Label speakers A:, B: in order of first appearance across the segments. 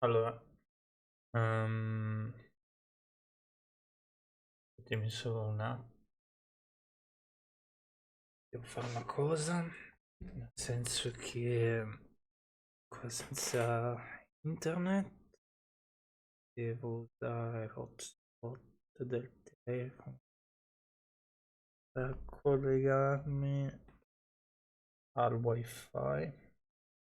A: Allora, ehm, dimmi solo un attimo, devo fare una cosa, nel senso che qua senza internet devo usare l'hotspot del telefono per collegarmi al wifi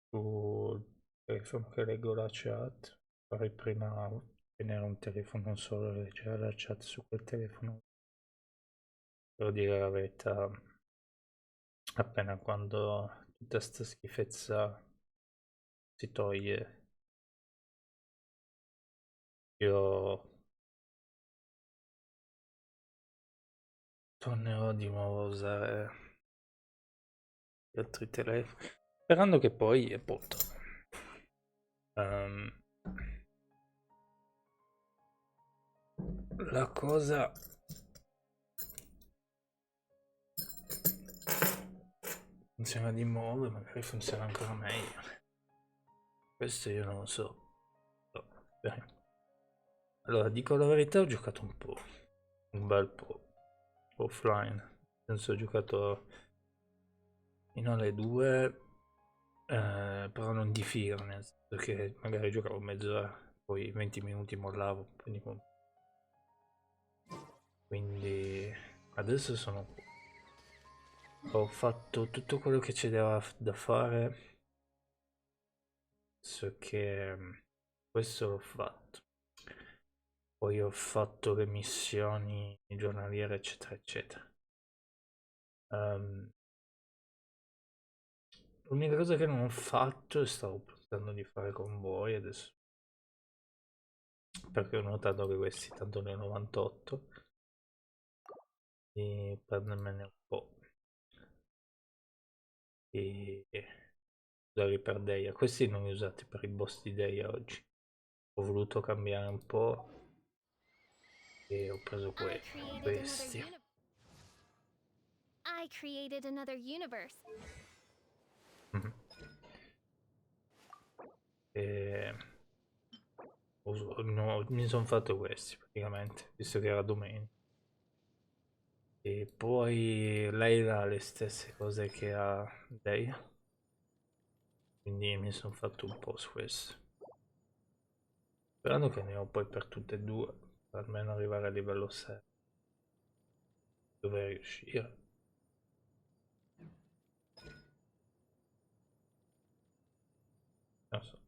A: sul telefono che leggo la chat. Farei prima tenere un telefono non solo leggere la chat su quel telefono. Devo dire la verità, appena quando tutta sta schifezza si toglie, io tornerò di nuovo a usare gli altri telefoni, sperando che poi, appunto, ehm, la cosa funziona di nuovo e magari funziona ancora meglio. Questo io non lo so. No, bene. Allora, dico la verità, ho giocato un bel po' offline. Nel senso, ho giocato fino alle 2, però non di fila, nel senso che magari giocavo mezz'ora, poi 20 minuti mollavo, quindi adesso sono qui. Ho fatto tutto quello che c'era da fare, so che questo l'ho fatto. Poi ho fatto le missioni giornaliere, eccetera, eccetera. Ehm, L'unica cosa che non ho fatto e stavo pensando di fare con voi adesso, perché ho notato che questi tanto ne ho 98, e prendermene un po' e usarli per Deia. Questi non li usati per i boss di Deia oggi. Ho voluto cambiare un po' e ho preso questi.
B: I created another universe.
A: Mhm. E no, mi sono fatto questi praticamente, visto che era domenica. E poi lei ha le stesse cose che ha lei, quindi mi sono fatto un po' su questo. Sperando che ne ho poi per tutte e due, per almeno arrivare a livello 6. Dovrei riuscire. Non so,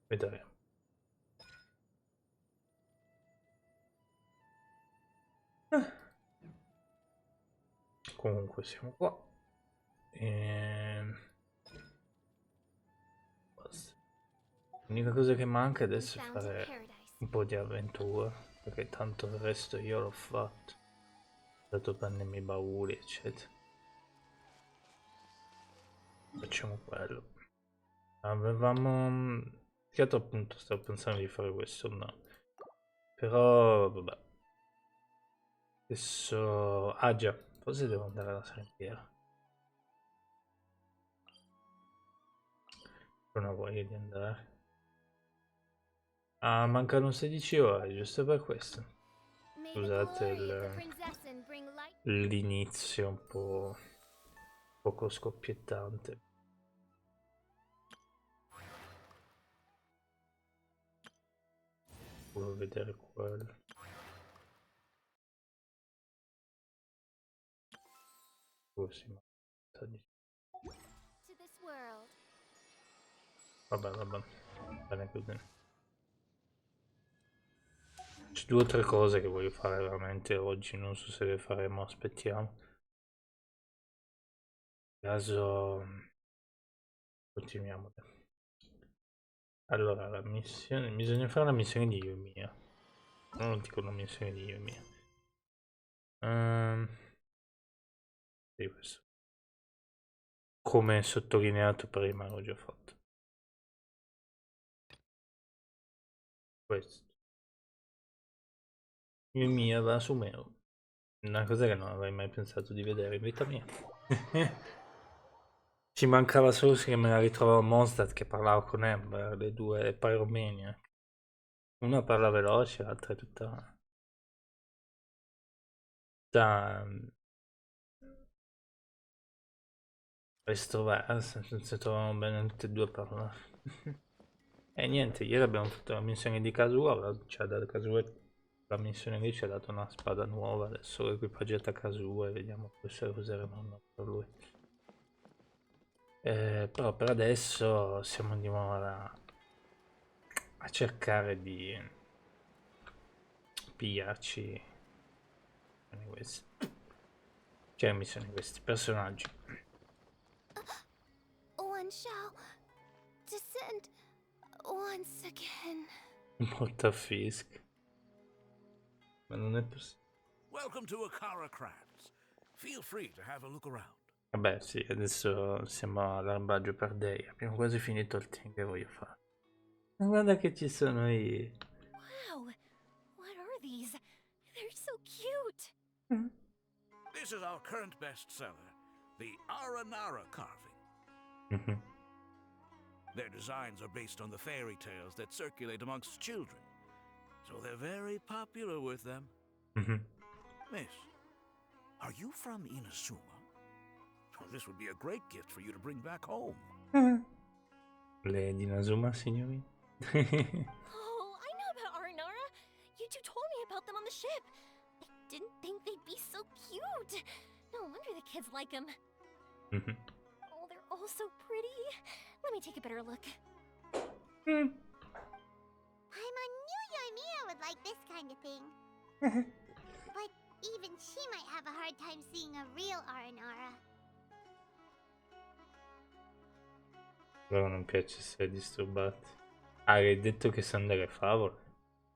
A: vedremo. Comunque siamo qua. E... basta. L'unica cosa che manca
B: We
A: adesso è
B: found a
A: fare
B: paradise.
A: un po' di avventura, perché tanto il resto io l'ho fatto. Ho dato a prendermi i bauli, eccetera. Facciamo quello. Avevamo... che altro appunto stavo pensando di fare questo, no. Però, vabbè. Adesso... ah già, forse devo andare alla salindiera. Non ho voglia di andare. Ah, mancano 16 ore, giusto per questo.
B: May the
A: Scusate
B: glory of the princess bring light.
A: l'inizio un po' poco scoppiettante. Volevo vedere quello. Così, ma...
B: To this world.
A: vabbè, vabbè. Bene così. C'è due o tre cose che voglio fare veramente oggi, non so se le faremo, aspettiamo. In caso continuiamo. Allora, la missione, bisogna fare la missione di Yumia. Non dico una missione di Yumia. Ehm, sì, questo. Come sottolineato prima, l'ho già fatto. Questo. Yumia va su Meo. Una cosa che non avrei mai pensato di vedere in vita mia. Ci mancava solo che me la ritrovavo a Mondstadt che parlava con Amber, le due Pyromaniac. Una parla veloce, l'altra è tutta estroversa, si trovano bene tutte e due a parlare. E niente, ieri abbiamo fatto la missione di Kazuha, cioè da Kazuha la missione lì ci ha dato una spada nuova, adesso l'ho equipaggiata a Kazuha e vediamo se la useremo o no per lui. Però per adesso siamo di nuovo a cercare di pigliarci questi. Cioè missioni questi personaggi.
B: One shall descend once again.
A: Molta Fisk. Ma non è possibile.
C: Welcome to Akara Crafts. Feel free to have a look around.
A: Vabbè sì, adesso siamo all'armaggio per Day. Abbiamo quasi finito il team che voglio fare. Ma guarda che ci sono i...
B: Wow, what are these? They're so cute.
C: This is our current bestseller, the Aranara carving.
A: Mhm.
C: Their designs are based on the fairy tales that circulate amongst children, so they're very popular with them.
A: Mhm.
C: Miss, are you from Inazuma? Oh, this would be a great gift for you to bring back home.
A: Le di Inazuma, signori?
B: Oh, I know about Aranara. You two told me about them on the ship. I didn't think they'd be so cute. No wonder the kids like them.
A: Mhm.
B: Oh, they're all so pretty. Let me take a better look.
A: Mm.
D: I'm on knew Yoimiya would like this kind of thing. But even she might have a hard time seeing a real Aranara.
A: Però non piace essere disturbati. Ah, hai detto che sono delle favole.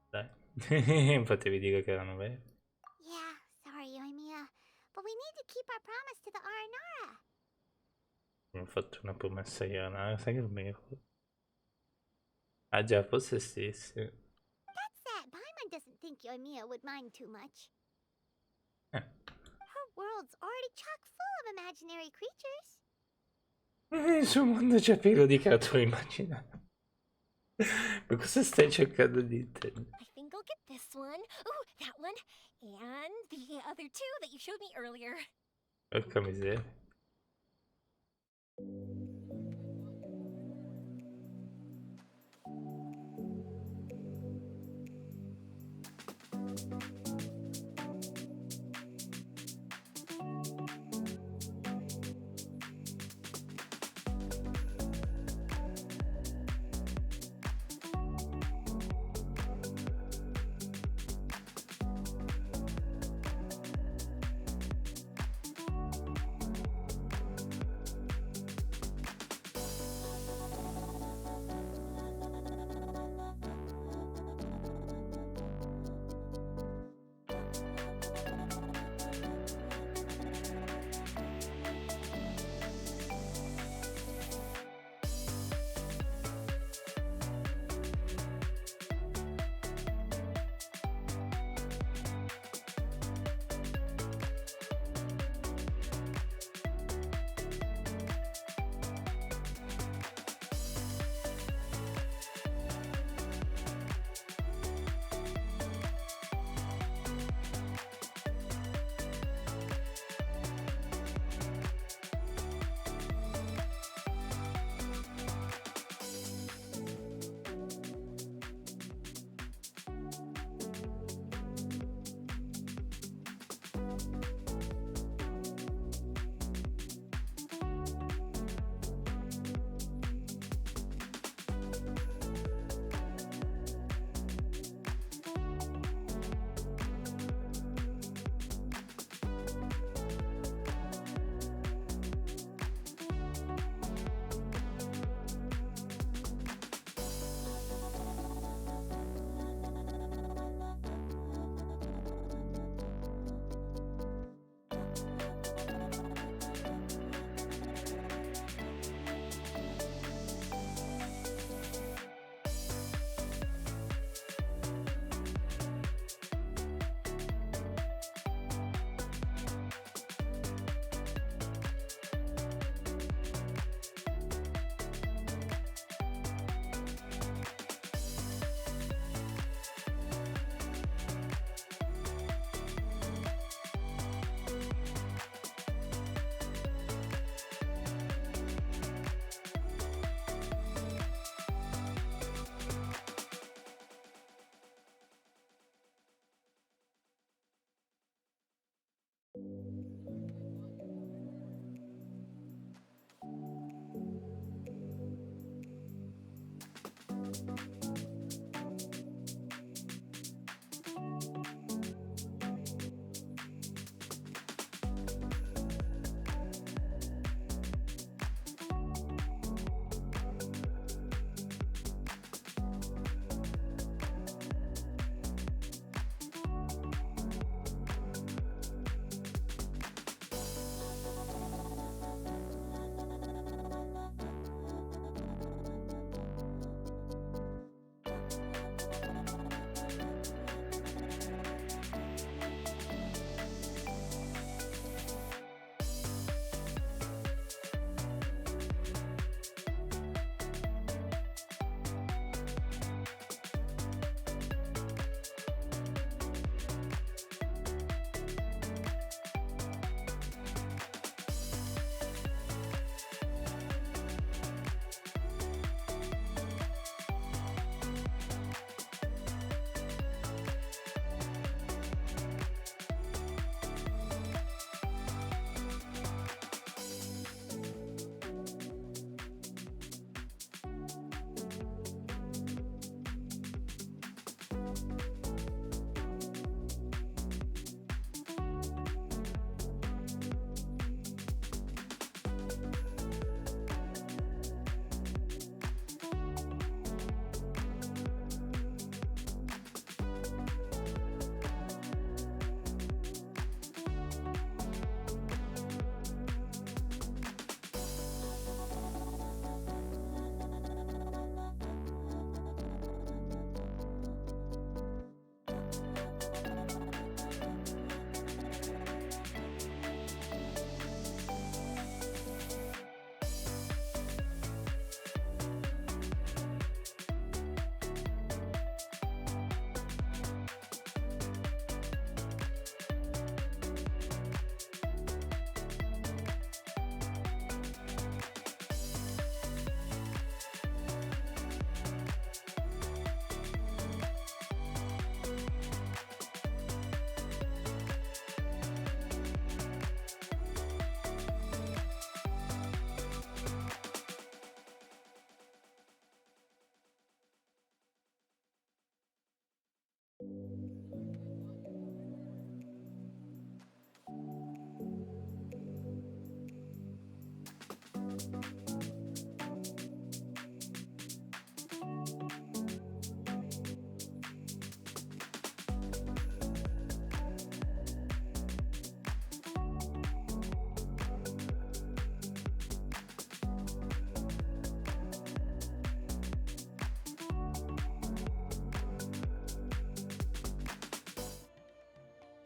A: Dai. Potevi dire che erano vere.
D: Yeah, sorry Yoimiya. But we need to keep our promise to the Aranara.
A: Mi ho fatto una promessa ieri, sai che non mi ricordo. Ah già, forse sì, sì.
D: That's that. Paimon doesn't think Yoimiya would mind too much.
A: Eh.
D: Her world's already chock full of imaginary creatures.
A: Il suo mondo c'è pieno di creature immaginate. Ma cosa stai cercando di intendere?
B: I think I'll get this one. Ooh, that one. And the other two that you showed me earlier.
A: Porca miseria.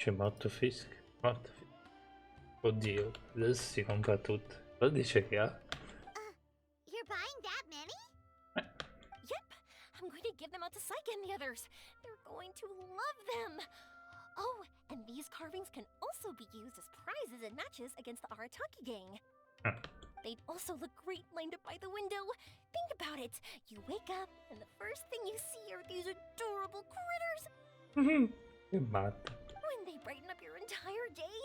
A: C'è morto Fisk. Morto Fisk. Oddio, adesso si compra tutto. Cosa dice che ha?
D: You're buying that many?
B: Yep, I'm going to give them out to Saika and the others. They're going to love them. Oh, and these carvings can also be used as prizes in matches against the Arataki gang. They'd also look great lined up by the window. Think about it. You wake up, and the first thing you see are these adorable critters.
A: Che matta.
B: When they brighten up your entire day.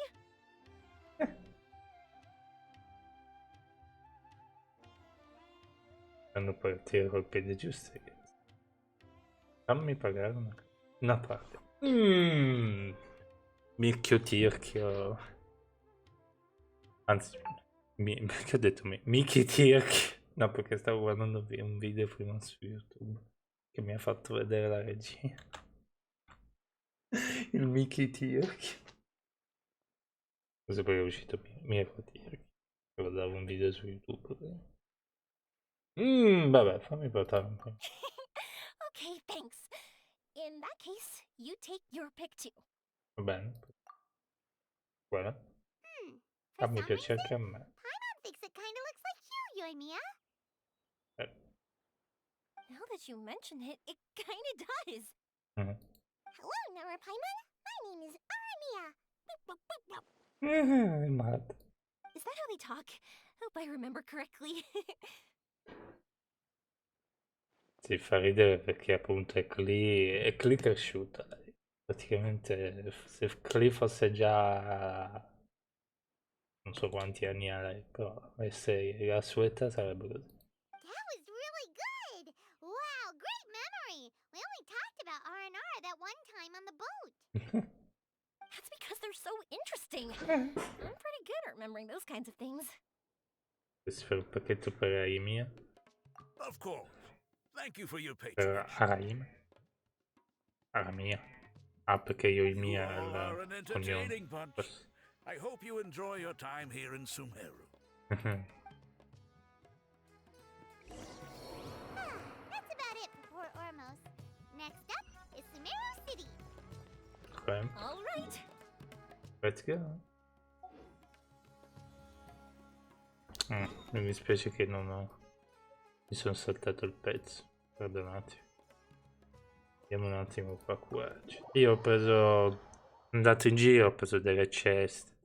A: Fanno partire col piede giusto. Fammi pagare una parte. Micchio tirchio. Anzi, perché ho detto Mickey tirchio? No, perché stavo guardando un video prima su YouTube che mi ha fatto vedere la regia. Il Mickey tirchio. Non so perché è uscito Mirko tirchio. Guardavo un video su YouTube. Vabbè, fammi portare un po'.
B: Okay, thanks. In that case, you take your pick too.
A: Va bene. Guarda.
D: For
A: Fammi
D: some
A: piacere
D: reason,
A: anche a me.
D: Paimon thinks it kinda looks like you, Yoimiya.
B: Now that you mention it, it kinda does.
D: Hello, Nora Paimon. My name is Arimiya.
A: Matt.
B: Is that how they talk? Hope I remember correctly.
A: Ti fa ridere perché appunto è Clee cresciuta. Praticamente se Clee fosse già non so quanti anni ha lei, però essere la sua età sarebbe così.
D: That was really good. Wow, great memory. We only talked about R&R that one time on the boat.
B: That's because they're so interesting. I'm pretty good at remembering those kinds of things.
A: Questo per un pacchetto per Aimia.
C: Of course. Thank you for your
A: Per
C: patronage.
A: Araim. Aramia. Ah, perché io
C: You
A: Mia
C: all are an
A: il cognome.
C: entertaining bunch. I hope you enjoy your time here in Sumeru.
D: That's about it for Port Ormos. Next up is Sumeru City.
A: Ok,
B: All right.
A: let's go. Mi dispiace che non ho... Mi sono saltato il pezzo. Perdonate. Vediamo un attimo qua. Io ho preso... Andato in giro, ho preso delle ceste.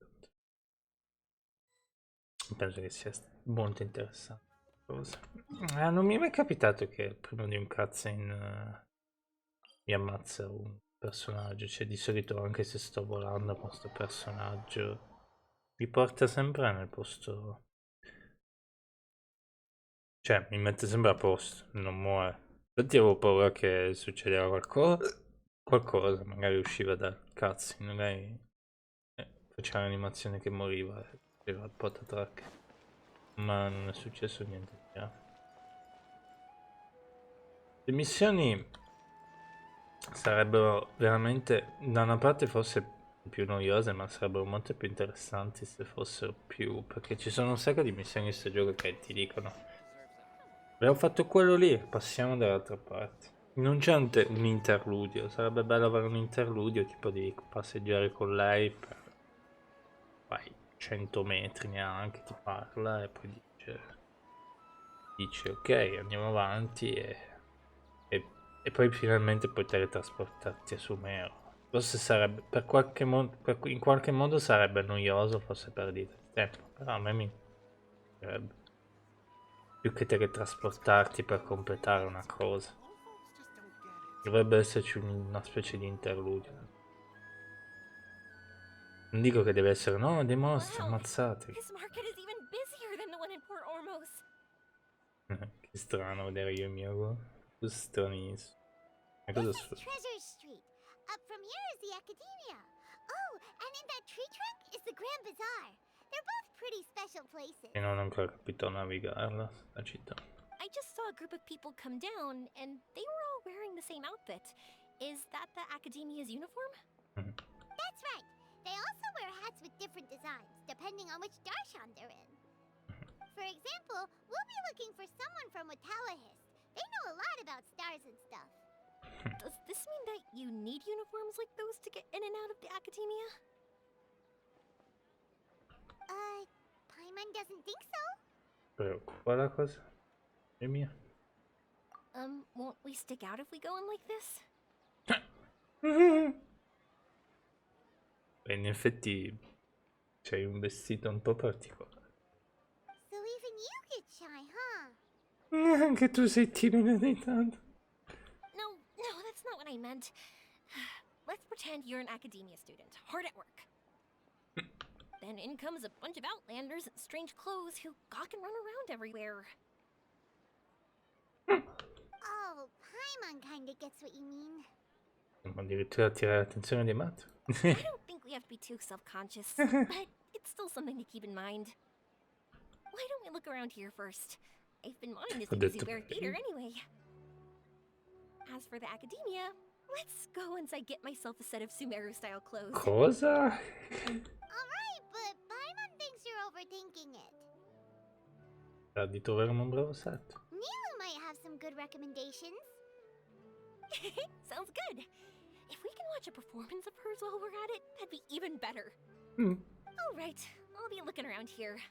A: Penso che sia molto interessante. Non mi è mai capitato che prima di un cutscene mi ammazza un personaggio. Cioè, di solito, anche se sto volando con questo personaggio, mi porta sempre nel posto. Cioè, mi mette sempre a posto, non muore. Infatti avevo paura che succedeva qualcosa, magari usciva dal cutscene, magari faceva l'animazione che moriva e faceva il patatrack. Ma non è successo niente di grave. Le missioni sarebbero veramente, da una parte forse più noiose, ma sarebbero molto più interessanti se fossero più, perché ci sono un sacco di missioni in questo gioco che ti dicono abbiamo fatto quello lì, passiamo dall'altra parte. Non c'è un interludio, sarebbe bello avere un interludio, tipo di passeggiare con lei per 100 metri neanche, ti parla e poi dice ok, andiamo avanti e poi finalmente puoi teletrasportarti a Sumeru. Forse sarebbe, in qualche modo sarebbe noioso, forse perdita di tempo, però a me mi piacerebbe. Più che teletrasportarti per completare una cosa. Dovrebbe esserci una specie di interludio. Non dico che deve essere, no, dei mostri,
B: Wow,
A: ammazzate.
B: this market is even busier than the one in Port Ormos.
A: Che strano vedere io il mio. Stranissimo. Ma cosa
D: This is
A: succede?
D: Treasure Street. Up from here is the Academia. Oh, and in that tree trunk is the Grand Bazaar. They're both pretty special places.
A: E non ho ancora capito a navigarla, la città.
B: I just saw a group of people come down, and they were all wearing the same outfit. Is that the Academia's uniform?
D: That's right. They also wear hats with different designs, depending on which darshan they're in. For example, we'll be looking for someone from Watawahist. They know a lot about stars and stuff.
B: Does this mean that you need uniforms like those to get in and out of the academia?
D: Paimon doesn't think so.
A: Preoccupa la cosa? È mia.
B: Won't we stick out if we go in like this?
A: E in effetti c'hai un vestito un po' particolare.
D: So even you get shy, huh?
A: Anche tu sei timida di tanto.
B: No, that's not what I meant. Let's pretend you're an academia student, hard at work. Then in comes a bunch of outlanders in strange clothes who gawk and run around everywhere.
D: Oh, Paimon kinda gets what you mean.
A: Ma addirittura attirare l'attenzione dei matti.
B: I don't think we have to be too self-conscious, but it's still something to keep in mind. Why don't we look around here first? I've been wanting to see the Zoo Bear Theater anyway. As for the academia, let's go once I get myself a set of Sumeru-style clothes.
A: Cosa?
D: Alright, but Paimon thinks you're overthinking it.
A: Di troveremo un bravo set.
D: Nilu might have some good recommendations.
B: Sounds good. If we can watch a performance of hers while we're at it, that'd be even better. All right, I'll be looking around here.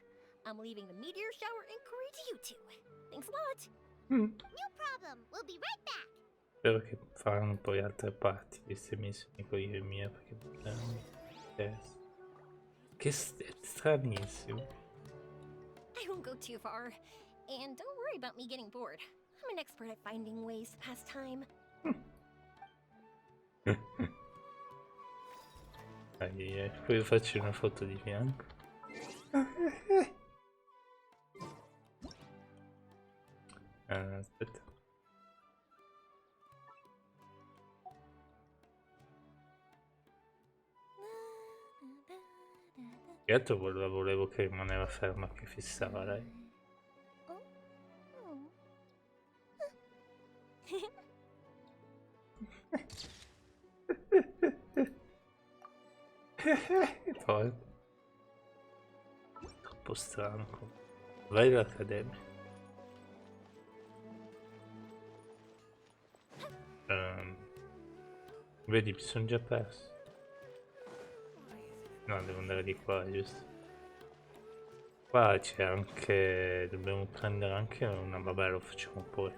B: I'm leaving the meteor shower inquiry to you two. Thanks a lot.
D: No problem. We'll be right back.
A: Spero che faranno poi altre parti di queste missioni con io e mia, perché mi interessa. Che è stranissimo.
B: I won't go too far. And don't worry about me getting bored. I'm an expert at finding ways to pass time.
A: Poi faccio una foto di fianco. Aspetta. Che altro volevo che rimaneva ferma, che fissava lei. Poi troppo strano. Vai all'accademia. Vedi, mi sono già perso. No, devo andare di qua, giusto? Qua c'è anche... dobbiamo prendere anche una... vabbè, lo facciamo poi.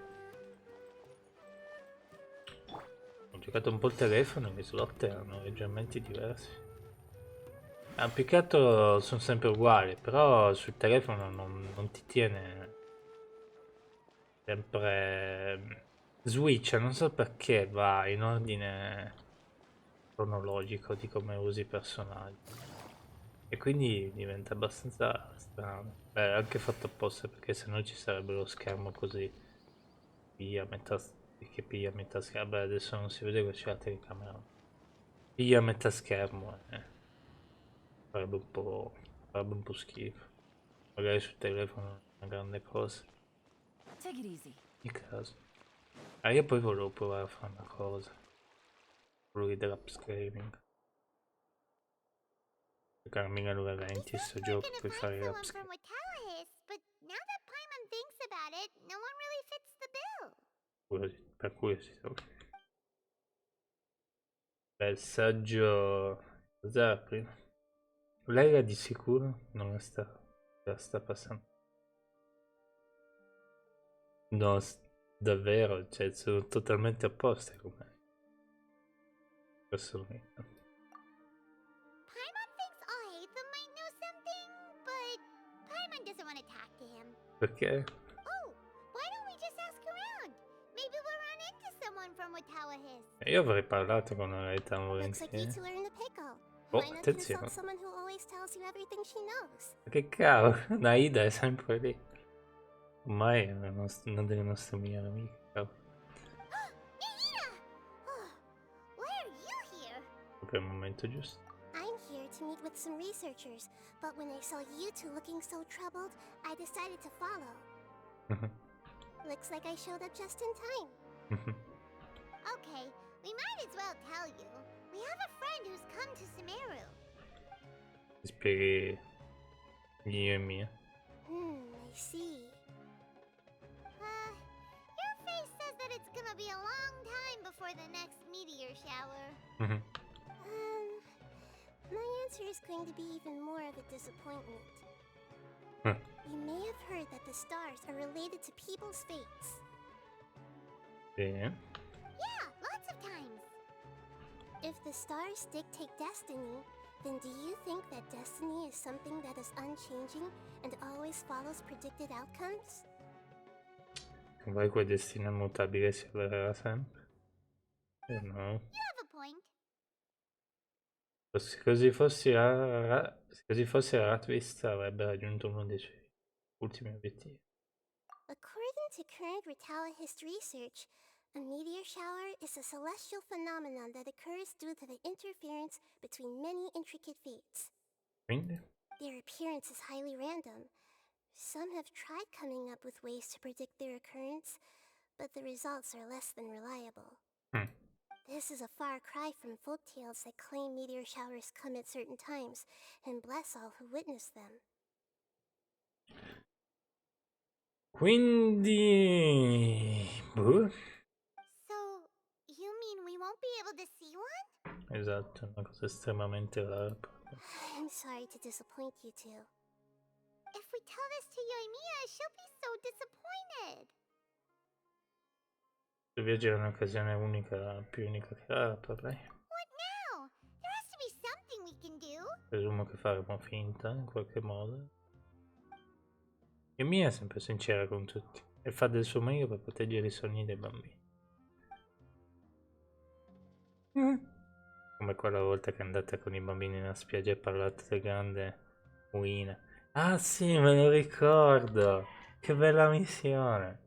A: Ho giocato un po' il telefono e i slot erano leggermente diversi. Più che altro sono sempre uguali, però sul telefono non ti tiene sempre... Switch, non so perché va in ordine cronologico di come usi i personaggi. E quindi diventa abbastanza strano. Beh, è anche fatto apposta perché sennò ci sarebbe lo schermo così. Piglia metà... che piglia metà schermo. Beh, adesso non si vede che c'è la telecamera. Piglia metà schermo, farebbe un po' schifo. Magari sul telefono è una grande cosa.
E: Take it easy.
A: Di caso. Io poi volevo provare a fare una cosa. Quello dell'upscaling. Giocare almeno all'ora 20 sto gioco, puoi fare l'upscaling.
D: But now that Paimon thinks about it, no one really fits the bill.
A: Per curiosità, ok. Bel saggio... Cos'era prima? Lei era di sicuro? Non la sta passando. No, davvero, cioè sono totalmente opposte con me. Questo non è.
D: Paimon thinks all Hatham might know something, but Paimon doesn't want to talk to him.
A: Perché?
D: Oh, why don't we just ask around? Maybe we'll run into someone from Watawa His.
A: Io avrei parlato con una realtà
D: Looks like you
A: volentieri.
D: two are in the pickle.
A: Oh,
D: Why not
A: attenzione.
D: consult someone who always tells you everything she knows?
A: Che cavolo, Naida è sempre lì. Ormai è una delle nostre migliori amiche. Cavolo.
D: Nahida! Oh, why are you here?
A: Proprio il momento giusto.
D: I'm here to meet with some researchers, but when I saw you two looking so troubled, I decided to follow. Looks like I showed up just in time. Okay, we might as well tell you. We have a friend who's come to Sumeru.
A: Ti spieghi io e mia.
D: I see. Your face says that it's gonna be a long time before the next meteor shower?
A: Mhm.
D: My answer is going to be even more of a disappointment.
A: Mm.
D: You may have heard that the stars are related to people's fates.
A: Sì.
D: Yeah, lots of times. If the stars dictate destiny, then do you think that destiny is something that is unchanging and always follows predicted outcomes?
A: Non vuoi che il destino immutabile si avvererà sempre? No.
D: You have a point.
A: Se così fosse Ratwist avrebbe raggiunto uno dei suoi ultimi obiettivi.
D: According to current Ritalicist research, a meteor shower is a celestial phenomenon that occurs due to the interference between many intricate fates.
A: Quindi?
D: Their appearance is highly random. Some have tried coming up with ways to predict their occurrence, but the results are less than reliable.
A: Mm.
D: This is a far cry from folktales that claim meteor showers come at certain times and bless all who witness them.
A: Quindi... boh.
D: So, you mean we won't be able to see one?
A: Esatto, è una cosa estremamente rara.
D: I'm sorry to disappoint you two. If we tell this to Yoimiya, she'll be so disappointed.
A: Il viaggio è un'occasione unica, più unica che rara per lei.
D: What now? There has to be something we can do.
A: Presumo che faremo finta in qualche modo. E Mia è sempre sincera con tutti e fa del suo meglio per proteggere i sogni dei bambini. Come quella volta che è andata con i bambini nella spiaggia e ha parlato del grande Uina. Ah sì, me lo ricordo! Che bella missione!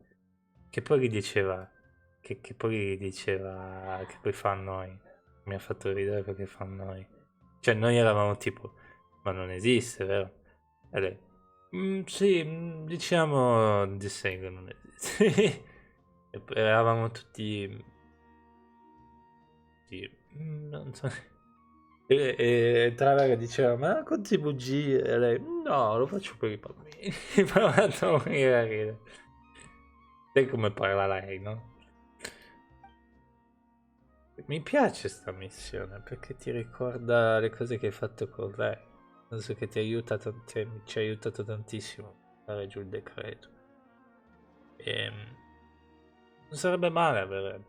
A: Che poi gli diceva... Che poi gli diceva... Che poi fa a noi. Mi ha fatto ridere perché fa a noi. Cioè noi eravamo tipo... Ma non esiste, vero? E lei... sì, diciamo di seguito non esiste. E poi eravamo tutti... non so... E Trava che diceva, ma quanti bugie? E lei, no, lo faccio per i bambini. Mi ha fatto morire a ridere. Sai come parla lei, no? Mi piace sta missione perché ti ricorda le cose che hai fatto con lei. Penso che ti aiuta ci ha aiutato tantissimo a fare giù il decreto. E non sarebbe male avere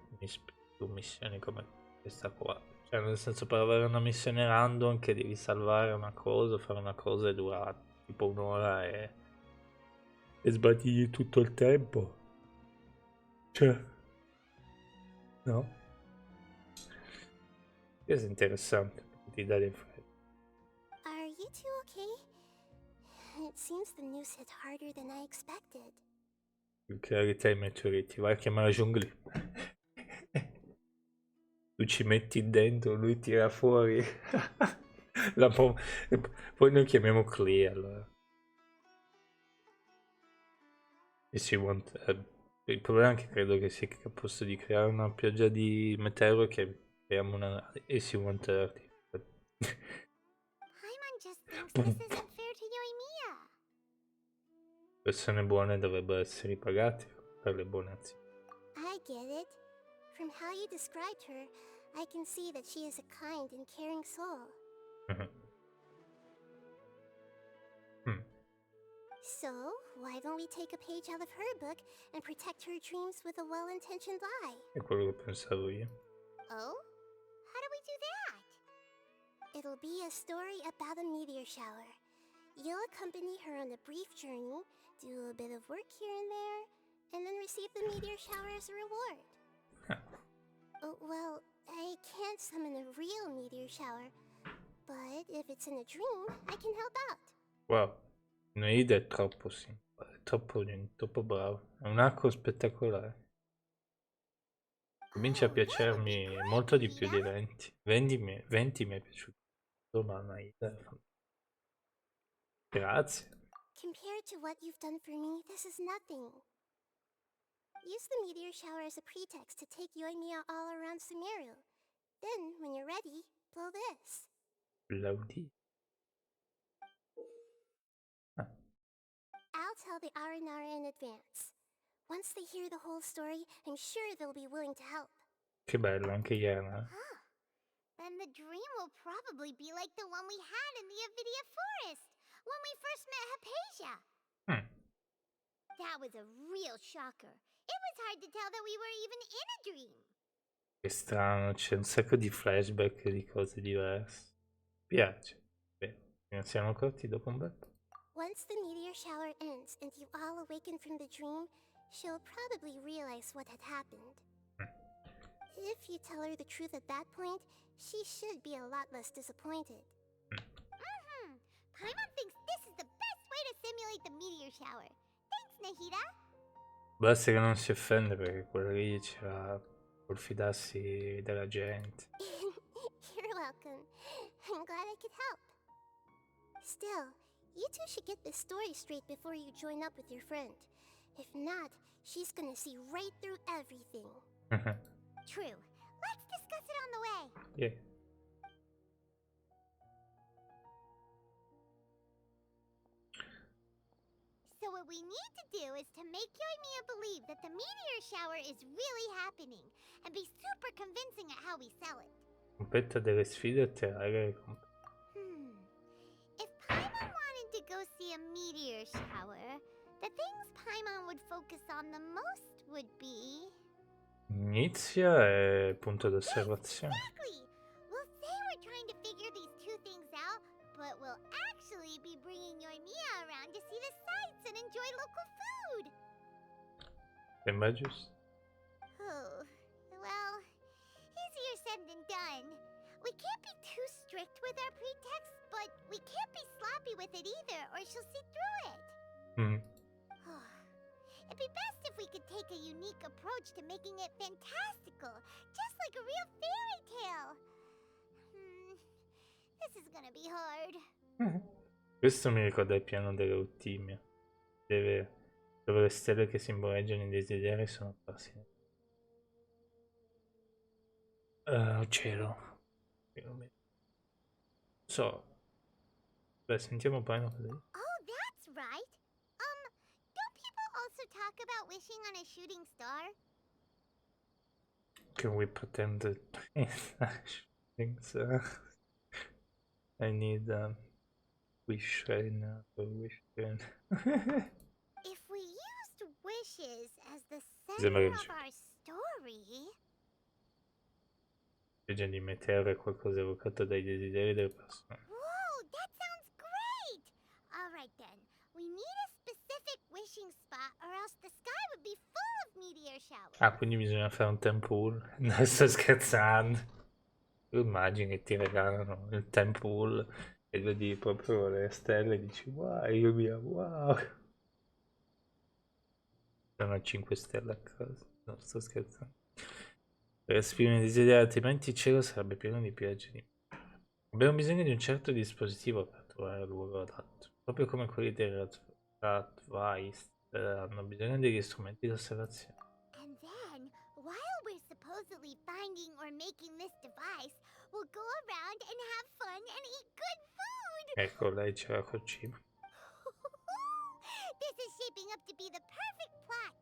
A: più missioni come questa qua. Cioè, nel senso, per avere una missione random che devi salvare una cosa, fare una cosa e dura tipo un'ora e sbagli tutto il tempo. Cioè, no? Questo è interessante, ti dà dei freddi.
D: Are you two okay? It seems the news hit harder than I expected.
A: Clarity e maturity, vai a chiamare Jungli. Tu ci metti dentro, lui tira fuori. Poi noi chiamiamo Clea allora. E si want... il problema è che credo che sia che al posto di creare una pioggia di meteoro che creiamo una AC-130.
D: Paimon just thinks this isn't fair to Yoimiya.
A: Persone buone dovrebbero essere ripagate per le buone azioni.
D: I get it. From how you described her, I can see that she is a kind and caring soul. So, why don't we take a page out of her book and protect her dreams with a well-intentioned lie?
A: È quello che pensavo io.
D: Oh? How do we do that? It'll be a story about a meteor shower. You'll accompany her on a brief journey, do a bit of work here and there, and then receive the meteor shower as a reward. Well, I can't summon a real meteor shower, but if it's in a dream, I can help out.
A: Wow, Noida è troppo simpatico, troppo bravo, è un arco spettacolare. Comincia a piacermi molto di più di 20. 20 mi è piaciuto, ma Noida è fantastico. Grazie.
D: Compared to what you've done for me, this is nothing. Use the meteor shower as a pretext to take Yoimiya all around Sumeru. Then, when you're ready, blow this.
A: Laudi.
D: I'll tell the Aranara in advance. Once they hear the whole story, I'm sure they'll be willing to help.
A: Che bello, anche Iana.
D: Huh. Then the dream will probably be like the one we had in the Avidia Forest when we first met Hypatia.
A: Mm.
D: That was a real shocker. It was hard to tell that we were even in a dream.
A: Che strano, c'è un sacco di flashback di cose diverse. Piace. Beh, ne siamo accorti dopo un bel po'.
D: Once the meteor shower ends and you all awaken from the dream, she'll probably realize what had happened. If you tell her the truth at that point, she should be a lot less disappointed. Paimon thinks this is the best way to simulate the meteor shower. Thanks, Nahida.
A: Basta che non si offende perché quella lì c'era col fidarsi della gente.
D: You're welcome. I'm glad I could help. Still, you two should get this story straight before you join up with your friend. If not, she's gonna see right through everything. True. Let's discuss it on the way.
A: Yeah.
D: So what we need to do is to make Yoimiya believe that the meteor shower is really happening and be super convincing at how we sell it.
A: Completa delle sfide e ottenere
D: If Paimon wanted to go see a meteor shower, the things Paimon would focus on the most would be...
A: Inizia e punto d'osservazione.
D: Exactly! We'll say we're trying to figure these two things out, but we'll actually be bringing Yoimiya around to see the sights and enjoy local food!
A: Sembra giusto.
D: Oh, well, easier said than done. We can't be too strict with our pretext, but we can't be sloppy with it either, or she'll see through it. It'd be best if we could take a unique approach to making it fantastical, just like a real fairy tale. This is gonna be hard.
A: Questo mi ricorda il piano delle ultime. Dove le stelle che simboleggiano i desideri sono quasi. Cielo. So. Beh, sentiamo poi una cosa.
D: Oh, that's right. Don't people also talk about wishing on a shooting star?
A: Can we pretend that things I need wish right now or wish then.
D: If we used wishes as the
A: Sembra
D: center
A: che
D: of our story...
A: legge di meteoro è qualcosa evocato dai desideri delle persone.
D: Whoa, that sounds great! Alright then, we need a specific wishing spot or else the sky would be full of meteor showers.
A: Ah, quindi bisogna fare un tempool. No, sto scherzando. Tu immagini che ti regalano il tempool e vedi proprio le stelle e dici wow, io mia, wow. Sono 5 stelle a casa. No, sto scherzando. Per esprimere desideri, altrimenti il cielo sarebbe pieno di piagini. Abbiamo bisogno di un certo dispositivo per trovare il luogo adatto. Proprio come quelli dei Radvice hanno bisogno degli strumenti di osservazione.
D: And then, while we're supposedly finding or making this device, we'll go around and have fun and eat good food!
A: Ecco, lei c'era col cibo.
D: This is shaping up to be the perfect plot!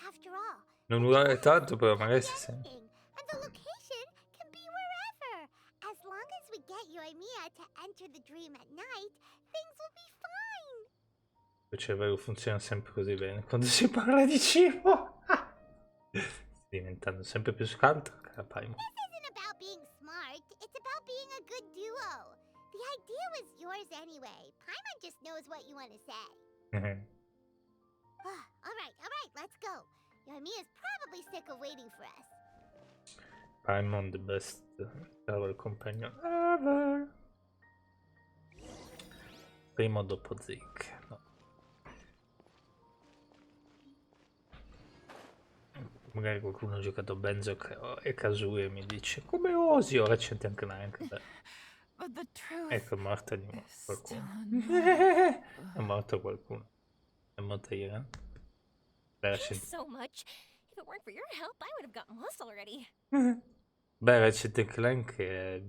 D: After all,
A: Non urlare tanto, però magari si sente.
D: and the location can be wherever. As long as we get Yoimiya to enter the dream at night, things will be fine.
A: Il cervello funziona sempre così bene quando si parla di cibo. Sta diventando sempre più scaltro, cara Paimon.
D: This isn't about being smart, it's about being a good duo. The idea was yours anyway. Paimon just knows what you want to say. Alright, let's go. Yoimiya's probably sick of waiting for us.
A: Paimon, the best travel companion ever. Primo dopo Zeke. No. Magari qualcuno ha giocato Benzo e Kazooie e mi dice come osi, ora c'è anche Clank. Ecco, è morta di qualcuno. È morto qualcuno. È morta Iran.
B: Thanks so much. If it weren't for your help, I would have gotten lost already.
A: Beh, Ratchet Clank è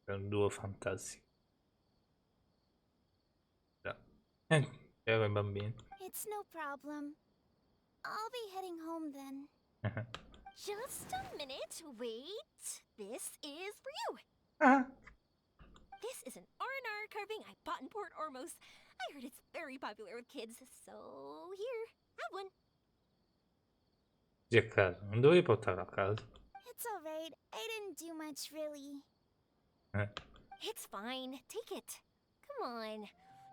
A: un duo fantastico. Già. Ero i bambini.
D: It's no problem. I'll be heading home then.
B: Just a minute, wait. This is for you.
A: Ah,
B: This is an R&R carving I bought in Port Ormos. I heard it's very popular with kids, so here, have one.
A: a casa, non dovevi portarlo a casa.
D: It's alright. I didn't do much, really.
B: It's fine, take it. Come on,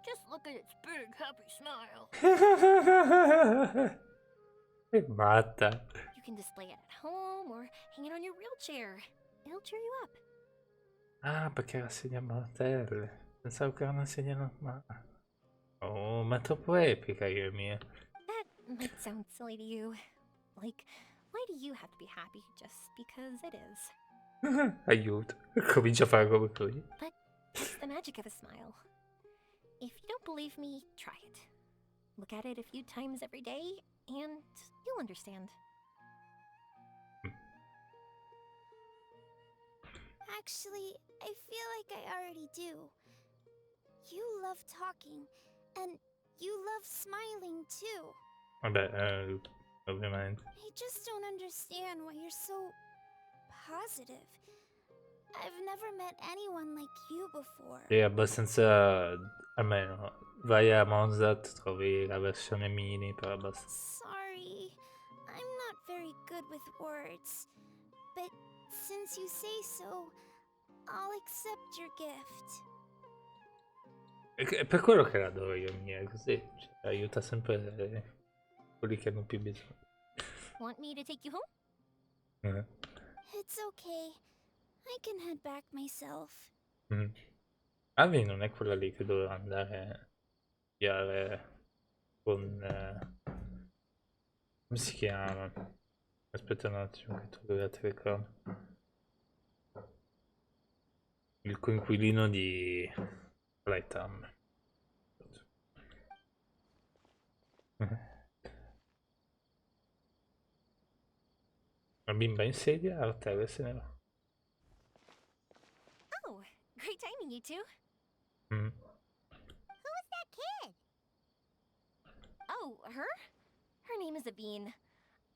B: just look at its big, happy smile.
A: Che matta.
B: You can display it at home or hang it on your wheelchair. It'll cheer you up.
A: Ah, perché era segna a martelle. Pensavo che era una segna normale. Oh, ma è troppo epica, io mia.
B: That might sound silly to you. Like, why do you have to be happy just because it is?
A: Aiuto. Comincia a fare come lui.
B: But it's the magic of a smile. If you don't believe me, try it. Look at it a few times every day, and you'll understand.
D: Actually, I feel like I already do. You love talking, and you love smiling too.
A: Vabbè, ovviamente.
D: I just don't understand why you're so positive. I've never met anyone like you before.
A: È abbastanza... almeno, vai a Monza, trovi la versione mini, però abbastanza...
D: Sorry, I'm not very good with words. But since you say so, I'll accept your gift.
A: È per quello che l'adoro io mia, così cioè, aiuta sempre quelli che hanno più bisogno.
B: Want me to take you home?
D: It's okay. I can head back myself.
A: Avi non è quella lì che doveva andare a studiare con... come si chiama? Aspetta un attimo che trovo la telecamera. Il coinquilino di Lightham. Una bimba in sedia a rotelle se ne va.
B: Oh, great timing, you two.
A: Mm.
B: Who is that kid? Oh, her? Her name is Aveen.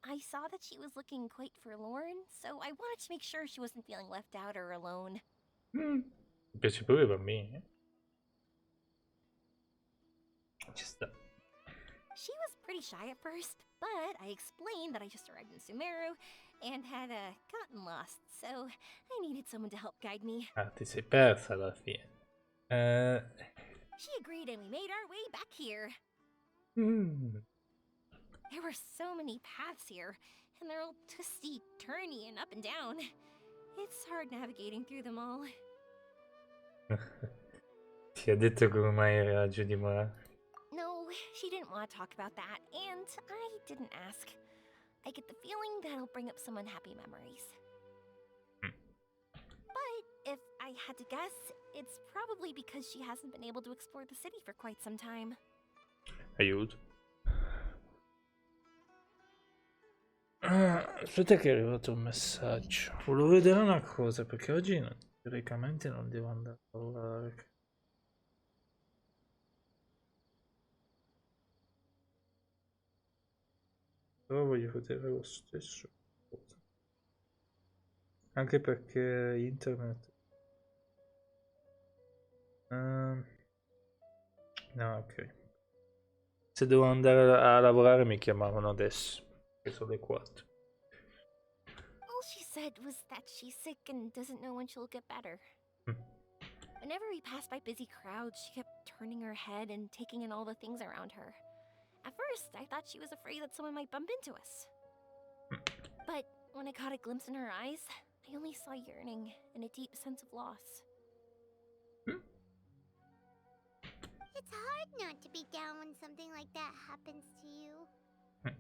B: I saw that she was looking quite forlorn, so I wanted to make sure she wasn't feeling left out or alone.
A: Mi piace pure i bambini. Ci sta.
B: She was pretty shy at first, but I explained that I just arrived in Sumeru and had gotten lost, so I needed someone to help guide me.
A: Ah, ti sei persa alla fine.
B: She agreed and we made our way back here.
A: Mm.
B: There were so many paths here, and they're all twisty, turny, and up and down. It's hard navigating through them all.
A: Ti ha detto come mai era giù di morale?
B: No, she didn't want to talk about that, and I didn't ask. I get the feeling that it'll bring up some unhappy memories. But if I had to guess, it's probably because she hasn't been able to explore the city for quite some time.
A: Aiuto. Aspetta che è arrivato un messaggio. Volevo vedere una cosa, perché oggi teoricamente non devo andare a lavorare. Però voglio vedere lo stesso. Anche perché internet... no, ok. Se devo andare a lavorare mi chiamavano adesso, che sono le 4.
B: All she said was that she's sick and doesn't know when she'll get better. Whenever we passed by busy crowds, she kept turning her head and taking in all the things around her. At first, I thought she was afraid that someone might bump into us. But when I caught a glimpse in her eyes, I only saw yearning and a deep sense of loss.
D: It's hard not to be down when something like that happens to you.
B: At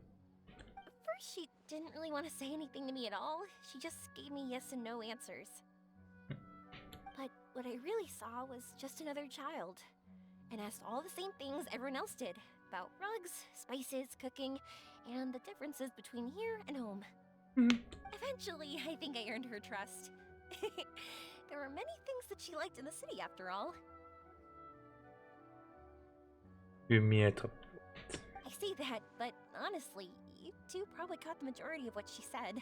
B: first, she didn't really want to say anything to me at all. She just gave me yes and no answers. But what I really saw was just another child, and asked all the same things everyone else did about rugs, spices, cooking, and the differences between here and home. Eventually, I think I earned her trust. There were many things that she liked in the city, after all. I say that, but honestly, you two probably caught the majority of what she said.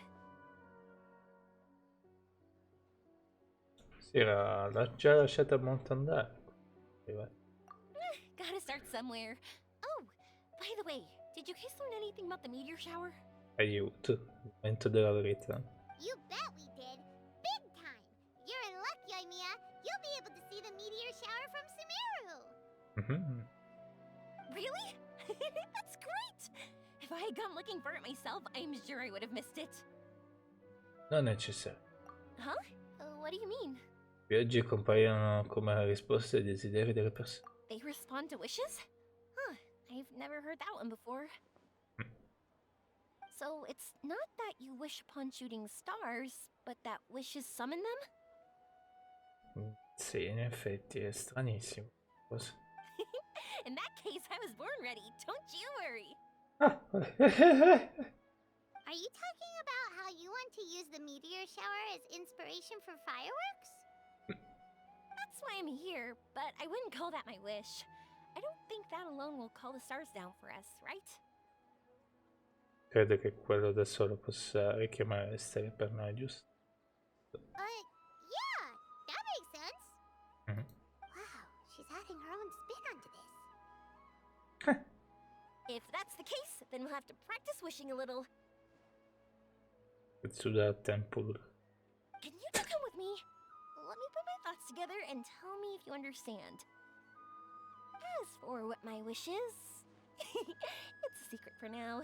A: l'ha già lasciata molto andare.
B: Gotta start somewhere. Oh, by the way, did you guys learn anything about the meteor shower?
A: Aiuto, il momento della verità.
D: You bet we did. Big time. You're in luck, Yoimiya. You'll be able to see the meteor shower from Sumeru.
A: Mhm.
B: Really? That's great! If I had gone looking for it myself, I'm sure I would have missed it.
A: Non necessario.
B: Huh? What do you mean?
A: Qui oggi compaiono come risposte ai desideri delle persone.
B: They respond to wishes? Huh, I've never heard that one before. So it's not that you wish upon shooting stars, but that wishes summon them?
A: Sì, in effetti è stranissimo. Cosa?
B: In that case, I was born ready. Don't you worry.
A: Ah.
D: Are you talking about how you want to use the meteor shower as inspiration for fireworks?
B: That's why I'm here, but I wouldn't call that my wish. I don't think that alone will call the stars down for us, right?
A: Credo che quello da solo possa richiamare le stelle per noi, giusto?
D: Yeah, that makes sense.
A: Mhm.
D: Wow, she's adding her own spin onto this.
B: If that's the case, then we'll have to practice wishing a little.
A: Tetsuda Temple.
B: Can you two come with me? Let me put my thoughts together and tell me if you understand. As for what my wish is, it's a secret for now.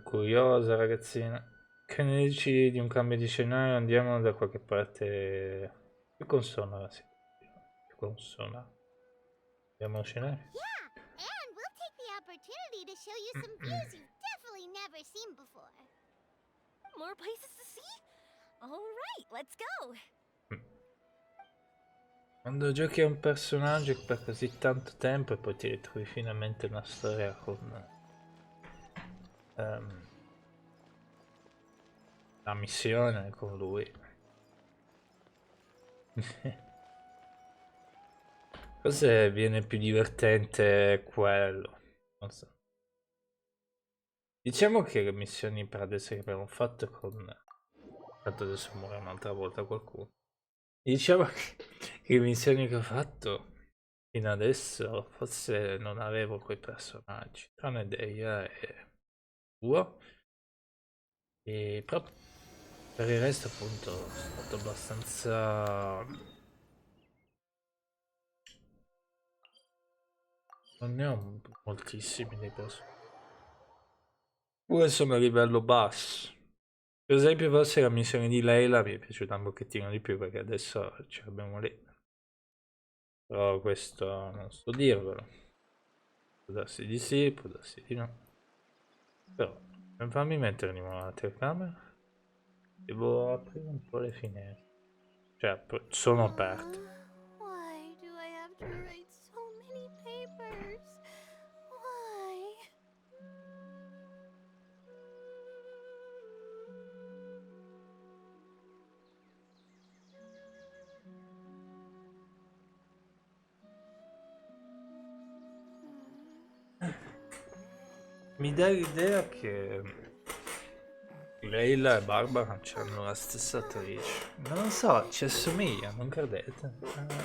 A: Curiosa ragazzina. Che ne dici di un cambio di scenario? Andiamo da qualche parte più consona, sì. Più consona. Andiamo a scenario?
D: Yeah, and we'll take the opportunity to show you some views you've definitely never seen before.
B: More places to see? All right, let's go.
A: Quando giochi a un personaggio per così tanto tempo e poi ti ritrovi finalmente una storia con la missione con lui. Forse viene più divertente quello. Non so. Diciamo che le missioni per adesso che abbiamo fatto con... Tanto adesso muore un'altra volta qualcuno. Diciamo che le missioni che ho fatto fino adesso forse non avevo quei personaggi. Tranne Deia e Uo. E proprio per il resto appunto sono stato abbastanza... Non ne ho moltissimi dei personaggi. Pure sono a livello basso. Per esempio forse la missione di Leila mi è piaciuta un pochettino di più perché adesso ce l'abbiamo lì. Però questo non so dirvelo. Può darsi di sì, può darsi di no. Però fammi mettere di nuovo la telecamera. Devo aprire un po' le finestre. Cioè, sono aperte.
B: Why do I have to write so many papers? Why?
A: Mi dà l'idea che Leila e Barbara hanno la stessa attrice. Non lo so, ci assomiglia, non credete?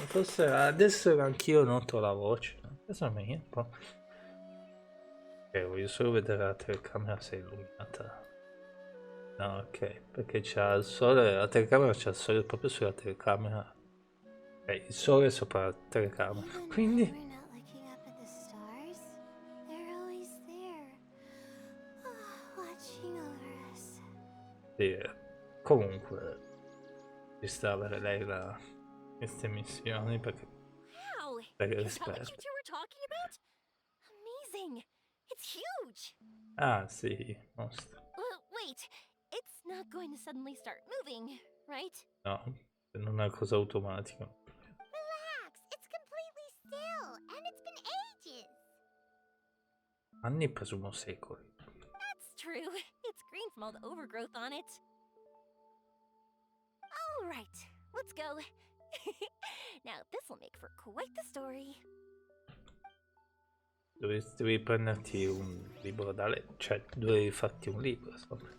A: Forse adesso anch'io noto la voce. Assomiglia un po'. Voglio solo vedere la telecamera se è illuminata. No, ok, perché c'ha il sole, la telecamera c'ha il sole proprio sulla telecamera. Il sole sopra la telecamera, quindi...
D: We're not looking up at the stars. They're always there. Watching over us.
A: Sì, comunque ci sta avere lei queste missioni perché
B: Wow!
A: per
B: Is that what you
A: l'esperto.
B: two were talking about? Amazing! It's huge!
A: Ah sì, mostro.
B: Wait, it's not going to suddenly start moving, right?
A: No, non è una cosa automatica.
D: Relax, it's completely still, and it's been ages.
A: Anni presumo secoli.
B: That's true. It's green from all the overgrowth on it. All right, let's go. Now, this will make for quite the story.
A: Dovevi prenderti un libro da leggere, cioè dovevi farti un libro, insomma.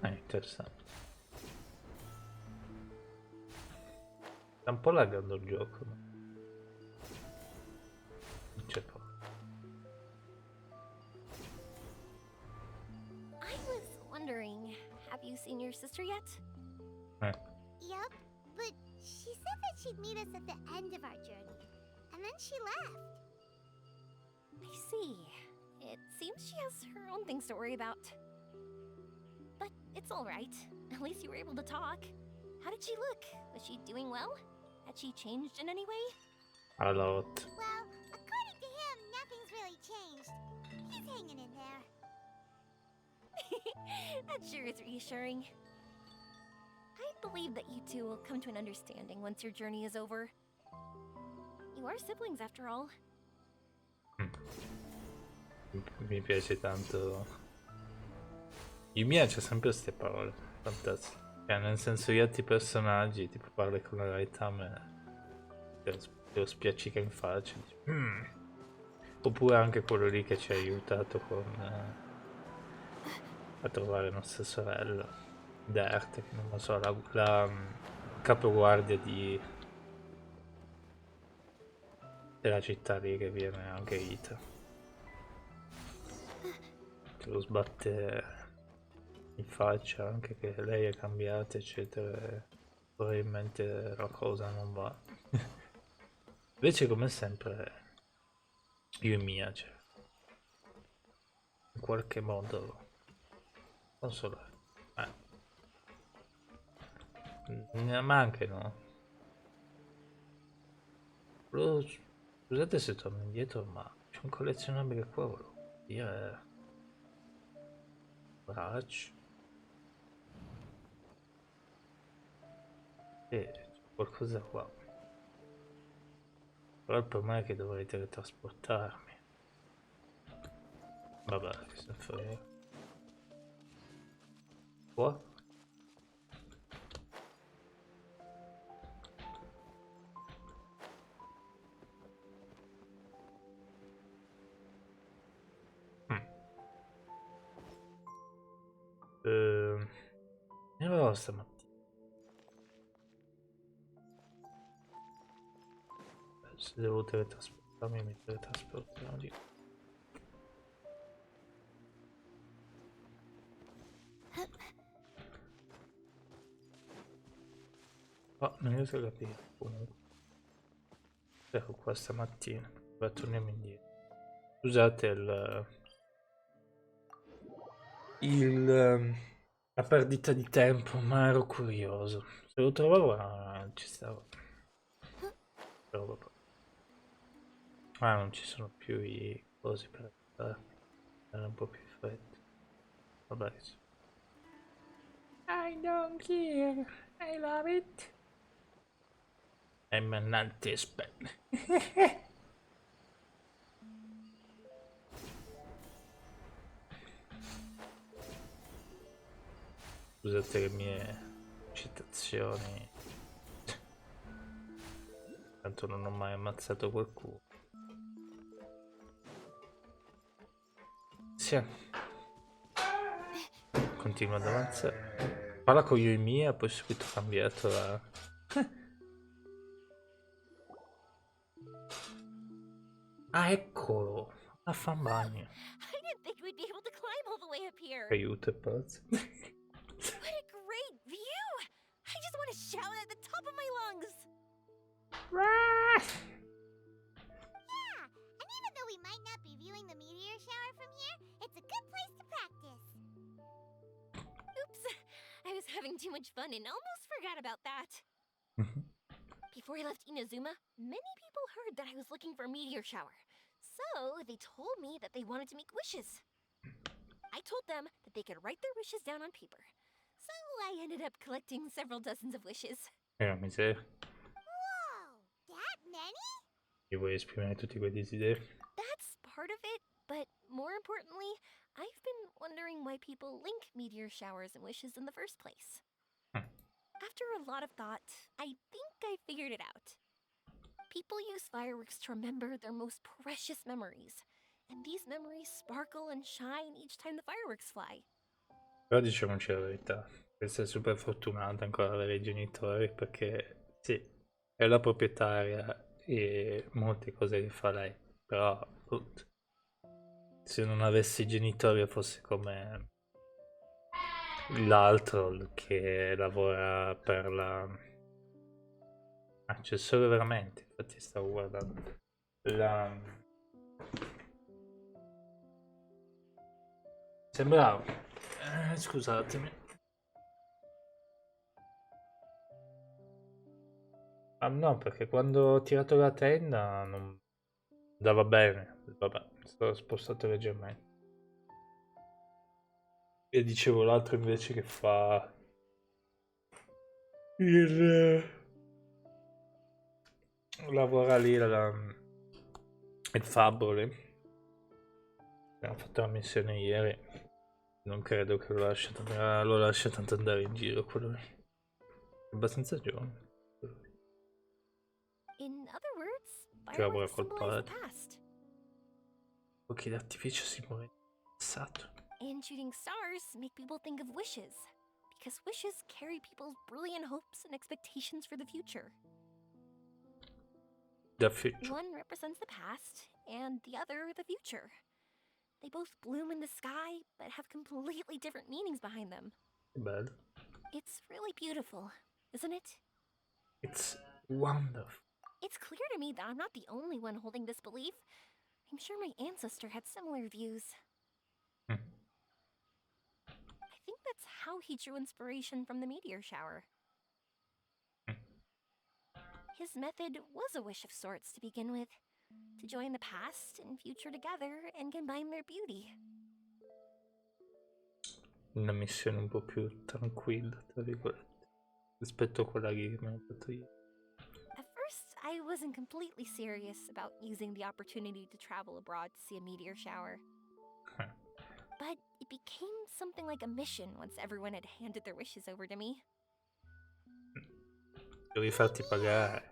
A: Interessante. Sta un po' laggando il gioco. Ma non c'è poco.
B: I was wondering, have you seen your sister yet?
D: Yup, but she said that she'd meet us at the end of our journey. And then she left.
B: I see. It seems she has her own things to worry about. But it's alright. At least you were able to talk. How did she look? Was she doing well? Had she changed in any way?
A: A lot.
D: Well, according to him, nothing's really changed. He's hanging in there.
B: That sure is reassuring. I believe that you two will come to an understanding once your journey is over. You are siblings after all.
A: Mi piace tanto. Yumiya c'ha sempre queste parole fantastiche. Cioè, nel senso, gli altri personaggi, tipo parli con la realtà, te lo spiaccica in faccia. Dici, Oppure anche quello lì che ci ha aiutato a trovare nostra sorella, Dert, che non lo so, la capoguardia della città lì, che viene anche Ita. Che lo sbatte in faccia anche che lei è cambiata, eccetera. E probabilmente la cosa non va. Invece, come sempre, io e Mia, cioè, in qualche modo consolare. Ma anche no. Scusate se torno indietro, ma c'è un collezionabile qua, volevo dire. Braccio. C'è qualcosa qua. Però il problema è che dovrei teletrasportarmi. Vabbè, che se ne frega. Qua? Ne avevo stamattina. Se devo teletrasportarmi, mi teletrasporterò di qua. Oh, non riesco a capire. Comunque. Ecco qua stamattina. Ora torniamo indietro. Scusate la perdita di tempo, ma ero curioso. Se lo trovavo ci stavo. Però vabbè. Ah, non ci sono più i cosi per aiutarmi. Era un po' più freddo. Vabbè. I don't care. I love it. I'm an anti-spell. Scusate le mie citazioni. Tanto non ho mai ammazzato qualcuno. Sì. Continua ad avanzare. Parla con io e Mia, poi subito cambiato la... Ah, eccolo! A fan bagno.
B: I didn't think we'd be able to climb all the way up here.
A: Aiuto e pazzo.
B: What a great view! I just want to shout at the top of my lungs.
D: Yeah, and even though we might not be viewing the meteor shower from here, it's a good place to practice.
B: Oops, I was having too much fun and almost forgot about that. Before I left Inazuma, many people heard that I was looking for a meteor shower. So they told me that they wanted to make wishes. I told them that they could write their wishes down on paper. So I ended up collecting several dozens of wishes.
A: Miseria.
D: Whoa, that many?
A: Io vuoi esprimere tutti quei desideri?
B: That's part of it, but more importantly, I've been wondering why people link meteor showers and wishes in the first place. After a lot of thought, I think I figured it out. People use fireworks to remember their most precious memories, and these memories sparkle and shine each time the fireworks fly.
A: Però diciamoci la verità, questa è super fortunata ancora ad avere i genitori perché sì, è la proprietaria e molte cose che fa lei, però appunto, se non avessi i genitori fosse come l'altro che lavora per la... Ah, c'è solo veramente, infatti stavo guardando. La... Sembrava... scusatemi. Ah no, perché quando ho tirato la tenda non andava bene. Vabbè, sono spostato leggermente. E dicevo l'altro invece che fa il... lavora lì il fabbro lì. Abbiamo fatto la missione ieri. Non credo che lo lascia tanto andare in giro quello lì. È abbastanza giovane.
B: In other words,
A: Che lavora
B: fireworks
A: col
B: symbolize the
A: padre.
B: past.
A: Fuochi d'artificio si muove nel passato.
B: And shooting stars make people think of wishes, because wishes carry people's brilliant hopes and expectations for the future.
A: Da future.
B: One represents the past, and the other the future. They both bloom in the sky, but have completely different meanings behind them.
A: Che bello.
B: It's really beautiful, isn't it?
A: It's wonderful.
B: It's clear to me that I'm not the only one holding this belief. I'm sure my ancestor had similar views.
A: Mm.
B: I think that's how he drew inspiration from the meteor shower.
A: Mm.
B: His method was a wish of sorts to begin with, to join the past and future together and combine their beauty.
A: Una missione un po' più tranquilla, tra virgolette, rispetto a quella che abbiamo fatto io.
B: At first, I wasn't completely serious about using the opportunity to travel abroad to see a meteor shower. But it became something like a mission once everyone had handed their wishes over to me.
A: Devi farti pagare.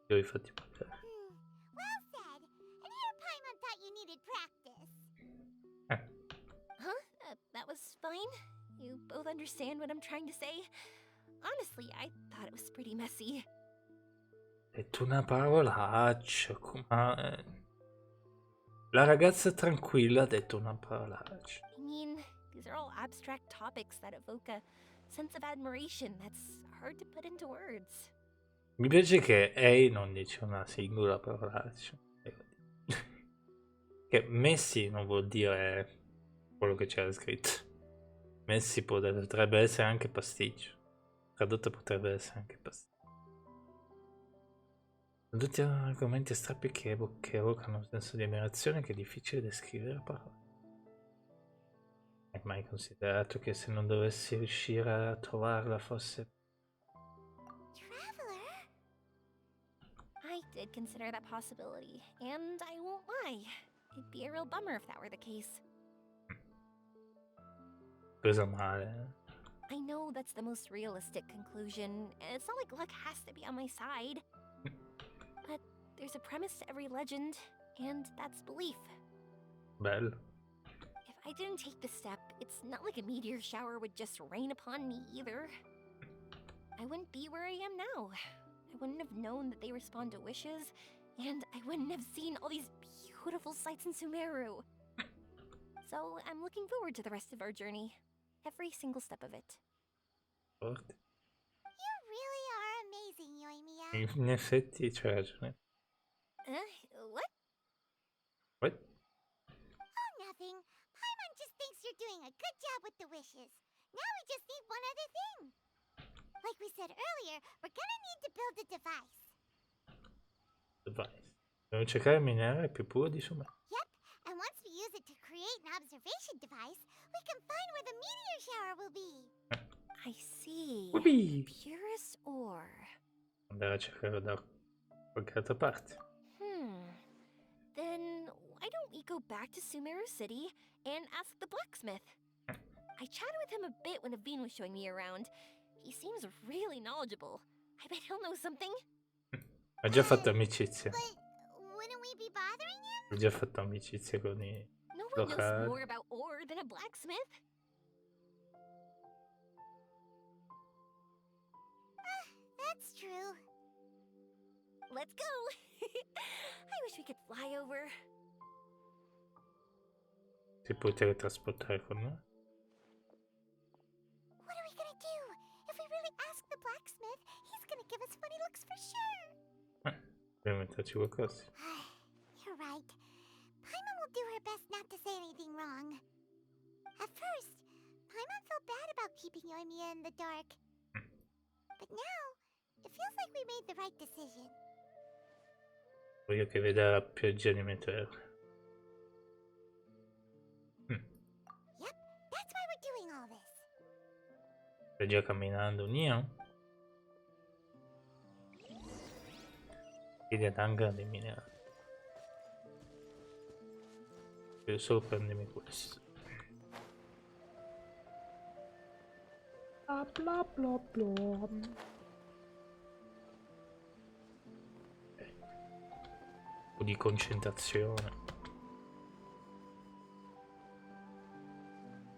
A: Devi farti pagare.
D: Well said. And here Paimon thought you needed practice.
B: Huh? That was fine? You both understand what I'm trying to say? Honestly, I thought it was pretty messy.
A: Hai detto una parolaccia. La ragazza tranquilla ha detto una parolaccia.
B: I mean, these are all abstract topics that evoke a sense of admiration that's hard to put into words.
A: Mi piace che Ei non dice una singola parolaccia. Che Messi non vuol dire quello che c'era scritto. Messi potrebbe essere anche pasticcio. Tradotto potrebbe essere anche pasticcio. Sono tutti argomenti strappi che evocano un senso di ammirazione che è difficile descrivere a parole. Hai mai considerato che se non dovessi riuscire a trovarla fosse...
D: Traveler?
B: I did consider that possibility, and I won't lie. It'd be a real bummer if that were the case.
A: Presa male.
B: I know that's the most realistic conclusion. It's not like luck has to be on my side. But there's a premise to every legend, and that's belief.
A: Bello.
B: If I didn't take this step, it's not like a meteor shower would just rain upon me either. I wouldn't be where I am now. I wouldn't have known that they respond to wishes, and I wouldn't have seen all these beautiful sights in Sumeru. So I'm looking forward to the rest of our journey. Every single step of it.
A: Forte.
D: You really are amazing, Yoimiya.
A: In effetti c'è ragione.
B: What?
A: What?
D: Oh, nothing. Paimon just thinks you're doing a good job with the wishes. Now we just need one other thing. Like we said earlier, we're gonna need to build a device.
A: Device. Devo cercare il minerale più puro di Sumeru.
D: Yep, and once we use it to create an observation device, we can find where the meteor shower will be.
B: I see.
A: Whoopee!
B: Purest ore.
A: Andare a cercare da qualche altra parte.
B: Then why don't we go back to Sumeru City and ask the blacksmith? I chatted with him a bit when Aveen was showing me around. He seems really knowledgeable. I bet he'll know something.
A: Ha già fatto amicizia.
D: But wouldn't we be bothering him?
A: Ha già fatto amicizia con i...
B: No, one knows
A: locali.
B: more about ore than a blacksmith.
D: That's true.
B: Let's go. I wish we could fly over.
A: Ti puoi teletrasportare con me?
D: What are we gonna do? If we really ask the blacksmith, he's gonna give us funny looks for sure.
A: Devi metterci qualcosa.
D: You're right. Paimon will do her best not to say anything wrong. At first, Paimon felt bad about keeping you and Mia in the dark. But now, it feels like we made the right decision.
A: Voglio che veda la pioggia di meteore.
D: Yep, that's why we're doing all this.
A: Stai già camminando, Nio? Chiedi ad Angra dei minerali. Devo solo prendermi questo. Bla bla bla bla. Un po' di concentrazione.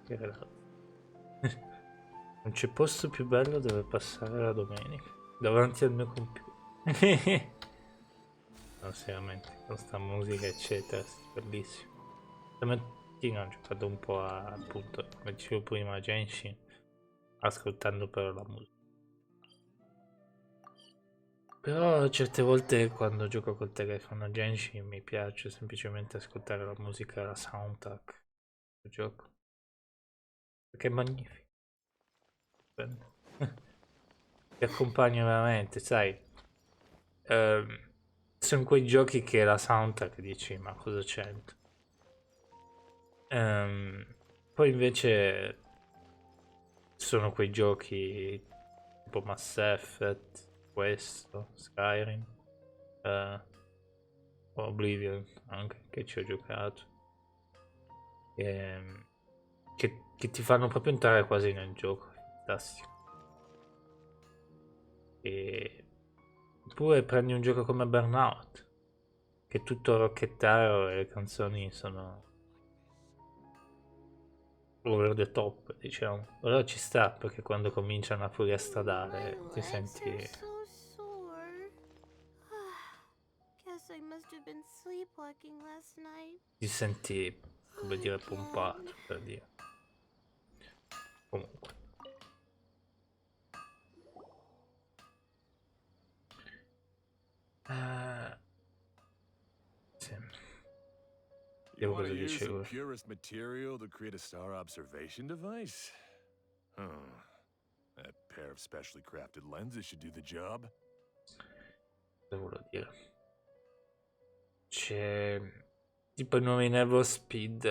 A: Che relax. Non c'è posto più bello dove passare la domenica. Davanti al mio computer. No, seriamente, con sta musica eccetera, bellissimo. Stamattina ho giocato un po' a, appunto, come dicevo prima, a Genshin, ascoltando però la musica. Però certe volte quando gioco col telefono a Genshin mi piace semplicemente ascoltare la musica, la soundtrack del gioco. Perché è magnifico. Ti accompagna veramente, sai. Sono quei giochi che la soundtrack dici, ma cosa c'entra? Poi invece sono quei giochi tipo Mass Effect, questo, Skyrim, Oblivion anche, che ci ho giocato, che ti fanno proprio entrare quasi nel gioco, fantastico. Oppure prendi un gioco come Burnout, che è tutto rocchettaro e le canzoni sono over the top, diciamo. Però ci sta, perché quando cominciano a furia stradale ti senti...
D: so sore. Guess I must have been sleepwalking last night.
A: ti senti, come dire, pompato, per dire. Comunque. Sì.
F: You
A: Vediamo
F: want
A: cosa
F: to use
A: dice
F: the
A: lui.
F: purest material to create a star observation device? That pair of specially crafted lenses should do the job.
A: Cosa volevo dire? C'è tipo i nuovi Never Speed,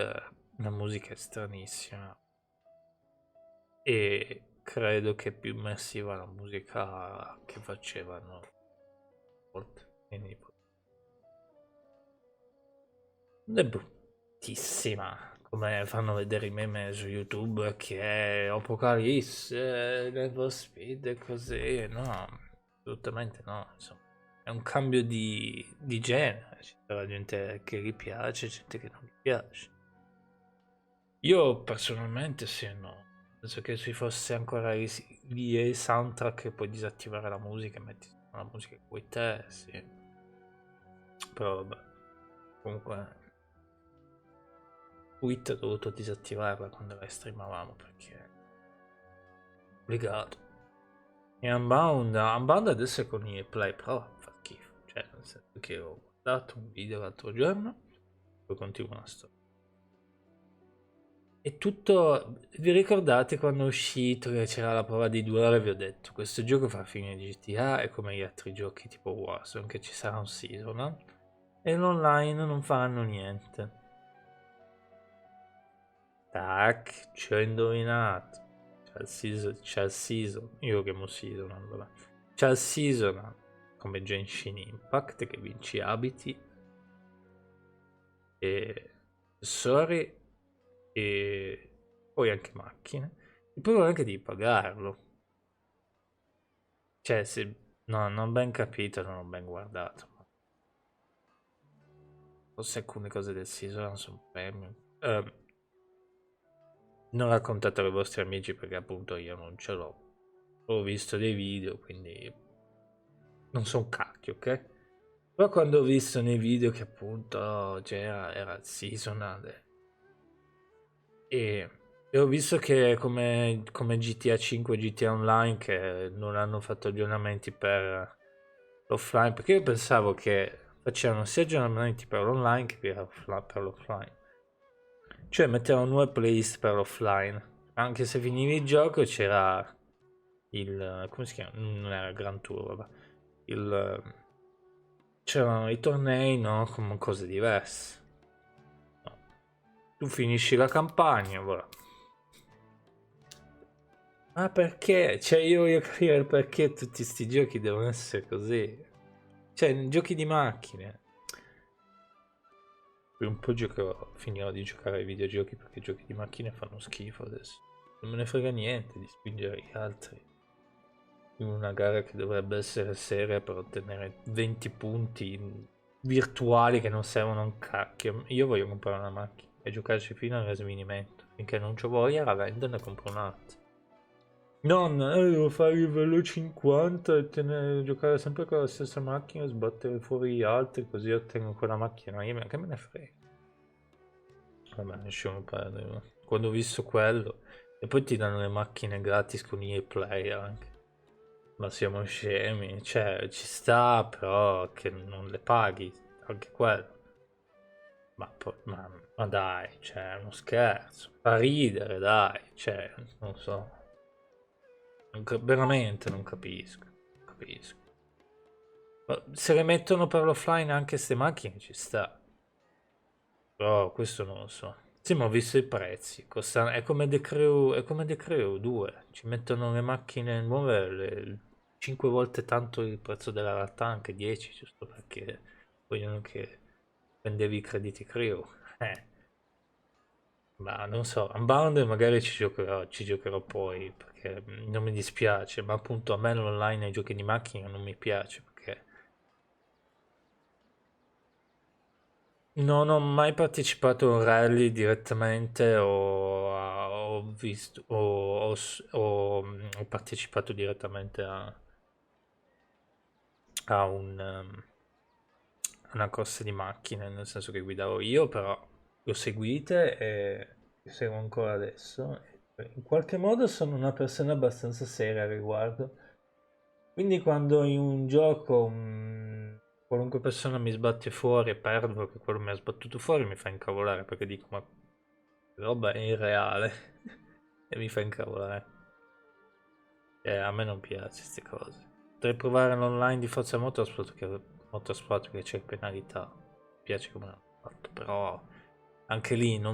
A: la musica è stranissima. E credo che è più immersiva la musica che facevano. Quindi non è bruttissima come fanno vedere i meme su YouTube, che è Apocalisse, Never Speed e così. No, assolutamente no. Insomma, è un cambio di genere. C'è la gente che gli piace, gente che non gli piace. Io personalmente sì e no. Penso che ci fosse ancora gli soundtrack che puoi disattivare la musica e metti la musica che vuoi te, sì. Però vabbè. Comunque Twitch ho dovuto disattivarla quando la streamavamo perché è obbligato. E Unbound adesso è con i Play Pro, fa schifo. Cioè, nel senso che ho guardato un video l'altro giorno, poi continuo la storia. E tutto, vi ricordate quando è uscito che c'era la prova di 2 ore, vi ho detto questo gioco fa fine di GTA, è come gli altri giochi tipo Warzone, che ci sarà un season, no? E l'online non faranno niente. Tac, ci ho indovinato. C'è il season, io che mo season, allora. C'è il season come Genshin Impact che vinci abiti e accessori e poi anche macchine. E poi anche di pagarlo. Cioè, se no, non ho ben capito, non ho ben guardato. Forse alcune cose del season sono premium. non raccontatelo ai vostri amici perché appunto io non ce l'ho. Ho visto dei video, quindi non so un cacchio, ok? Però quando ho visto nei video che appunto era seasonal e ho visto che come GTA 5 e GTA Online che non hanno fatto aggiornamenti per l'offline, perché io pensavo che facevano sia aggiornamenti per l'online che per l'offline. Cioè mettevano nuove playlist per l'offline. Anche se finivi il gioco c'era il... come si chiama? Non era il Grand Tour, vabbè. C'erano i tornei, no? Come cose diverse. No. Tu finisci la campagna, voilà. Ma perché? Cioè io voglio capire perché tutti sti giochi devono essere così. Cioè, giochi di macchine. Per un po' finirò di giocare ai videogiochi perché i giochi di macchine fanno schifo adesso. Non me ne frega niente di spingere gli altri in una gara che dovrebbe essere seria per ottenere 20 punti virtuali che non servono a un cacchio. Io voglio comprare una macchina e giocarci fino al sminimento. Finché non c'ho voglia la vendo e ne compro un'altra. Non, devo fare il livello 50 e giocare sempre con la stessa macchina e sbattere fuori gli altri così ottengo quella macchina. Io che me ne frega. Vabbè, lasciamo perdere. Quando ho visto quello, e poi ti danno le macchine gratis con EA Play anche. Ma siamo scemi, cioè ci sta, però che non le paghi, anche quello. Ma dai, cioè, è uno scherzo. Fa ridere, dai, cioè, non so. Veramente non capisco. Capisco. Ma se le mettono per l'offline anche queste macchine ci sta. Però questo non lo so. Sì, ma ho visto i prezzi. È come The Crew 2. Ci mettono le macchine nuove 5 volte tanto il prezzo della realtà, anche 10, giusto perché vogliono che vendevi i crediti Crew. Ma non so, Unbound magari ci giocherò poi, perché non mi dispiace, ma appunto a me l'online ai giochi di macchina non mi piace, perché non ho mai partecipato a un rally direttamente ho visto ho partecipato direttamente a una corsa di macchine, nel senso che guidavo io, però l'ho seguite e le seguo ancora adesso. E in qualche modo sono una persona abbastanza seria al riguardo. Quindi quando in un gioco qualunque persona mi sbatte fuori e perdo perché quello mi ha sbattuto fuori mi fa incavolare perché dico ma roba è irreale e mi fa incavolare. A me non piace queste cose. Potrei provare l'online di Forza Motorsport che c'è penalità. Mi piace come l'hanno fatto, però anche lì a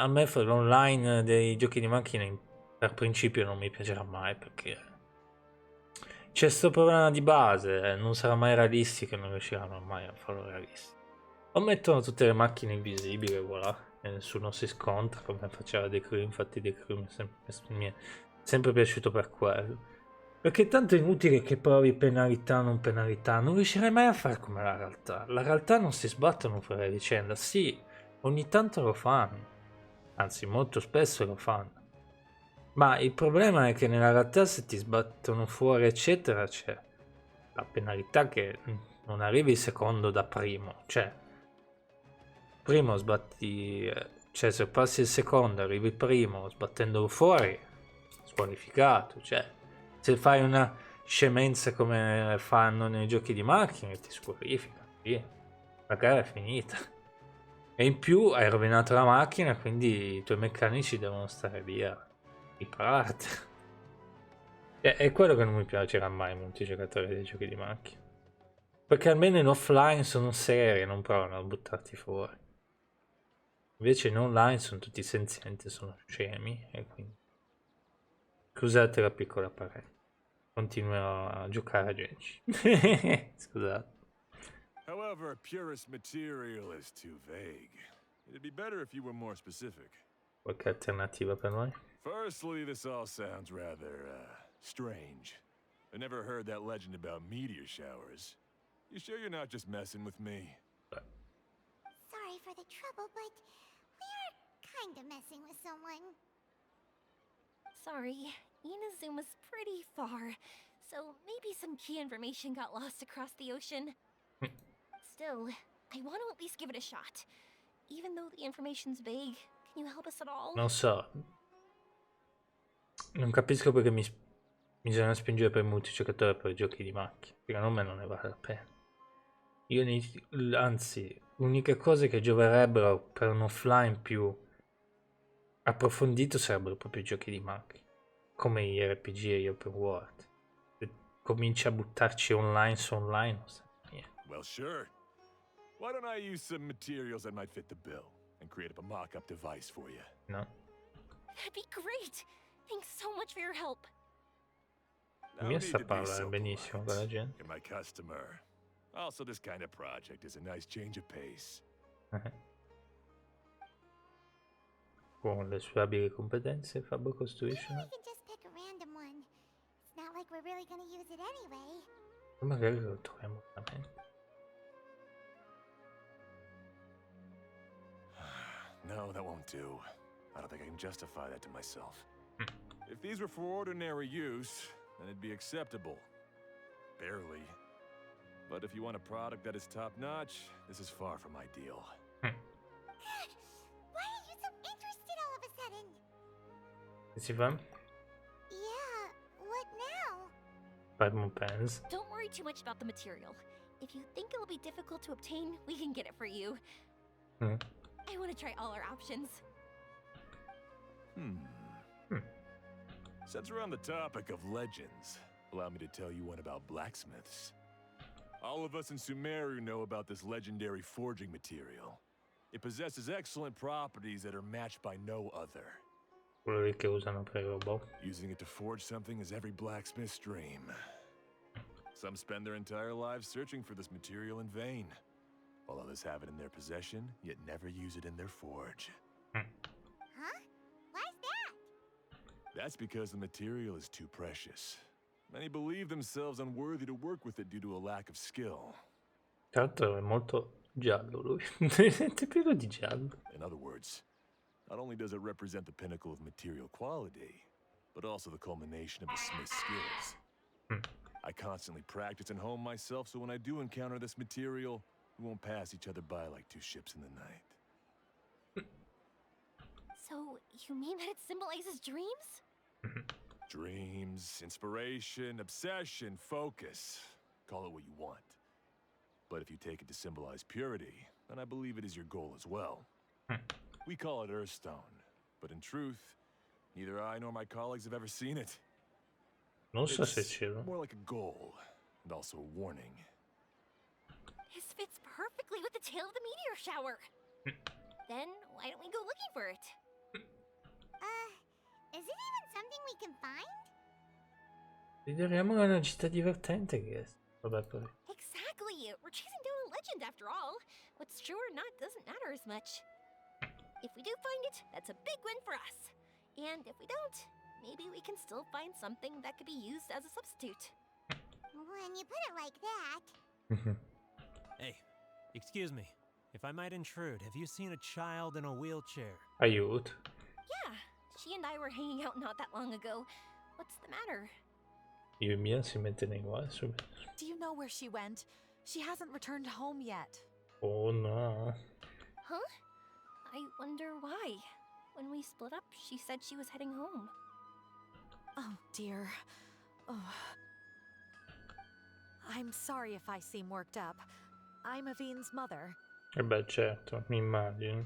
A: me fare l'online dei giochi di macchine per principio non mi piacerà mai perché c'è sto problema di base, non sarà mai realistico e non riusciranno mai a farlo realistico. O mettono tutte le macchine invisibili e voilà, e nessuno si scontra come faceva The Crew, infatti The Crew mi è sempre piaciuto per quello. Perché tanto è inutile che provi penalità o non riuscirai mai a fare come la realtà. La realtà non si sbattono fuori a vicenda, sì, ogni tanto lo fanno, anzi molto spesso lo fanno. Ma il problema è che nella realtà se ti sbattono fuori eccetera c'è la penalità che non arrivi secondo da primo, cioè primo sbatti, cioè se passi il secondo arrivi primo sbattendolo fuori, squalificato, cioè se fai una scemenza come fanno nei giochi di macchine ti squalifica, via, la gara è finita. E in più hai rovinato la macchina, quindi i tuoi meccanici devono stare via di parte. È quello che non mi piacerà mai ai multigiocatori dei giochi di macchina. Perché almeno in offline sono serie, non provano a buttarti fuori. Invece in online sono tutti senzienti, sono scemi e quindi... Scusate la piccola parentesi. Continuerò a giocare a Genshin. Scusate.
F: However, purest material is too vague. It'd be better if you were more specific.
A: Qualche alternativa per noi?
F: Firstly, this all sounds rather, strange. I never heard that legend about meteor showers. You sure you're not just messing with me?
D: for the trouble, but we are kinda messing with someone.
B: Sorry, Inazuma's pretty far, so maybe some key information got lost across the ocean. Still, I want to at least give it a shot. Even though the information's vague, can you help us at all?
A: Non so. Non capisco perché bisogna spingere per multigiocatore per giochi di macchina. Secondo me non ne vale la pena. Anzi, l'unica cosa che gioverebbero per un offline più approfondito sarebbero proprio i giochi di macchina. Come gli RPG e gli open world. Se cominci a buttarci online su online, non sai niente.
F: Well, sure. Why don't I use some materials that might fit the bill and create up a mock-up device for you?
A: No?
B: That'd be great! Thanks so much for your help.
F: No
A: Mi
F: need
A: sa
F: to be
A: parlare
F: so
A: benissimo con la
F: polite.
A: gente.
F: You're my customer. Also, this kind of project is a nice change of pace.
A: Con le sue abili competenze, Fabio costruisce
D: Maybe
A: una...
D: we can just pick a random one. It's not like we're really gonna use it anyway.
A: Magari lo troviamo veramente.
F: No, that won't do. I don't think I can justify that to myself. If these were for ordinary use, then it'd be acceptable. Barely. But if you want a product that is top-notch, this is far from ideal.
D: Why are you so interested all of a sudden?
A: Che si fa?
D: Yeah, what now?
A: Parmo pens.
B: Don't worry too much about the material. If you think it'll be difficult to obtain, we can get it for you. I want to try all our options.
F: Since we're on the topic of legends, allow me to tell you one about blacksmiths. All of us in Sumeru know about this legendary forging material. It possesses excellent properties that are matched by no other.
A: Quello lì che usano per i robot.
F: Using it to forge something is every blacksmith's dream. Some spend their entire lives searching for this material in vain, while others have it in their possession, yet never use it in their forge.
D: Huh? Why's that?
F: That's because the material is too precious. Many believe themselves unworthy to work with it due to a lack of skill.
A: Tra l'altro è molto giallo lui. È pieno di giallo.
F: In other words, not only does it represent the pinnacle of material quality, but also the culmination of the smith's skills. I constantly practice and hone myself, so when I do encounter this material, we won't pass each other by like two ships in the night.
B: So, you mean that it symbolizes dreams?
F: Dreams, inspiration, obsession, focus. Call it what you want. But if you take it to symbolize purity, then I believe it is your goal as well. We call it Earthstone, but in truth, neither I nor my colleagues have ever seen it.
A: Non so se
F: It's
A: ce l'ho.
F: more like a goal, and also a warning.
B: This fits perfectly with the tale of the meteor shower. Then, why don't we go looking for it?
D: Is it even something we can find?
A: Vedremo una città divertente che è. Vabbè, poi.
B: Exactly! We're chasing down a legend after all. What's true or not doesn't matter as much. If we do find it, that's a big win for us. And if we don't, maybe we can still find something that could be used as a substitute.
D: When you put it like that.
G: Hey, excuse me. If I might intrude, have you seen a child in a wheelchair?
A: Aiuto.
B: Yeah, she and I were hanging out not that long ago. What's the matter?
A: Io e Mia si mette nei guai subito.
E: Do you know where she went? She hasn't returned home yet.
A: Oh no.
B: Huh? I wonder why. When we split up, she said she was heading home.
E: Oh, dear. Oh. I'm sorry if I seem worked up. I'm Avine's mother.
A: E beh, certo, mi immagino.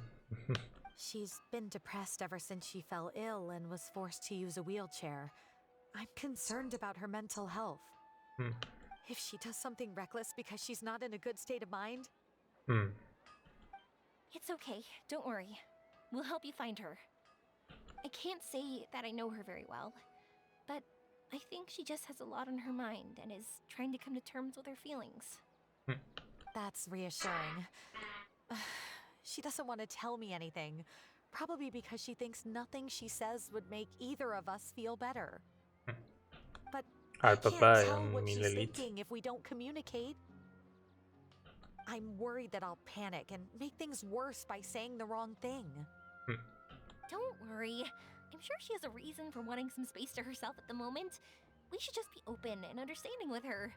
E: She's been depressed ever since she fell ill and was forced to use a wheelchair. I'm concerned about her mental health. If she does something reckless because she's not in a good state of mind.
B: It's okay, don't worry. We'll help you find her. I can't say that I know her very well, but I think she just has a lot on her mind and is trying to come to terms with her feelings.
E: That's reassuring. She doesn't want to tell me anything, probably because she thinks nothing she says would make either of us feel better. But I can't
A: papà è
E: tell
A: un
E: what she's
A: millelite.
E: thinking if we don't communicate. I'm worried that I'll panic and make things worse by saying the wrong thing.
B: Don't worry. I'm sure she has a reason for wanting some space to herself at the moment. We should just be open and understanding with her.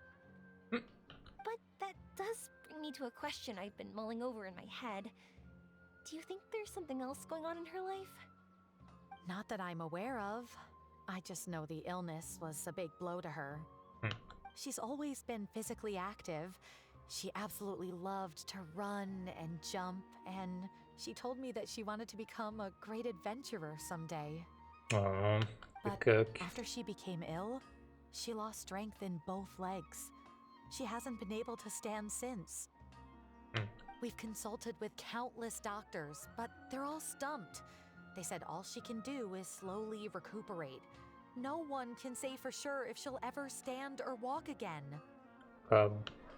B: But that does bring me to a question I've been mulling over in my head. Do you think there's something else going on in her life?
E: Not that I'm aware of. I just know the illness was a big blow to her. She's always been physically active. She absolutely loved to run and jump, and she told me that she wanted to become a great adventurer someday. But after she became ill, she lost strength in both legs. She hasn't been able to stand since. We've consulted with countless doctors, but they're all stumped. They said all she can do is slowly recuperate. No one can say for sure if she'll ever stand or walk again.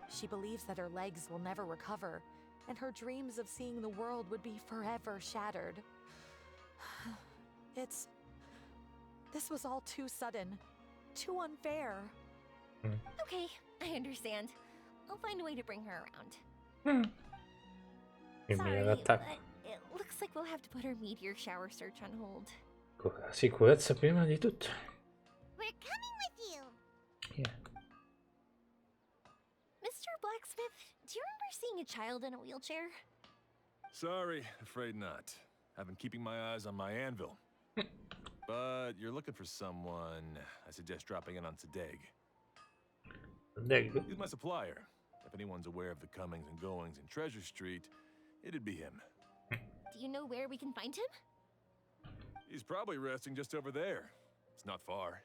E: She believes that her legs will never recover, and her dreams of seeing the world would be forever shattered. This was all too sudden, too unfair.
B: Okay, I understand. I'll find a way to bring her around. Sorry, but it looks like we'll have to put our meteor shower search on hold.
A: Con la sicurezza prima di tutto.
D: We're coming with you.
A: Yeah.
B: Mr. Blacksmith, do you remember seeing a child in a wheelchair?
F: Sorry, afraid not. I've been keeping my eyes on my anvil. But you're looking for someone. I suggest dropping in on Sadeg. He's my supplier. If anyone's aware of the comings and goings in Treasure Street, it'd be him.
B: Do you know where we can find him?
F: He's probably resting just over there. It's not far.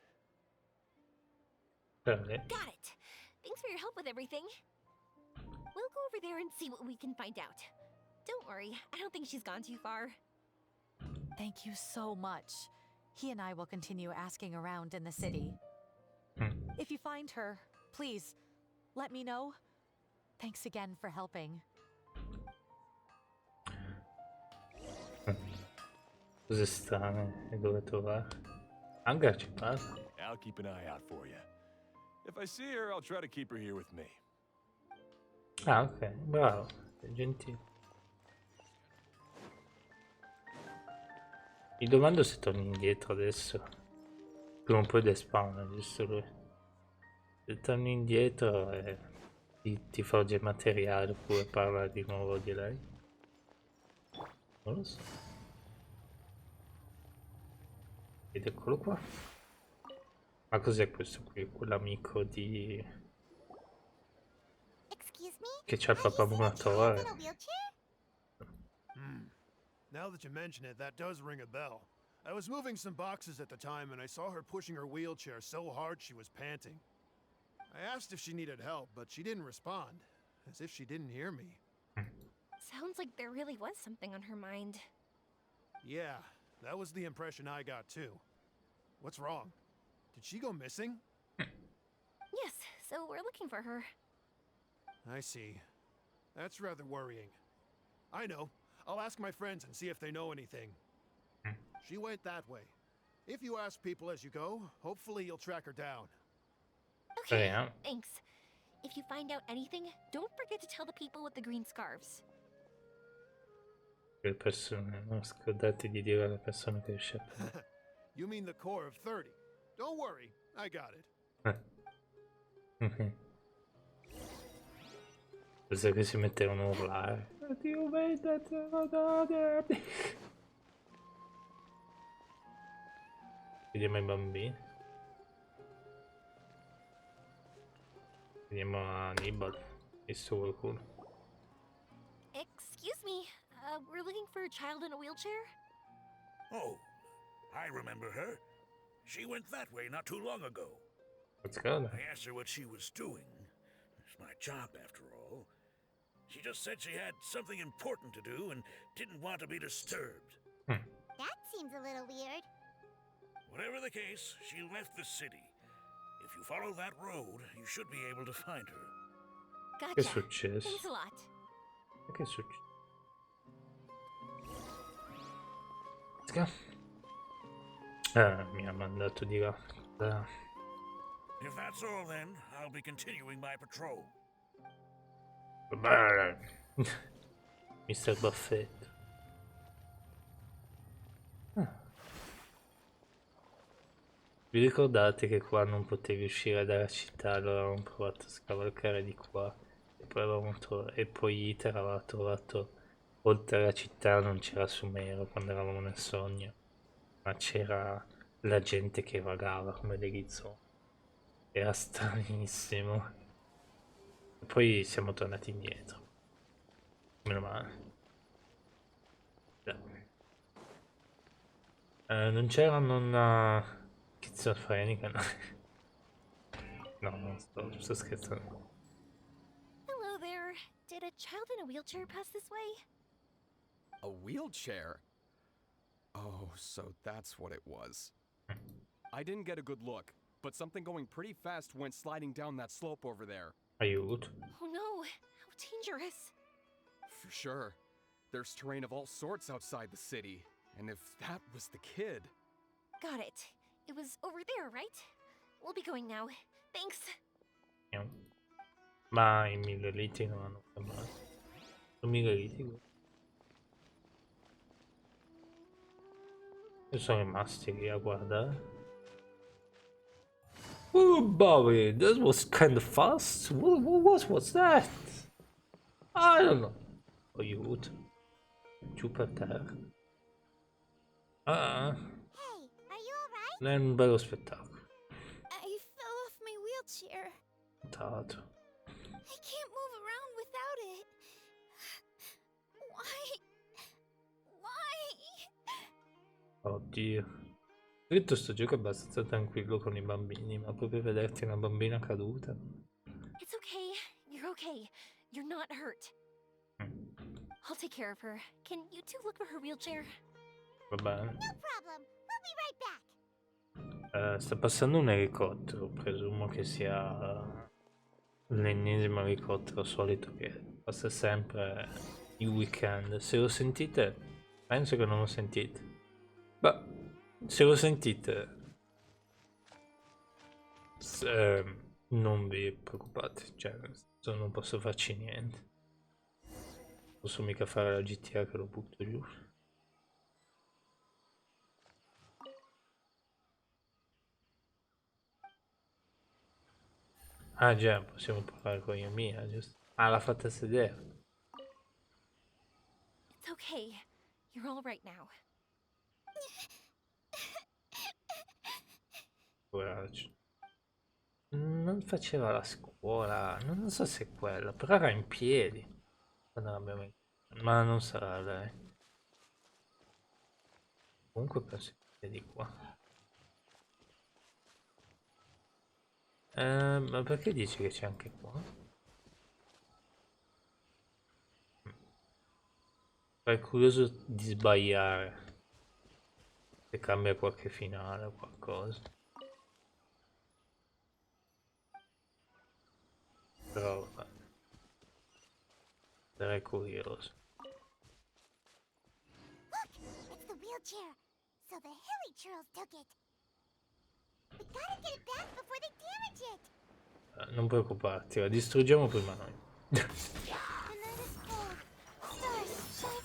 B: Got it. Thanks for your help with everything. We'll go over there and see what we can find out. Don't worry, I don't think she's gone too far.
E: Thank you so much. He and I will continue asking around in the city. If you find her, please, let me know. Thanks again for helping.
A: Cose strane e dove trovare? Anche a città.
F: I'll keep an eye out for you. If I see her, I'll try to keep her here with me.
A: Ah, ok, bravo, sei gentile. Mi domando se torni indietro adesso. Prima o poi despawna, giusto lui? Se torni indietro e ti forge il materiale oppure parla di nuovo di lei. Non lo so. Ed eccolo qua. Ma cos'è questo qui? Quell'amico di...
D: Excuse me?
A: che c'ha il papà muratore.
H: Now that you mention it, that does ring a bell. I was moving some boxes at the time and I saw her pushing her wheelchair so hard she was panting. I asked if she needed help, but she didn't respond, as if she didn't hear me.
B: Sounds like there really was something on her mind.
H: Yeah, that was the impression I got too. What's wrong? Did she go missing?
B: Yes, so we're looking for her.
H: I see. That's rather worrying. I know. I'll ask my friends and see if they know anything. She went that way. If you ask people as you go, hopefully you'll track her down.
B: Okay,
A: Yeah.
B: thanks. If you find out anything, don't forget to tell the people with the green scarves.
A: Le persone, non scordate di dire alle persone che riesce a...
H: You mean the core of 30. Don't worry, I got it.
A: Penso che si mettevano a urlare. Dio vediamo i bambini. Vediamo Hannibal. Visto qualcuno.
B: Excuse me, we're looking for a child in a wheelchair?
C: Oh, I remember her. She went that way not too long ago.
A: Let's go then.
C: I asked her what she was doing. It's my job, after all. She just said she had something important to do and didn't want to be disturbed.
D: That seems a little weird.
C: Whatever the case, she left the city. If you follow that road, you should be able to find her.
B: Gotcha.
A: Che è successo?
B: Thanks a lot.
A: Che è successo? Let's go. Mi ha mandato di là.
C: If that's all, then, I'll be continuing my patrol.
A: Vabbè. Mr. Buffett. Vi ricordate che qua non potevi uscire dalla città, allora avevamo provato a scavalcare di qua e poi, e poi Iter aveva trovato oltre la città, non c'era Sumero quando eravamo nel sogno, ma c'era la gente che vagava come degli zombie. Era stranissimo. E poi siamo tornati indietro. Meno male. Non c'erano una schizofrenica, no? No, non sto scherzando.
B: Hello there. Did a child in a wheelchair pass this way?
I: A wheelchair? Oh, so that's what it was. I didn't get a good look, but something going pretty fast went sliding down that slope over there.
A: Aiuto.
B: Oh no, how dangerous.
I: For sure. There's terrain of all sorts outside the city, and if that was the kid...
B: Got it. It was over there, right? We'll be going now. Thanks.
A: Ma i 1000 litri non hanno fermato. Sono 1000 litri. E sono rimasti lì a guardare. Oh, Bobby, that was kind of fast. What was that? I don't know. Aiuto. Giù per terra. Ah,
D: Hey, are you alright?
A: è un bello spettacolo.
D: I fell off my wheelchair.
A: Notato.
D: I can't move around without it. Why?
A: Oddio. Detto sto gioco è abbastanza tranquillo con i bambini, ma proprio vederti una bambina caduta.
B: It's okay. You're okay. You're not hurt. I'll take care of her. Can you two look for her wheelchair?
A: Va bene.
D: No problem. We'll be right back.
A: Sta passando un elicottero, presumo che sia l'ennesimo elicottero solito che passa sempre il weekend. Se lo sentite, penso che non lo sentite. Beh, se lo sentite, non vi preoccupate, cioè non posso farci niente. Posso mica fare la GTA che lo butto giù. Ah già, possiamo parlare con Yamiya, giusto? Ah, l'ha fatta sedere.
B: It's okay. You're all right now.
A: Coraggio. Non faceva la scuola, non so se è quella, però era in piedi. Quando l'abbiamo incontrata. Ma non sarà lei. Comunque penso che sia di qua. Ma perché dici che c'è anche qua? Sono curioso di sbagliare. Se cambia qualche finale o qualcosa. Però vabbè. Sarei curioso.
D: Look, it's the wheelchair. So the hilly churls took it. We gotta get it back before they damage it.
A: Non preoccuparti, la distruggiamo prima noi.
D: The night is cold. Stars shine.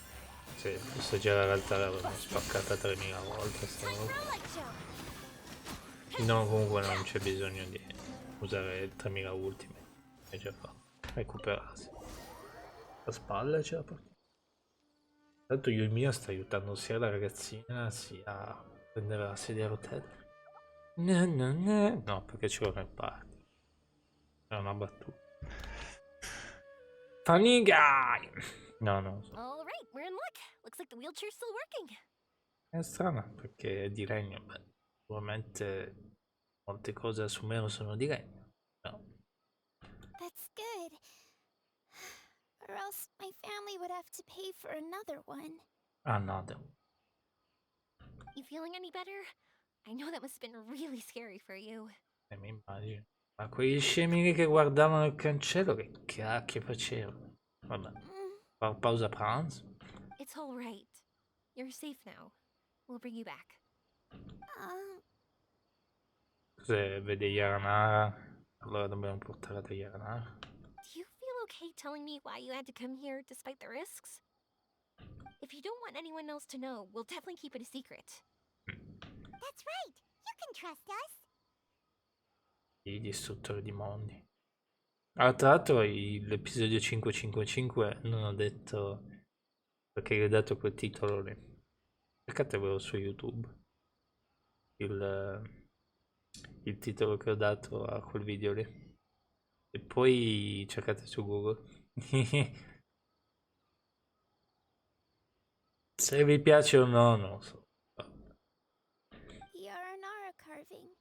A: Sì, questa già in realtà l'avevo spaccata 3000 volte sta
B: Time for
A: roba.
B: a light show.
A: No, comunque non c'è bisogno di usare 3000 ultime. È già fatto. Recuperarsi. La spalla ce la porta. Tanto io e Mia sta aiutando sia la ragazzina sia a prendere la sedia a rotelle. No, perché ce l'ho nel party. È una battuta. Funny guy! No, no.
B: All right, we're in luck. Looks like the wheelchair's still working.
A: È strana perché è di legno. Beh, sicuramente molte cose a Sumero sono di legno. No.
D: That's good. Or else my family would have to pay for another one.
A: Another.
B: You feeling any better? I know that must have been really scary for you.
A: Mi immagino. Ma quegli scemi lì che guardavano il cancello, che cacchio facevano? Vabbè. Pausa pranzo.
B: It's all right. You're safe now. We'll bring you back.
A: Se vede Yaranara, allora dobbiamo portare da Yaranara.
B: Do you feel okay telling me why you had to come here despite the risks? If you don't want anyone else to know, we'll definitely keep it a secret.
D: That's right. You can trust us.
A: Il distruttore di mondi. Ah, tra l'altro l'episodio 555 non ho detto perché gli ho dato quel titolo lì. Cercatevelo su YouTube. Il titolo che ho dato a quel video lì. E poi cercate su Google. Se vi piace o no, non lo so.
J: Yaranara carving.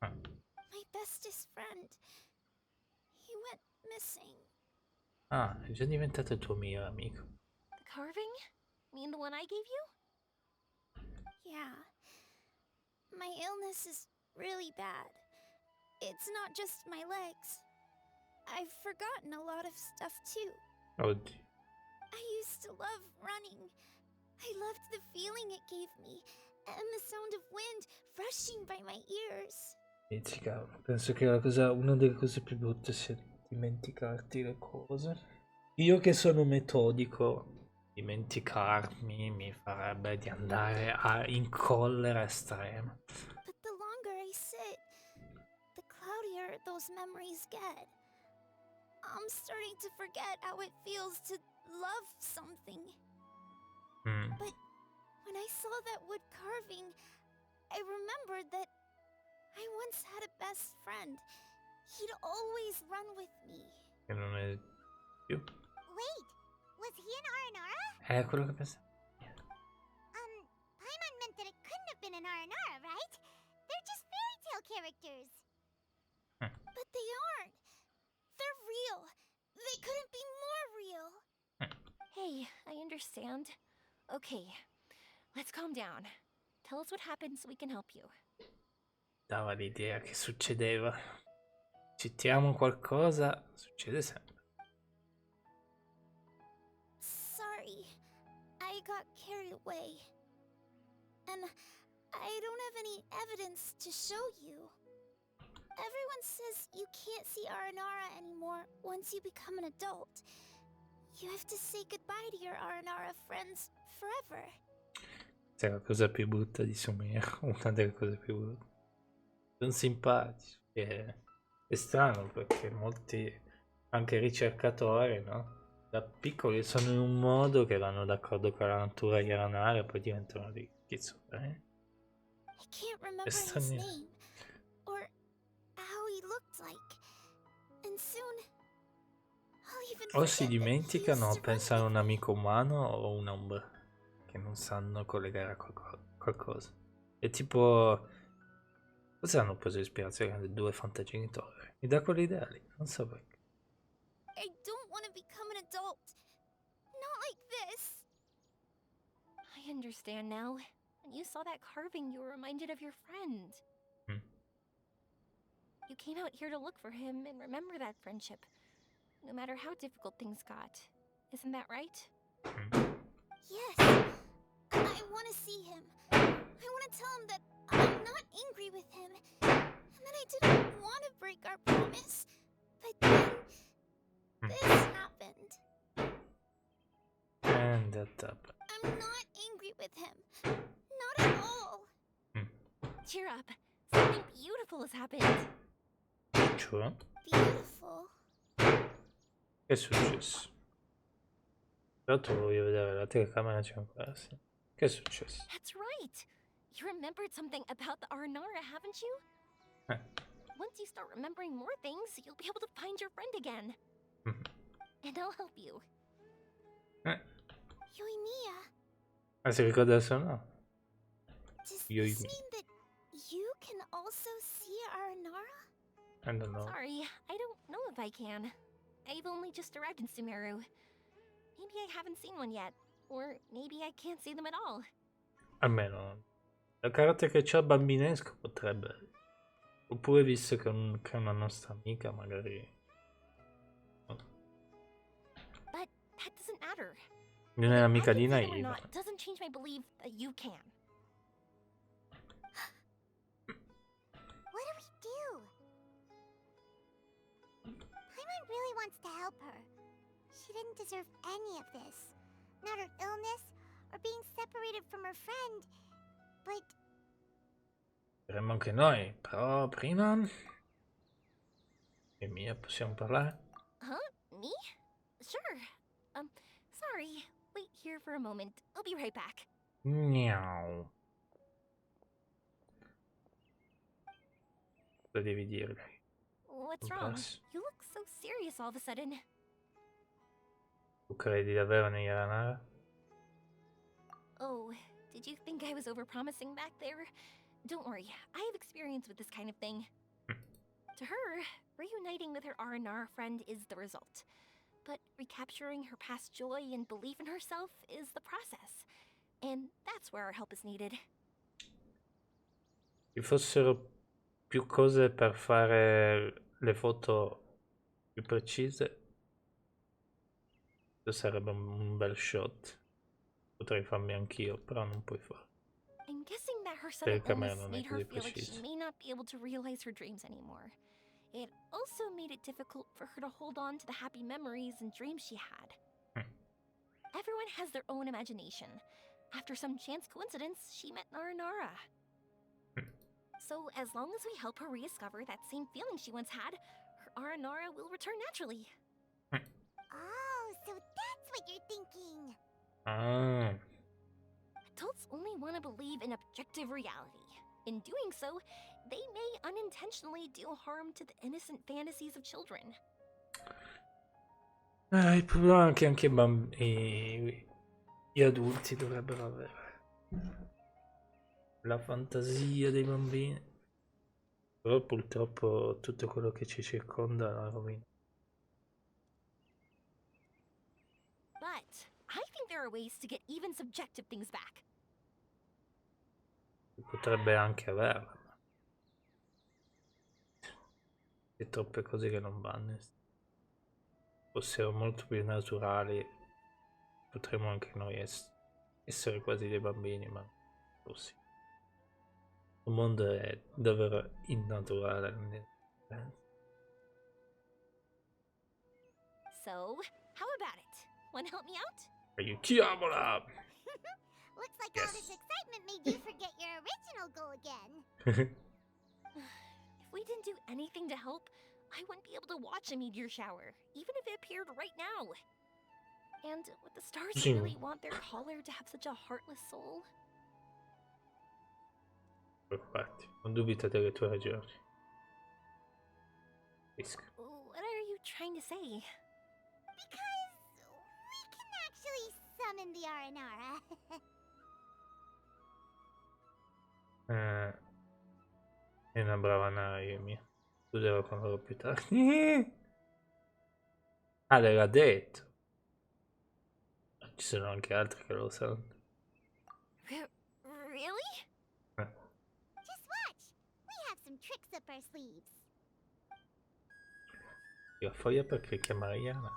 A: Ah.
J: My bestest friend. He went missing.
A: Ah, è già diventato il tuo mio amico.
B: The carving? Mean the one I gave you?
J: Yeah. My illness is really bad. It's not just my legs. I've forgotten a lot of stuff too.
A: Oddio.
J: I used to love running. I loved the feeling it gave me, and the sound of wind rushing by my ears.
A: Penso che una delle cose più brutte sia dimenticarti le cose. Io che sono metodico, dimenticarmi mi farebbe di andare in collera estrema.
J: But the longer I sit, the cloudier those memories get. I'm starting to forget how it feels to love something. But when I saw that wood carving, I remembered that I once had a best friend. He'd always run with me.
A: Che non è più.
D: Wait, was he an Aranara?
A: Quello che pensavo.
D: Paimon meant that it couldn't have been an Aranara, right? They're just fairy tale characters.
J: But they aren't. They're real. They couldn't be more real.
B: Hey, I understand. Okay, let's calm down. Tell us what happened so we can help you.
A: Dava l'idea che succedeva. Citiamo qualcosa, succede sempre.
J: Sorry, I got carried away. And I don't have any evidence to show you. Everyone says you can't see Aranara anymore once you become an adult. You have to say goodbye to your Aranara friends forever.
A: È la cosa più brutta di Sumire, una delle cose più brutte. Sono simpatici. È strano perché molti, anche ricercatori, no? Da piccoli sono in un modo che vanno d'accordo con la natura di Aranara e poi diventano dei schizzoni.
J: I can't remember his name or how he looked like. And soon I'll even
A: O si
J: forget that he
A: dimenticano
J: used
A: o
J: to run
A: pensano a
J: with
A: un
J: me.
A: amico umano o un'ombra che non sanno collegare a qualcosa. È tipo, forse hanno preso ispirazione dai due fantagenitori. Mi dà quell'idea lì, non so perché.
J: I don't want to become an adult. Not like this.
B: I understand now. When you saw that carving, you were reminded of your friend. You came out here to look for him and remember that friendship, no matter how difficult things got. Isn't that right?
J: Yes. I want to see him. I want to tell him that I'm not angry with him. And that I didn't want to break our promise. But then this happened.
A: And that happened.
J: I'm not angry with him. Not at all.
B: Cheer up. Something beautiful has happened.
A: Cioè?
J: Beautiful.
A: Che è successo? Tra l'altro voglio vedere la telecamera, c'è ancora. Sì. Che è successo?
B: That's right. You remembered something about the Aranara, haven't you? Once you start remembering more things, you'll be able to find your friend again. And I'll help you.
J: Yoimiya,
A: Ma si ricorda adesso no?
J: does
A: Yoimiya.
J: this mean that you can also see Aranara?
A: I don't know.
B: Sorry, I don't know if I can. I've only just arrived in Sumeru. Maybe I haven't seen one yet. Or maybe I can't see them at all.
A: Almeno la carattere che c'ha bambinesco potrebbe. Oppure visto che è una nostra amica magari.
B: But that doesn't matter.
A: Non è amica
B: I
A: di
B: can see them or
A: Naiva.
B: not doesn't change my belief that you can.
D: What do we do? really wants to help her. She didn't deserve any of this. Not her illness, or being separated from her friend. But...
A: Vedremo anche noi, però prima... E Mia, possiamo parlare?
B: Huh? Me? Sure. Sorry. Wait here for a moment. I'll be right back.
A: Miau. Cosa devi dire?
B: What's wrong? You look so serious all of a sudden.
A: Tu credi davvero negli Aranara?
B: Oh, did you think I was overpromising back there? Don't worry, I have experience with this kind of thing. To her, reuniting with her Aranara friend is the result. But recapturing her past joy and belief in herself is the process. And that's where our help is needed.
A: Ci fossero più cose per fare le foto più precise, questo sarebbe un bel shot. Potrei farmi anch'io, però non puoi farlo.
B: I'm guessing that her sudden
A: Telecamera
B: illness
A: non è
B: made her
A: così
B: feel like she
A: precisa.
B: may not be able to realize her dreams anymore. It also made it difficult for her to hold on to the happy memories and dreams she had. Everyone has their own imagination. After some chance coincidence, she met Naranara. So as long as we help her rediscover that same feeling she once had, her Aranara will return naturally.
D: Oh, so that's what you're thinking.
A: Ah,
B: Adults only want to believe in objective reality. In doing so, they may unintentionally do harm to the innocent fantasies of children.
A: il problema è che anche gli adulti dovrebbero avere la fantasia dei bambini. Però purtroppo tutto quello che ci circonda la rovina.
B: But I think there are ways to get even subjective things back.
A: Potrebbe anche averla. E troppe cose che non vanno. Fossero molto più naturali, potremmo anche noi essere quasi dei bambini, ma così. Il mondo è davvero innaturale.
B: So, how about it? Wanna help me out?
A: Aiutiamola!
D: Looks like
A: Yes.
D: all this excitement made you forget your original goal again.
B: If we didn't do anything to help, I wouldn't be able to watch a meteor shower, even if it appeared right now. And would the stars
A: Sì.
B: really want their caller to have such a heartless soul?
A: Preoccuparti, non dubita delle tue ragioni. Capisco.
B: What are you trying to say?
D: Because we can actually summon the Aranara.
A: È una brava nave mia. Userò con loro più tardi. Ah, l'aveva detto. Ci sono anche altri che lo sanno.
B: Really?
D: Just watch. We have some tricks up our sleeves.
A: La foglia perché chiama Mariana.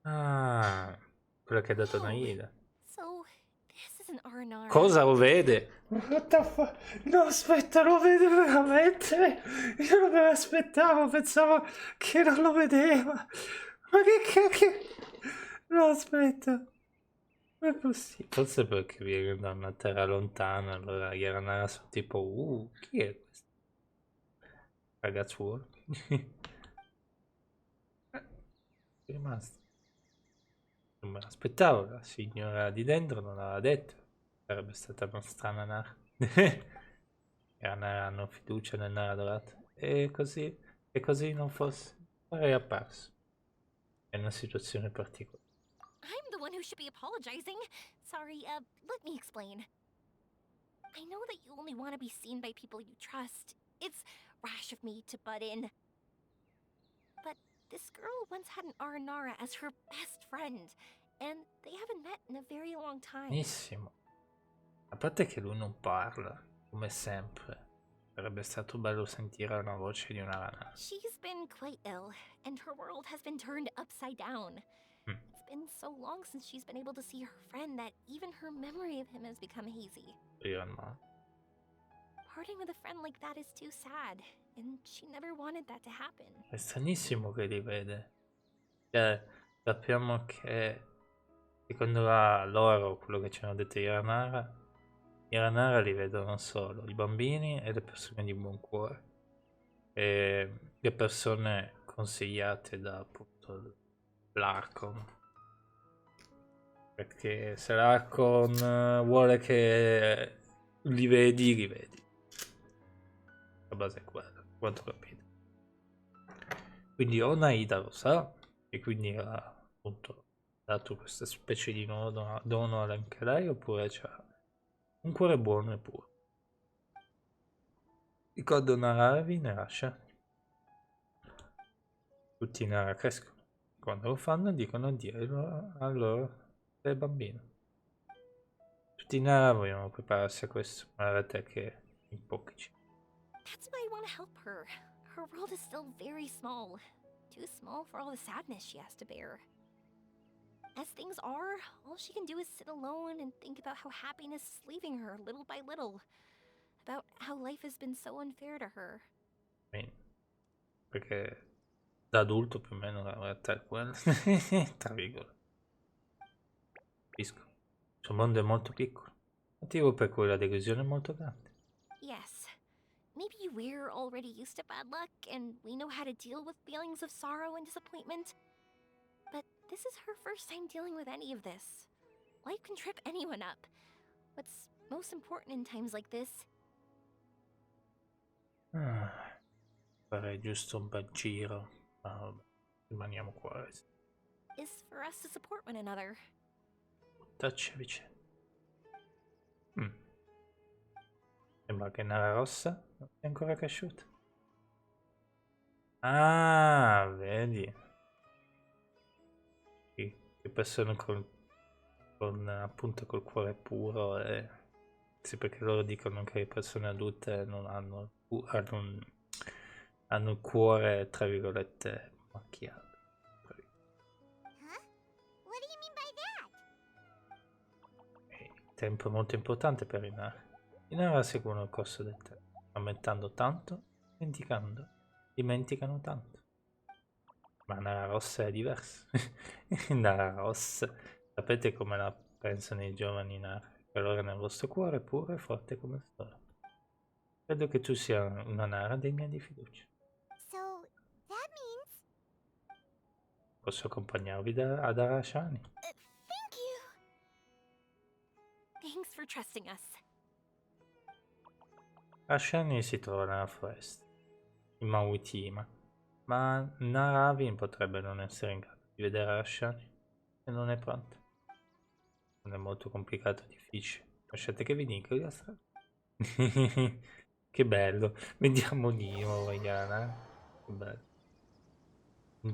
A: Ah, quella che ha dato Naida.
B: So, this is an Aranara.
A: Cosa lo vede? What the fuck? No, aspetta, lo vede veramente? Io non me l'aspettavo, pensavo che non lo vedeva. Ma che cacchio? No, aspetta. Non è possibile. Forse perché viene da una terra lontana, allora gli Aranara sono tipo, chi è questo? Ragazzuolo. È rimasto. Non me l'aspettavo, la signora di dentro non l'aveva detto. Sarebbe stata una strana nara. E hanno fiducia nel nara dorato. E così non fosse. Sarei apparso. È una situazione particolare.
B: I'm the one who should be apologizing. Sorry, let me explain. I know that you only want to be seen by people you trust. It's rash of me to butt in. But this girl once had an Aranara as her best friend, and they haven't met in a very long time.
A: Benissimo. A parte che lui non parla, come sempre. Sarebbe stato bello sentire una voce di una rana.
B: She's been quite ill, and her world has been turned upside down. It's been so long since she's been able to see her friend that even her memory of him has become hazy.
A: Io no.
B: Parting with a friend like that is too sad, and she never wanted that to happen.
A: È stranissimo che li vede. Cioè, sappiamo che secondo loro, quello che ci hanno detto i Ranara li vedono solo i bambini e le persone di buon cuore. E le persone consigliate da appunto l'Arcon. Perché se l'Arcon vuole che li vedi. La base è quella, quanto ho capito. Quindi o Naida lo sa, e quindi ha appunto dato questa specie di dono anche lei, oppure c'ha un cuore buono e puro. Ricordo Naravi ne lascia. Tutti i Nara crescono. Quando lo fanno dicono addio al loro bambino. Tutti i Nara vogliono prepararsi a questo, ma la realtà è che in pochi ci.
B: That's why I want to help her. Her world is still very small. Too small for all the sadness she has to bear. As things are, all she can do is sit alone and think about how happiness is leaving her little by little. About how life has been so unfair to her.
A: Perché da adulto più o meno la realtà è quella. Tra virgolette. Capisco. Il suo mondo è molto piccolo. Motivo per cui la delusione è molto grande.
B: Yes. Maybe we're already used to bad luck and we know how to deal with feelings of sorrow and disappointment. But this is her first time dealing with any of this. Life can trip anyone up. What's most important in times like this
A: Farei giusto un bel giro, ma rimaniamo qua.
B: is for us to support one another.
A: Buttarci a vicenda. Sembra che Nara Rossa non sia ancora cresciuta. Ah, vedi. Che persone con appunto col cuore puro. Sì, perché loro dicono che le persone adulte non hanno il cuore, tra virgolette, macchiato.
D: What do you mean by that?
A: Il tempo è molto importante per i Nara. I Nara seguono il corso del tempo, aumentando tanto, dimenticano tanto. Ma Nara Rossa è diversa. Nara Rossa, sapete come la pensano i giovani Nara? Che allora nel vostro cuore è puro e forte come il sole. Credo che tu sia una Nara degna di fiducia.
D: So, that means...
A: Posso accompagnarvi ad Arashani.
J: Thank you.
B: Thanks for trusting us.
A: Arashani si trova nella foresta, in Mauitima, ma Naravin potrebbe non essere in grado di vedere Arashani e non è pronta. Non è molto complicato, difficile. Lasciate che vi dica la strada. Che bello, vediamo Nimo, Vaiana. Che bello.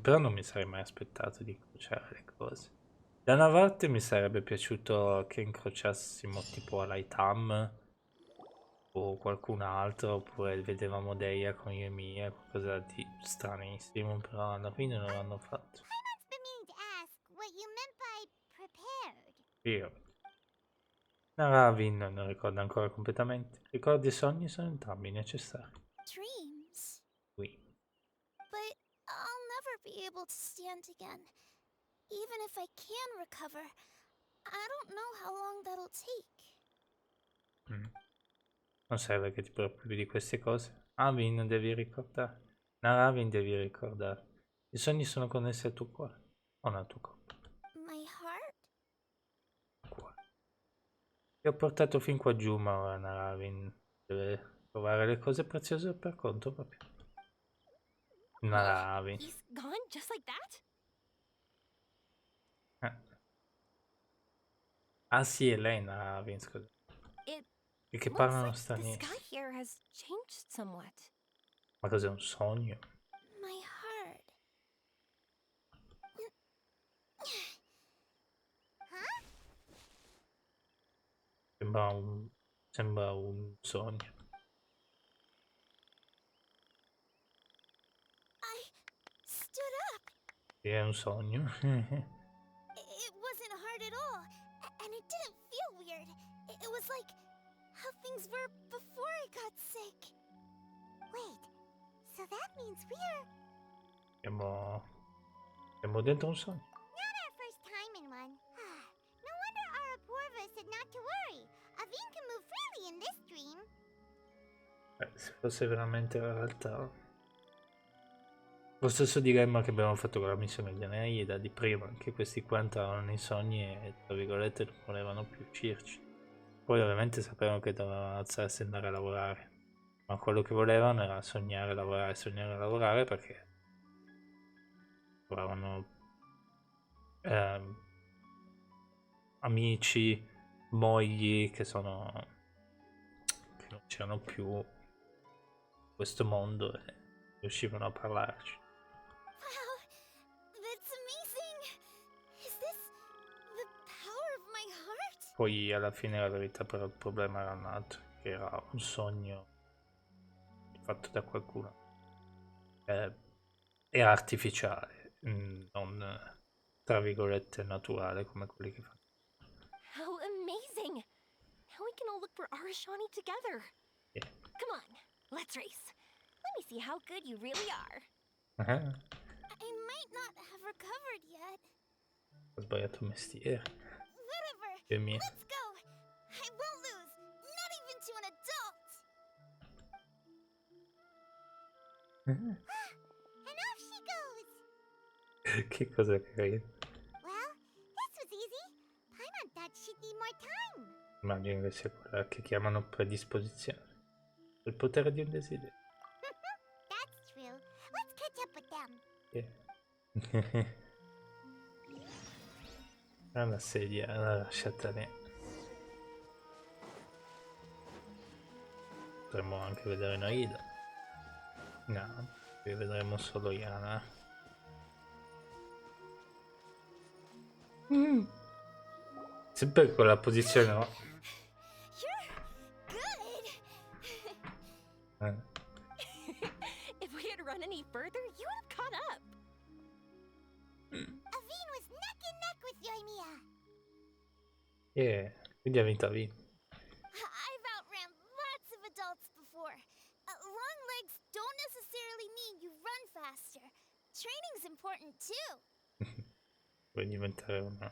A: Però non mi sarei mai aspettato di incrociare le cose. Da una parte mi sarebbe piaciuto che incrociassimo tipo Alaitam o qualcun altro, oppure vedevamo Deia con Yemiya, qualcosa di stranissimo, però alla fine non l'hanno fatto.
D: Paimon's been meaning to ask what you meant by prepared.
A: Io. Naravin non ricorda ancora completamente. Ricordi e sogni sono entrambi necessari.
J: Dreams.
A: Qui.
J: But I'll never be able to stand again. Even if I can recover, I don't know how long that'll take.
A: Non serve che ti preoccupi di queste cose. Avin devi ricordare. Naravin devi ricordare. I sogni sono connessi al tuo cuore, non al tuo corpo.
J: My heart?
A: Cuore. Ti ho portato fin qua giù, ma ora Naravin deve trovare le cose preziose per conto proprio. Naravin.
B: He's gone just like that?
A: Ah sì, è lei Naravin, scusa.
B: It
A: E che
B: looks
A: parlano
B: like the
A: stranieri.
B: sky here has changed somewhat.
A: Ma cos'è un sogno?
J: My heart.
A: Sembra un sogno.
J: I stood up.
A: Sì, è un sogno.
J: It wasn't hard at all, and it didn't feel weird. It was like how things were before I got sick.
D: Wait, so that means we're
A: Siamo dentro un sogno.
D: not our first time in one. No wonder Arapurva said not to worry. Aveen can move freely in this dream.
A: Se fosse veramente la realtà. Lo stesso dilemma che abbiamo fatto con la missione di Aneida di prima, anche questi qua entravano nei sogni e tra virgolette non volevano più uscirci. Poi ovviamente sapevano che dovevano alzarsi e andare a lavorare, ma quello che volevano era sognare, lavorare perché trovavano amici, mogli che non c'erano più in questo mondo e riuscivano a parlarci.
J: Wow, that's amazing. Is this the power of my heart?
A: Poi alla fine la verità però il problema era un altro, che era un sogno fatto da qualcuno. Era artificiale, non tra virgolette naturale come quelli che fanno.
B: How amazing! Now we can all look for Arashani together.
A: Yeah.
B: Come on, let's race. Let me see how good you really are.
J: I might not have recovered yet.
A: Ho sbagliato mestiere.
J: Whatever.
A: Dio mio.
J: Let's go. I won't lose, not even to an adult.
D: And off she goes.
A: Che cosa carina.
D: Well, this was easy. Paimon thought she'd need more time.
A: Immagino che sia quella che chiamano predisposizione. Il potere di un desiderio.
D: That's true. Let's catch up with them.
A: Yeah. Una sedia, lasciata lì. Potremmo anche vedere Naida. No, qui vedremo solo Yana. Sempre con la posizione, no?
J: You're good.
B: If we had run any further, you would have caught up.
D: Aveen was neck and neck with Yoimiya.
A: Quindi ha vinto Aveen.
J: I've outran lots of adults before. Long legs don't necessarily mean you run faster. Training's important too.
A: Vuoi diventare una...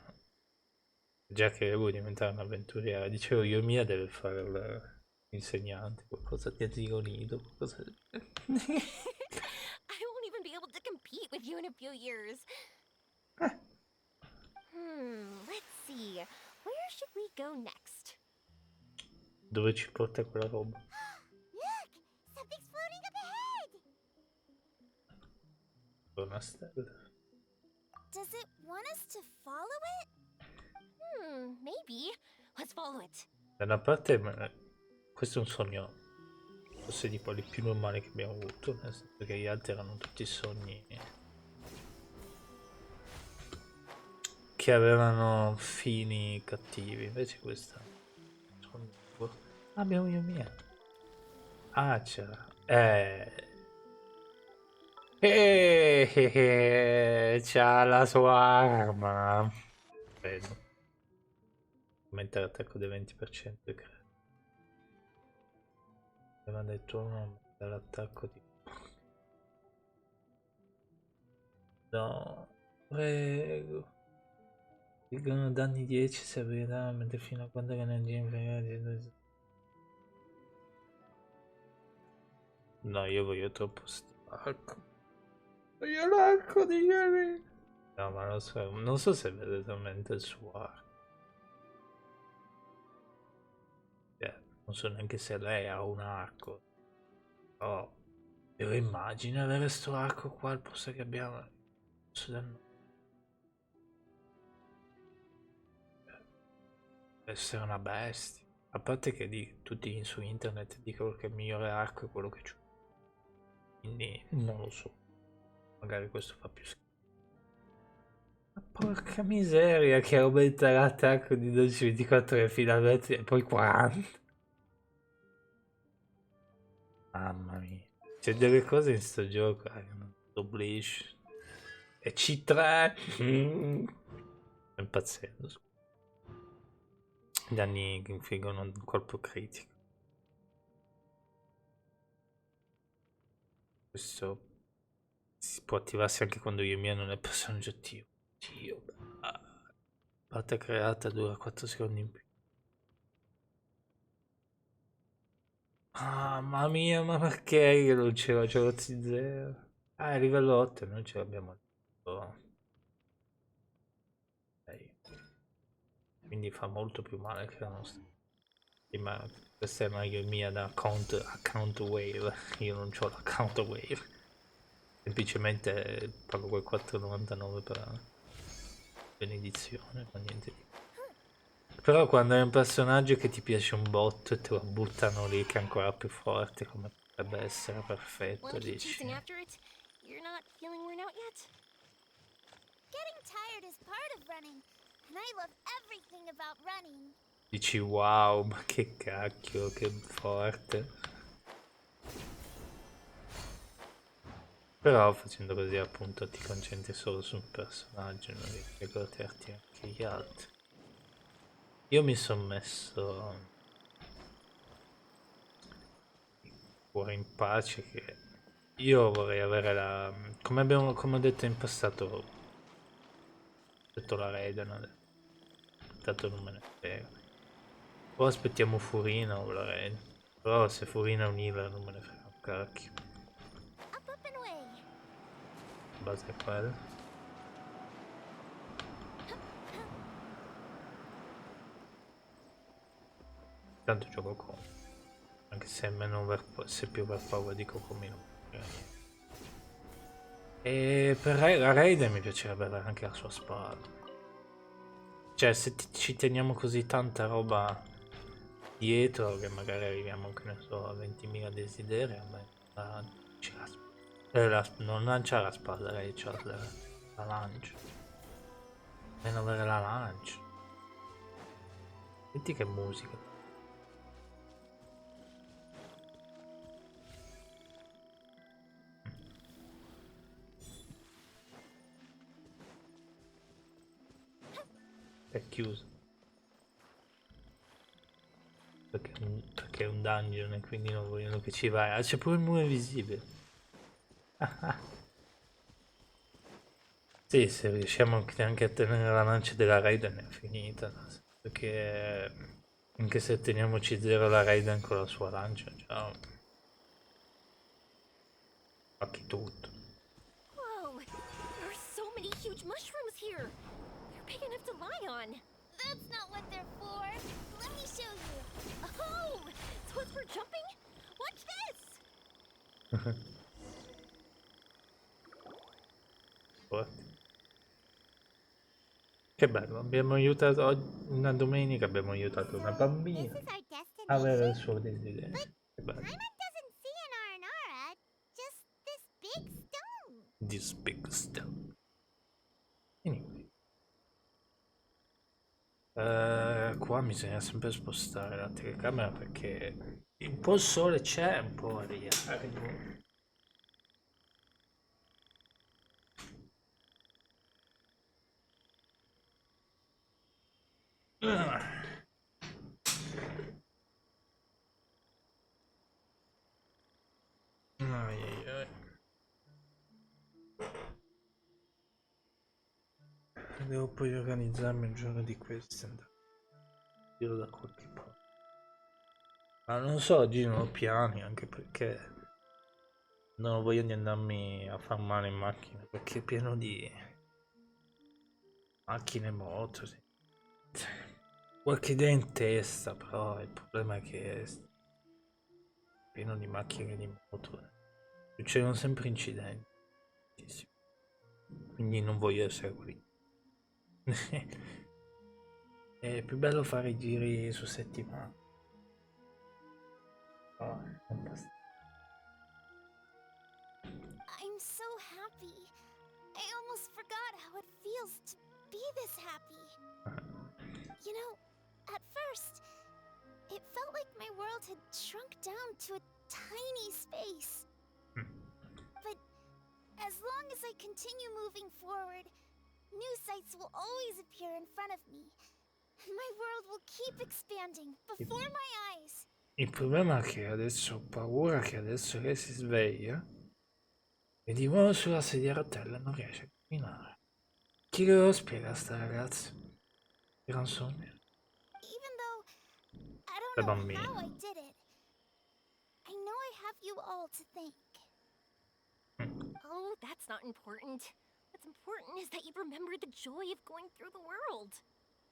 A: Già che vuoi diventare un'avventuriera. Dicevo, Yoimiya deve fare l'insegnante, qualcosa di asilo nido, qualcosa...
B: I won't even be able to compete with you in a few years. Let's see. Where should we go next?
A: Dove ci porta quella roba?
D: Look! Something's floating up ahead!
A: Una stella.
J: Does it want us to follow it?
B: Maybe. Let's follow it.
A: Da una parte, questo è un sogno, forse di quelli più normali che abbiamo avuto, nel senso che gli altri erano tutti sogni che avevano fini cattivi, invece questo è un sogno... Ah, abbiamo Yoimiya. Ah, c'era. C'ha la sua arma. Vedo. Aumenta l'attacco del 20%, credo. Aveva detto uno, aumenta l'attacco di... No, prego. Dicono danni 10 se aprirà, mentre fino a quando l'energia inferiore... No, io voglio troppo stacco. Voglio l'arco di ieri. No, ma non so se vede esattamente il suo arco. Non so neanche se lei ha un arco. Oh, io immagino avere sto arco qua al posto che abbiamo. Deve essere una bestia. A parte che tutti su internet dicono che il migliore arco è quello che c'ho. Quindi non lo so. Magari questo fa più schifo. Ma porca miseria che aumenta l'attacco di 12-24 finalmente e poi 40. Mamma mia. C'è delle cose in sto gioco che non oblige. E C3. Sto impazzendo. Danni che infliggono un colpo critico. Questo si può attivarsi anche quando io mia non è personaggio attivo. Dio, parte creata dura 4 secondi in più. Ah, mamma mia, ma perché che non c'era Z0? Ah, è livello 8, noi ce l'abbiamo. Oh. Quindi fa molto più male che la nostra. Ma questa è meglio mia da account wave. Io non ho l'account wave. Semplicemente pago quel 4,99 per benedizione, ma niente di. Però quando è un personaggio che ti piace un botto e te lo buttano lì che è ancora più forte, come potrebbe essere perfetto,
B: Wanna keep
A: dici.
B: chasing after it? You're not feeling worn out yet?
J: Getting tired is part of running, and I love everything about running.
A: Dici wow, ma che cacchio, che forte. Però facendo così appunto ti concentri solo su un personaggio, non riesci a goderti anche gli altri. Io mi sono messo cuore in pace che io vorrei avere la. Come ho detto in passato, ho detto la Raiden, tanto non me ne frega. O aspettiamo Furina o la Raiden. Però se Furina è un healer non me ne frega un cacchio.
J: Up, up and away.
A: La base è quella. Tanto gioco con. Anche se è meno se più overpower di Cocomino. E per la Raiden mi piacerebbe avere anche la sua spada. Cioè se ci teniamo così tanta roba dietro che magari arriviamo, che ne so, a 20.000 desideri, a me non lancia la spada, lei c'ha la lancia. Almeno avere la lancia. Senti che musica. È chiuso. Perché è un dungeon e quindi non vogliono che ci vai. Ah, c'è pure il muro invisibile. Sì, se riusciamo anche a tenere la lancia della Raiden è finita. Perché anche se teniamo C0 la Raiden con la sua lancia, ciao. Fatti tutto.
B: Whoa! There are so many huge mushrooms here! They're big enough to lie on!
J: That's not what they're for. Let me show you.
B: Oh! So it's for jumping? Watch this!
A: Che bello, abbiamo aiutato una domenica, abbiamo aiutato una bambina
D: This is our
A: a avere il
D: destination?
A: suo desiderio. Che bello.
D: Paimon doesn't see an Aranara, just this big stone.
A: This big stone. Anyway. Qua bisogna sempre spostare la telecamera perché un po' il sole c'è, un po' aria. Ai, ai, ai. Devo poi organizzarmi un giorno di questi e andare io da qualche parte. Ma non so, oggi non ho piani, anche perché non ho voglia di andarmi a far male in macchina, perché è pieno di macchine, moto. Sì. Qualche idea in testa, però il problema è che è pieno di macchine e di moto. Succedono sempre incidenti. Quindi non voglio essere qui. È più bello fare i giri su settimana. Oh, non basta.
J: I'm so happy. I almost forgot how it feels to be this happy. You know, at first, it felt like my world had shrunk down to a tiny space. But as long as I continue moving forward, new sights will always appear in front of me. And my world will keep expanding before my eyes.
A: Il problema è che adesso ho paura che adesso lei si sveglia E di nuovo sulla sedia a rotelle non riesce a camminare. Chi lo spiega a sta ragazza? Era un sogno.
J: Even though I
A: La
J: don't know
A: bambina.
J: how I did it, I know I have you all to thank.
B: Oh, that's not important. What's important is that you remember the joy of going through the world.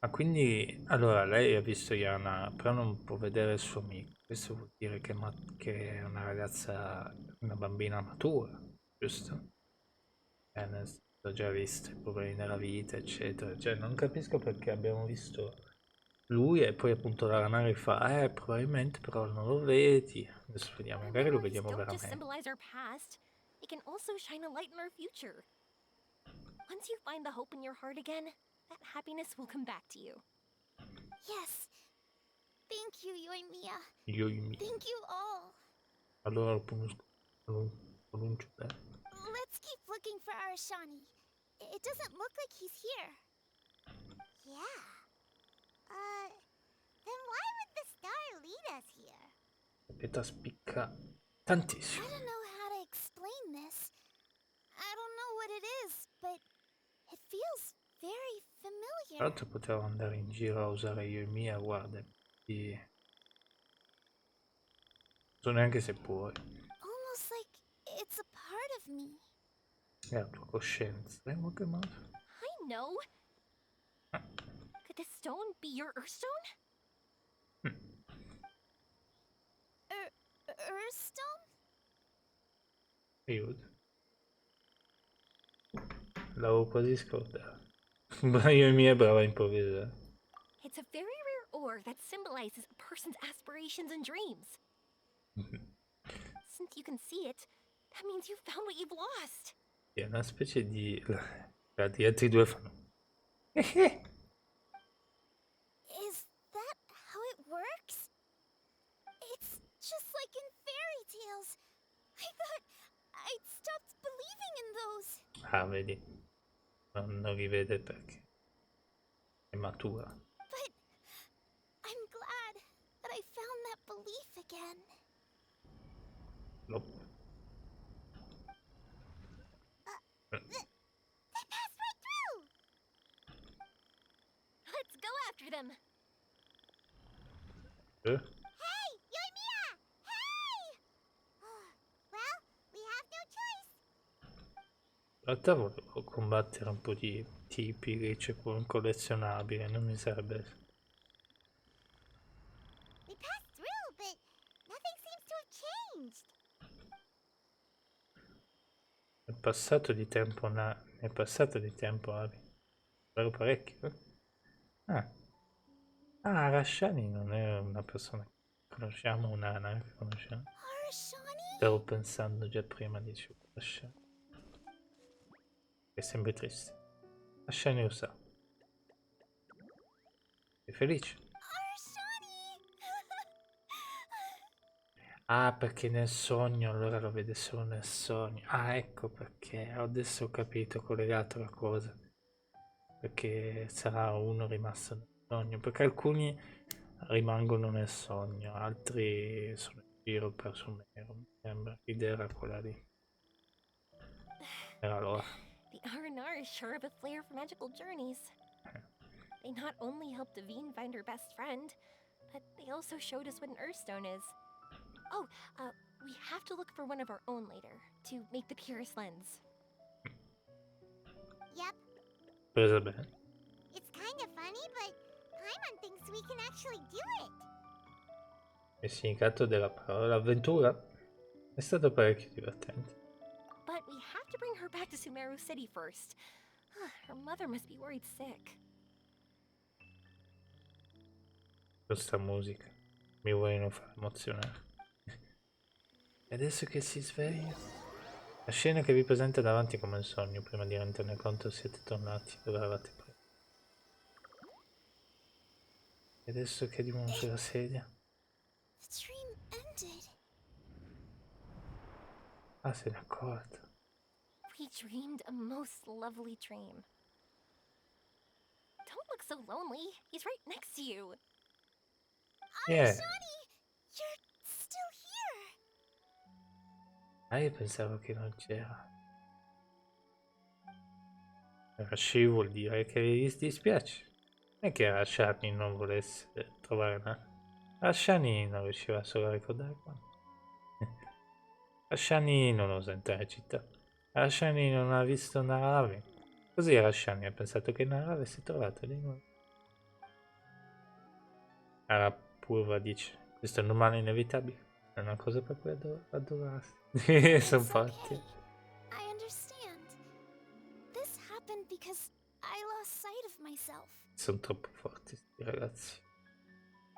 A: Ma quindi, allora, lei ha visto Yana, però non può vedere il suo amico. Questo vuol dire che è una ragazza, una bambina matura, giusto? Nel senso, già visto i problemi della vita, eccetera. Cioè, non capisco perché abbiamo visto lui e poi appunto la Ranari fa, probabilmente però non lo vedi. Adesso vediamo, magari lo
B: Memories
A: vediamo
B: don't just
A: veramente.
B: symbolize our past, they can also shine a light in our future. Once you find the hope in your heart again, that happiness will come back to you.
J: Yes. Thank you, Yoimiya.
A: Yoimi.
J: Thank you all.
A: Allora lo pronuncio bene.
J: Let's keep looking for Arashani. It doesn't look like he's here.
D: Yeah. Then why would the star lead us here?
A: La pietra spicca
J: I
A: tantissimo.
J: don't know how to explain this. I don't know what it is, but it feels very
A: Tra
J: familiar.
A: l'altro potevo andare in giro a usare io e mia, guarda. Non so neanche se puoi.
J: Almost like it's a part of me.
A: È la tua coscienza. In qualche modo.
B: I know. Could this stone be your Earthstone?
J: Earthstone?
A: Aiuto. L'avevo quasi scordato. Ma io e mia è brava a improvvisare.
B: It's a very rare ore that symbolizes a person's aspirations and dreams. Since you can see it, that means you've found what you've lost.
A: È una specie di... Gli altri due fanno...
J: Is that how it works? It's just like in fairy tales. I thought I'd stopped believing in those.
A: Ah, vedi. Non li vede perché è matura.
J: But I'm glad that I found that belief again.
A: Nope.
D: They passed right through!
B: Let's go after them.
D: Hey, Yoimiya! Hey! Well, we have no choice.
A: In realtà volevo combattere un po' di tipi che c'è pure un collezionabile, non mi sarebbe...
D: We passed through, but nothing seems to have changed.
A: È passato di tempo, è passato di tempo, Abi. Spero parecchio. Rashani non è una persona che conosciamo, un'ana che conosciamo.
J: Arashani?
A: Stavo pensando già prima di Rashani. È sempre triste. Rashani lo sa. Sei felice? Ah, perché nel sogno, allora lo vede solo nel sogno. Ah, ecco perché, adesso ho capito, ho collegato la cosa. Perché sarà uno rimasto nel sogno, perché alcuni rimangono nel sogno, altri sono in giro per Sumero, mi sembra. L'idea era quella lì. Era allora.
B: The R&R is sure of a flair for magical journeys. They not only helped Davine find her best friend, but they also showed us what an Earthstone is. Oh, we have to look for one of our own later, to make the purest lens.
D: Yep,
A: Presa bene.
D: it's kind of funny, but Paimon thinks we can actually do it.
A: Il significato della parola avventura è stato parecchio divertente.
B: But we have to bring her back to Sumeru City first. Her mother must be worried sick.
A: Questa musica mi vogliono far emozionare. E adesso che si sveglia, la scena che vi presenta davanti come un sogno, prima di renderne conto siete tornati dove eravate prima. E adesso che di nuovo sulla sedia.
J: The dream ended.
A: Ah, se n'è accorta.
B: We dreamed a most lovely dream. Don't look so lonely. He's right next to you.
A: Yeah.
J: Arashani, you're still here.
A: Ah, io pensavo che non c'era. Rashi vuol dire che gli dispiace. Non è che Rashani non volesse trovare una... Rashani non riusciva solo a ricordare quando. Rashani non osa entrare in città. Rashani non ha visto una nave. Così Rashani ha pensato che una nave si è trovata di nuovo. Arapurva dice, questo è normale e inevitabile. È una cosa per cui adorarsi. Sono fatti.
J: I understand. This happened because I lost sight of myself.
A: Sono troppo forti questi ragazzi.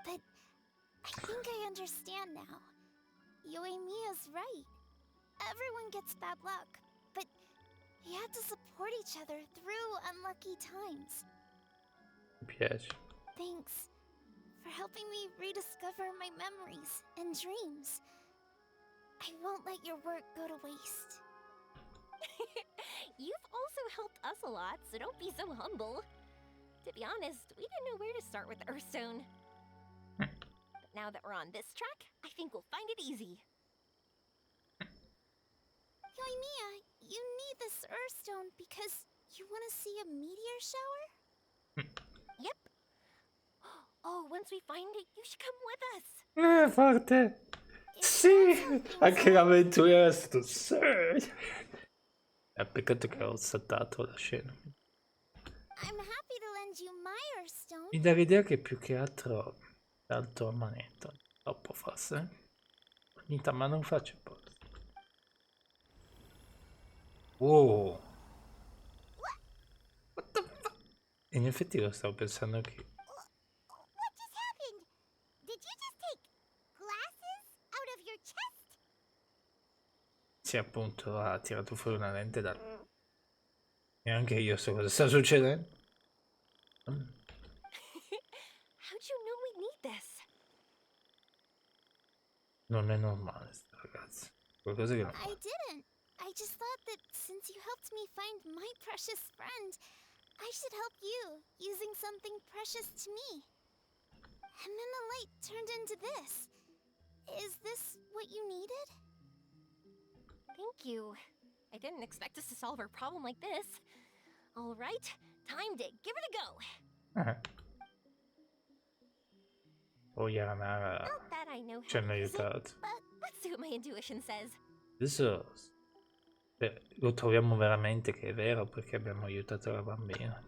J: But I think I understand now. Yoimiya's right. Everyone gets bad luck, but we have to support each other through unlucky times.
A: Mi piace.
J: Thanks for helping me rediscover my memories and dreams. I won't let your work go to waste.
B: You've also helped us a lot, so don't be so humble. To be honest, we didn't know where to start with Earthstone. But now that we're on this track, I think we'll find it easy.
J: Yoimiya, you need this Earthstone because you want to see a meteor shower?
B: Yep. Oh, once we find it, you should come with us.
A: Forte. Sì, anche l'avventuriera è stato sì. È peccato che ho saltato la scena.
J: I'm happy to lend you my Earthstone.
A: Mi dà l'idea che più che altro salto a manetta. Troppo forse. Finita, ma non faccio pausa. Wow. What the fuck? In effetti lo stavo pensando che...
D: What just happened? Did you just take glasses out of your chest?
A: Sì, appunto, ha tirato fuori una lente da... E anche io so cosa sta succedendo.
B: How'd you know we need this?
A: Non è normale, sta ragazza. Qualcosa che non
J: I didn't. I just thought that since you helped me find my precious friend, I should help you using something precious to me. And then the light turned into this. Is this what you needed?
B: Thank you. I didn't expect us to solve our problem like this. All right, time to give it a go.
A: Oh, Yanara
B: Not that I know
A: ci
B: how
A: hanno
B: to use it,
A: aiutato.
B: but let's see what my intuition says.
A: Adesso lo troviamo veramente che è vero perché abbiamo aiutato la bambina.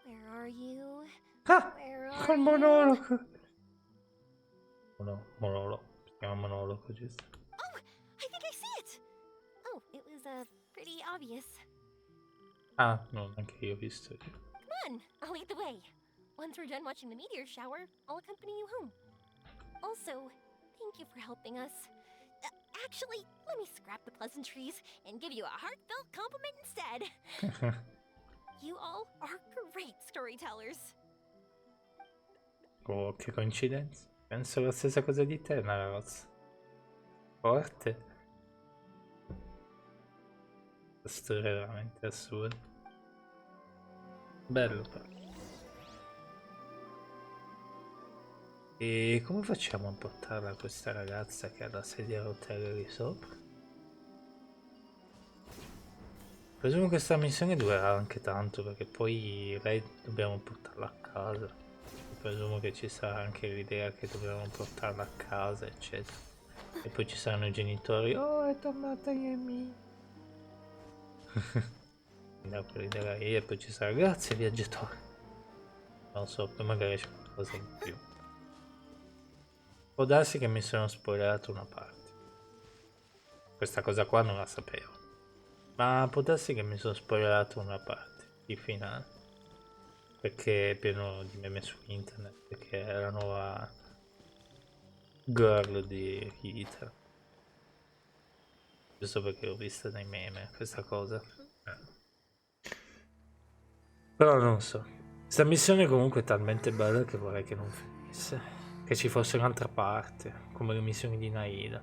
B: Where are you?
A: Ah!
B: Where
A: Col
B: are you?
A: monologo! No, monologo. Si chiama monologo, giusto?
B: Oh, I think I see it. Oh, it was pretty obvious.
A: Ah, no, anche io ho visto.
B: Come on, I'll lead the way. Once we're done watching the meteor shower, I'll accompany you home. Also, thank you for helping us. Actually, let me scrap the pleasantries and give you a heartfelt compliment instead. You all are great storytellers.
A: Oh, che coincidenza. Penso la stessa cosa di te, una ragazza. Forte. La storia è veramente assurda. Bello però. E come facciamo a portarla questa ragazza che ha la sedia a rotelle lì sopra? Presumo che questa missione durerà anche tanto perché poi lei dobbiamo portarla a casa. Presumo che ci sarà anche l'idea che dobbiamo portarla a casa, eccetera. E poi ci saranno i genitori. Oh, è tornata Yemi. Andiamo per l'idea lì e poi ci sarà grazie viaggiatore. Non so, poi magari c'è qualcosa in più. Può darsi che mi sono spoilerato una parte. Questa cosa qua non la sapevo. Ma può darsi che mi sono spoilerato una parte, il finale. Perché è pieno di meme su internet, perché è la nuova girl di Hitler. Giusto perché l'ho vista nei meme, questa cosa. Però non so. Questa missione comunque è talmente bella che vorrei che non finisse. Che ci fosse un'altra parte, come le missioni di Naida.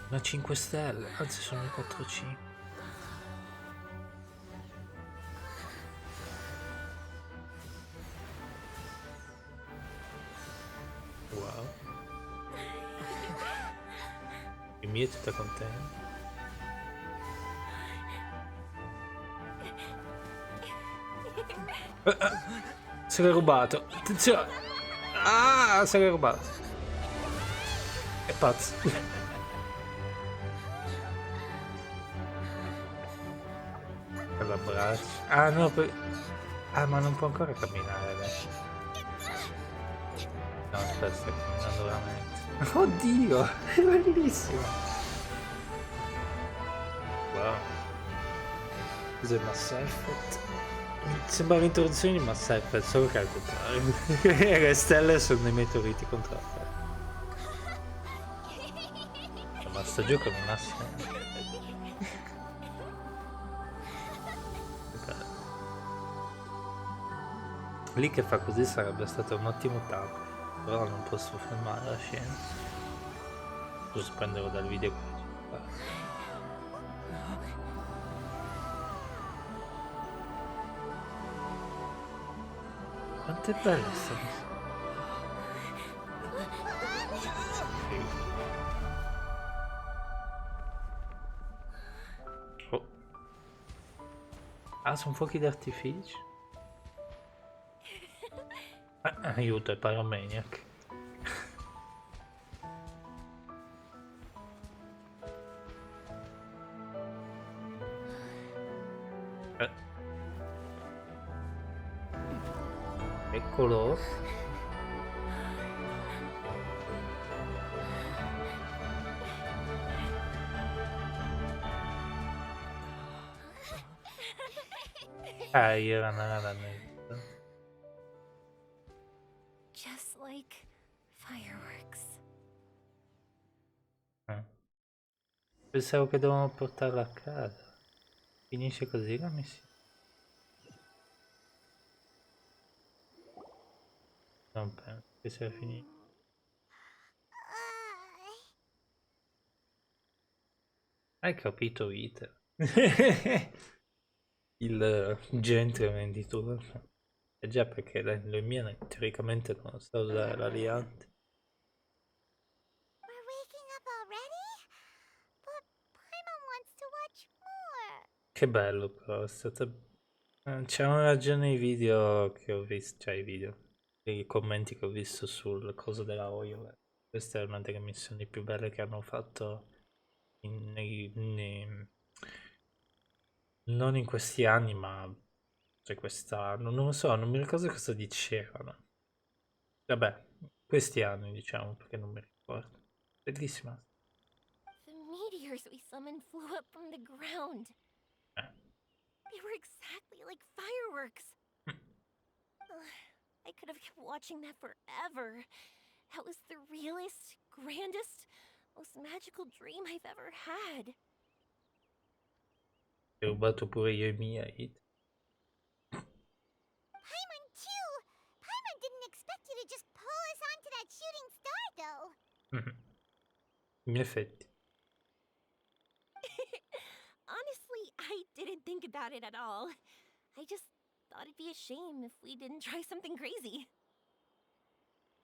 A: Una 5 stelle, anzi sono le 4-5. Wow. mia è tutta contenta. Se l'è rubato. Attenzione. Ah, se l'è rubato. È pazzo. Per l'abbraccio. Ah no, ah, ma non può ancora camminare adesso. No, aspetta, sta camminando veramente. Oddio, è bellissimo. Wow. Cos'è Mass Effect? Sembra l'introduzione di Mass Effect, solo che è al contrario. Le stelle sono dei meteoriti contrari. Ma sto gioco non ha senso. Lì che fa così sarebbe stato un ottimo taco, però non posso fermare la scena. Posso prenderlo dal video che quanto è bella sta cosa. Oh. Ah, sono fuochi d'artificio. Aiuto, è Pyromaniac. Eccolo. Era una ranetta.
B: Just like fireworks.
A: Pensavo che dovevamo portarla a casa. Finisce così la missione. Non penso che sia finita. Hai capito, Vita? Il gentleman di turno. E già perché le mie teoricamente non sa usare l'aliante.
D: We're waking up already? But Paimon wants to watch more.
A: Che bello però, è stato... C'erano ragione i video che ho visto, cioè i video, i commenti che ho visto sul coso della Oyo. Questa è una delle missioni più belle che hanno fatto non in questi anni, ma cioè quest'anno, non lo so, non mi ricordo cosa dicevano. Vabbè, questi anni diciamo, perché non mi ricordo. Bellissima.
B: The meteors we summoned flew up from the ground. They were exactly like fireworks. I could have kept watching that forever. That was the realest, grandest, most magical dream I've ever had.
A: Ho rubato pure io i miei.
D: Paimon too! Paimon didn't expect you to just pull us onto that shooting star, though.
A: In effetti.
B: Honestly, I didn't think about it at all. I just thought it'd be a shame if we didn't try something crazy.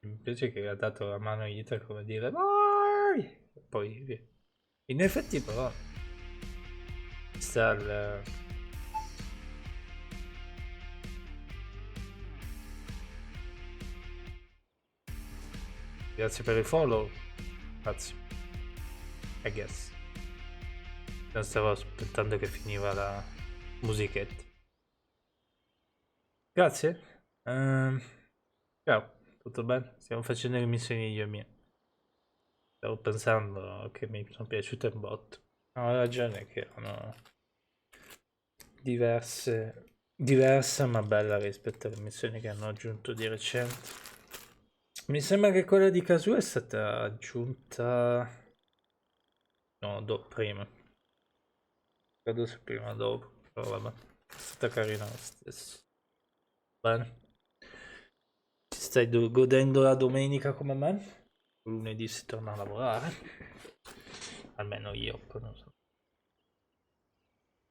A: Mi piace che ha dato la mano a Ita come dire vai! E poi via. In effetti però sta il... Grazie per il follow. Grazie. I guess. Non stavo aspettando che finiva la musichetta. Grazie. Ciao, tutto bene? Stiamo facendo le missioni io e mia. Stavo pensando che mi sono piaciute un botto. Ho ragione che erano diverse ma bella rispetto alle missioni che hanno aggiunto di recente. Mi sembra che quella di Kazuo è stata aggiunta... No, prima. Credo sia prima o dopo. Però vabbè, è stata carina lo stesso. Bene. Ti stai godendo la domenica come me? Lunedì si torna a lavorare. Almeno io, poi non so.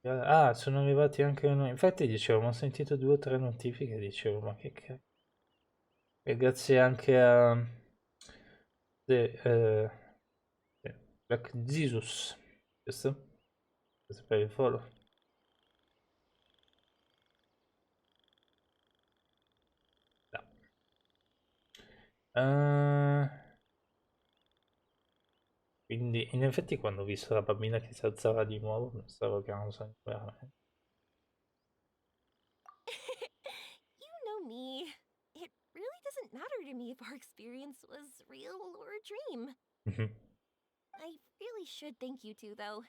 A: Ah, sono arrivati anche noi. Infatti dicevo, ho sentito 2 o 3 notifiche, dicevo, ma che cazzo. E grazie anche a Black Jesus. Questo? Questo per il follow. No. Quindi in effetti quando ho visto la bambina che si alzava di nuovo pensavo che era un sogno veramente.
B: You know me. It really doesn't matter to me if our experience was real or a dream. I really should thank you two, though.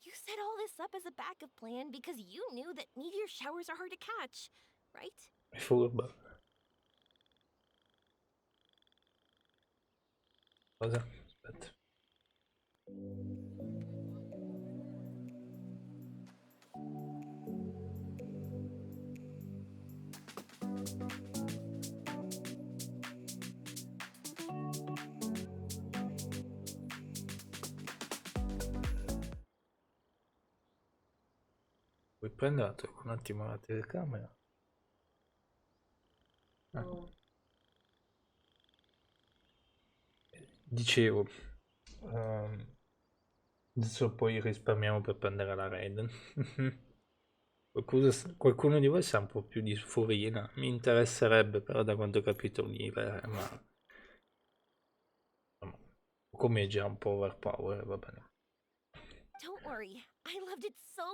B: You set all this up as a backup plan because you knew that meteor showers are hard to catch, right?
A: È furba. Cosa? Aspetta. Puoi prendere un attimo la telecamera? Dicevo, adesso poi risparmiamo per prendere la raid. Qualcuno di voi sa un po' più di Furina? Mi interesserebbe, però da quanto ho capito l'Ive, ma come è già un po' overpower, va bene.
B: Don't worry, I loved it so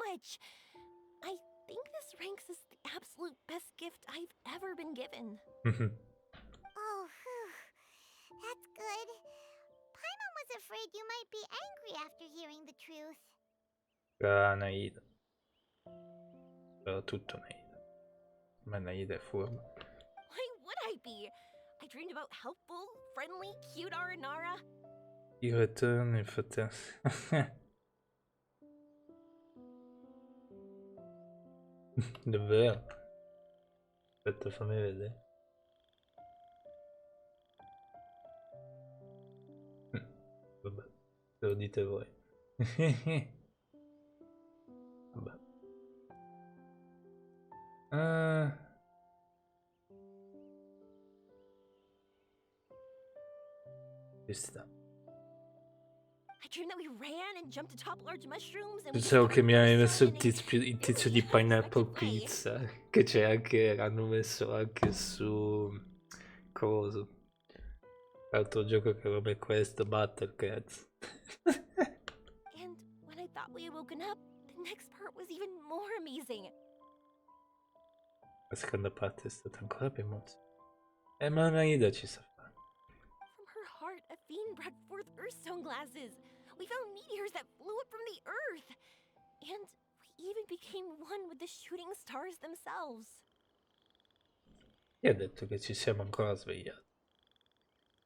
B: much. I think this ranks as the absolute best gift I've ever been given.
D: Oh, whew. That's good. Paimon was afraid you might be angry after hearing the truth.
A: Naida. Però tutto Naida. Ma Naida è furba.
B: Why would I be? I dreamed about helpful, friendly, cute Aranara.
A: Il return, infatti. Davvero? Aspetta, fammi vedere. Vabbè, se lo dite voi. Vabbè. Ci sta.
B: I dreamed that we ran and jumped atop large mushrooms and
A: Pensavo che mi hai messo il tizio di Pineapple Pizza. Che c'è anche, hanno messo anche su coso. Altro gioco che come questo, Battle Cats.
B: And when I thought we had woken up, the next part was even more amazing.
A: La seconda parte è stata ancora più emozionante. Ma Naida ci sa fare.
B: From her heart, a fiend brought forth Earthstone glasses. We found meteors that flew up from the Earth. And we even became one with the shooting stars themselves.
A: Io ho detto che ci siamo ancora svegliati.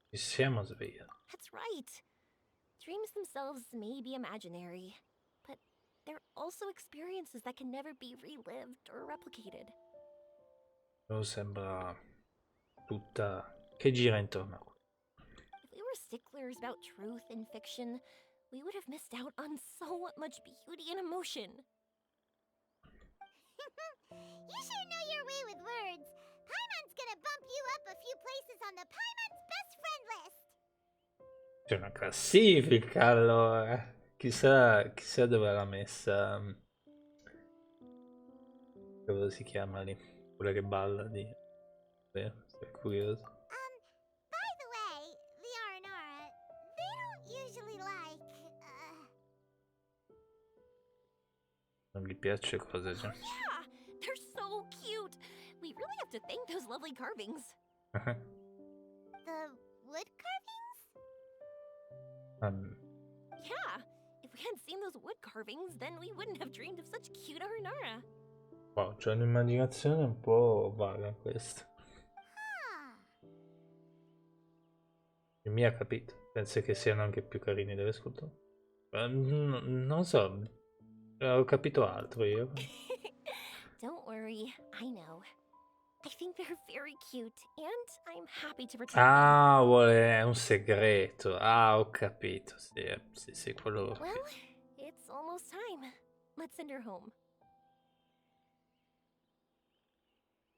A: Ci siamo svegliati.
B: That's right. Dreams themselves may be imaginary, but they're also experiences that can never be relived or replicated.
A: Non sembra tutta che gira intorno a qua.
B: If we were sticklers about truth in fiction, we would have missed out on so much beauty and emotion.
D: You sure know your way with words. Paimon's gonna bump you up a few places on the Paimon's best friend list.
A: C'è una classifica allora. Chissà dove l'ha messa. Come si chiama lì? Quella che balla di. Sei curioso.
D: By the way, the Aranara, they don't usually like,
A: Non gli piace cosa c'è.
B: Yeah, they're so cute. We really have to thank those lovely carvings.
D: the wood carvings?
B: Yeah, if we hadn't seen those wood carvings, then we wouldn't have dreamed of such cute Aranara.
A: Wow, c'è un'immaginazione un po' vaga questa. Mi ha capito. Penso che siano anche più carini delle sculture. Non so. Ho capito altro io.
B: Don't worry, I know. I think they're very cute, and I'm happy to protect
A: Ah, è un segreto. Ah, ho capito. Sì, quello.
B: them. Well, it's almost time. Let's send her home.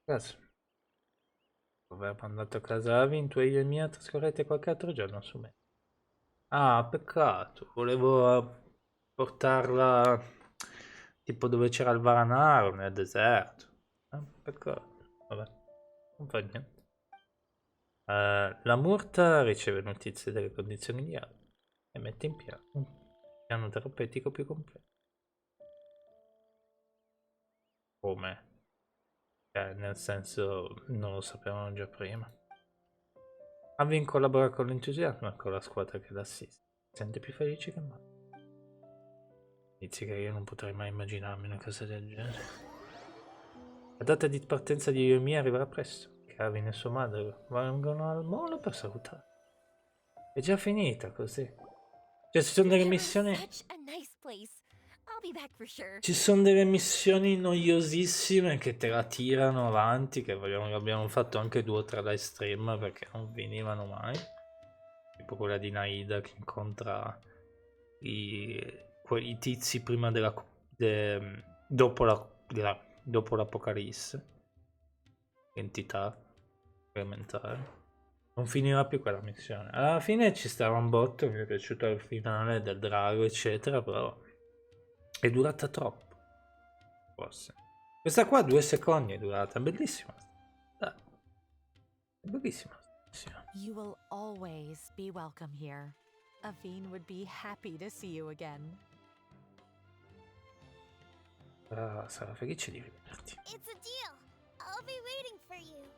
A: Cazzo. Aver mandato a casa Avin, tu e io e Mia trascorrete qualche altro giorno su me. Ah, peccato. Volevo portarla tipo dove c'era il Varanaro, nel deserto. Peccato. Vabbè, non fa niente. La Murta riceve notizie delle condizioni di Ada e mette in piano un piano terapeutico più completo. Come? Nel senso, non lo sapevano già prima. Avvin collabora con l'entusiasmo e con la squadra che l'assiste. Si sente più felice che mai. Dici che io non potrei mai immaginarmi una cosa del genere. La data di partenza di Yomi arriverà presto. Kevin e sua madre vengono al molo per salutare. È già finita così. Cioè, ci sono delle missioni.
B: Such a nice place. I'll be back for sure.
A: Ci sono delle missioni noiosissime che te la tirano avanti. Che abbiamo fatto anche 2 o 3 live stream perché non venivano mai. Tipo quella di Naida che incontra quei tizi prima dopo l'apocalisse. Entità elementare. Non finiva più quella missione. Alla fine ci stava un botto, mi è piaciuto il finale del drago, eccetera, però è durata troppo. Forse. Questa qua 2 secondi è durata, bellissima. Dai. È bellissima.
E: You will always be welcome here. Aveen would be happy to see you again.
A: Sarà felice di rivederti.
J: It's a deal. I'll be waiting for you.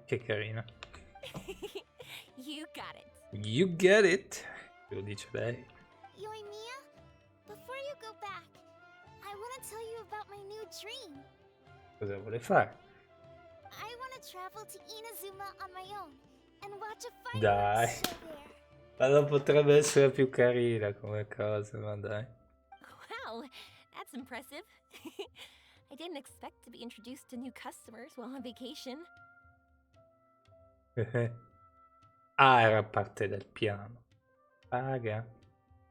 A: Che carina.
B: You got it.
A: You get it. Lo dice lei.
J: Yoimiya, before you go back, I want to tell you about my new dream.
A: Cosa vuole fare?
J: I want to travel to Inazuma on my own and watch a
A: Dai.
J: fireworks show there.
A: Ma non potrebbe essere più carina come cosa, ma dai.
B: Wow, that's impressive. I didn't expect to be introduced to new customers while on vacation.
A: Ah, era parte del piano. Paga.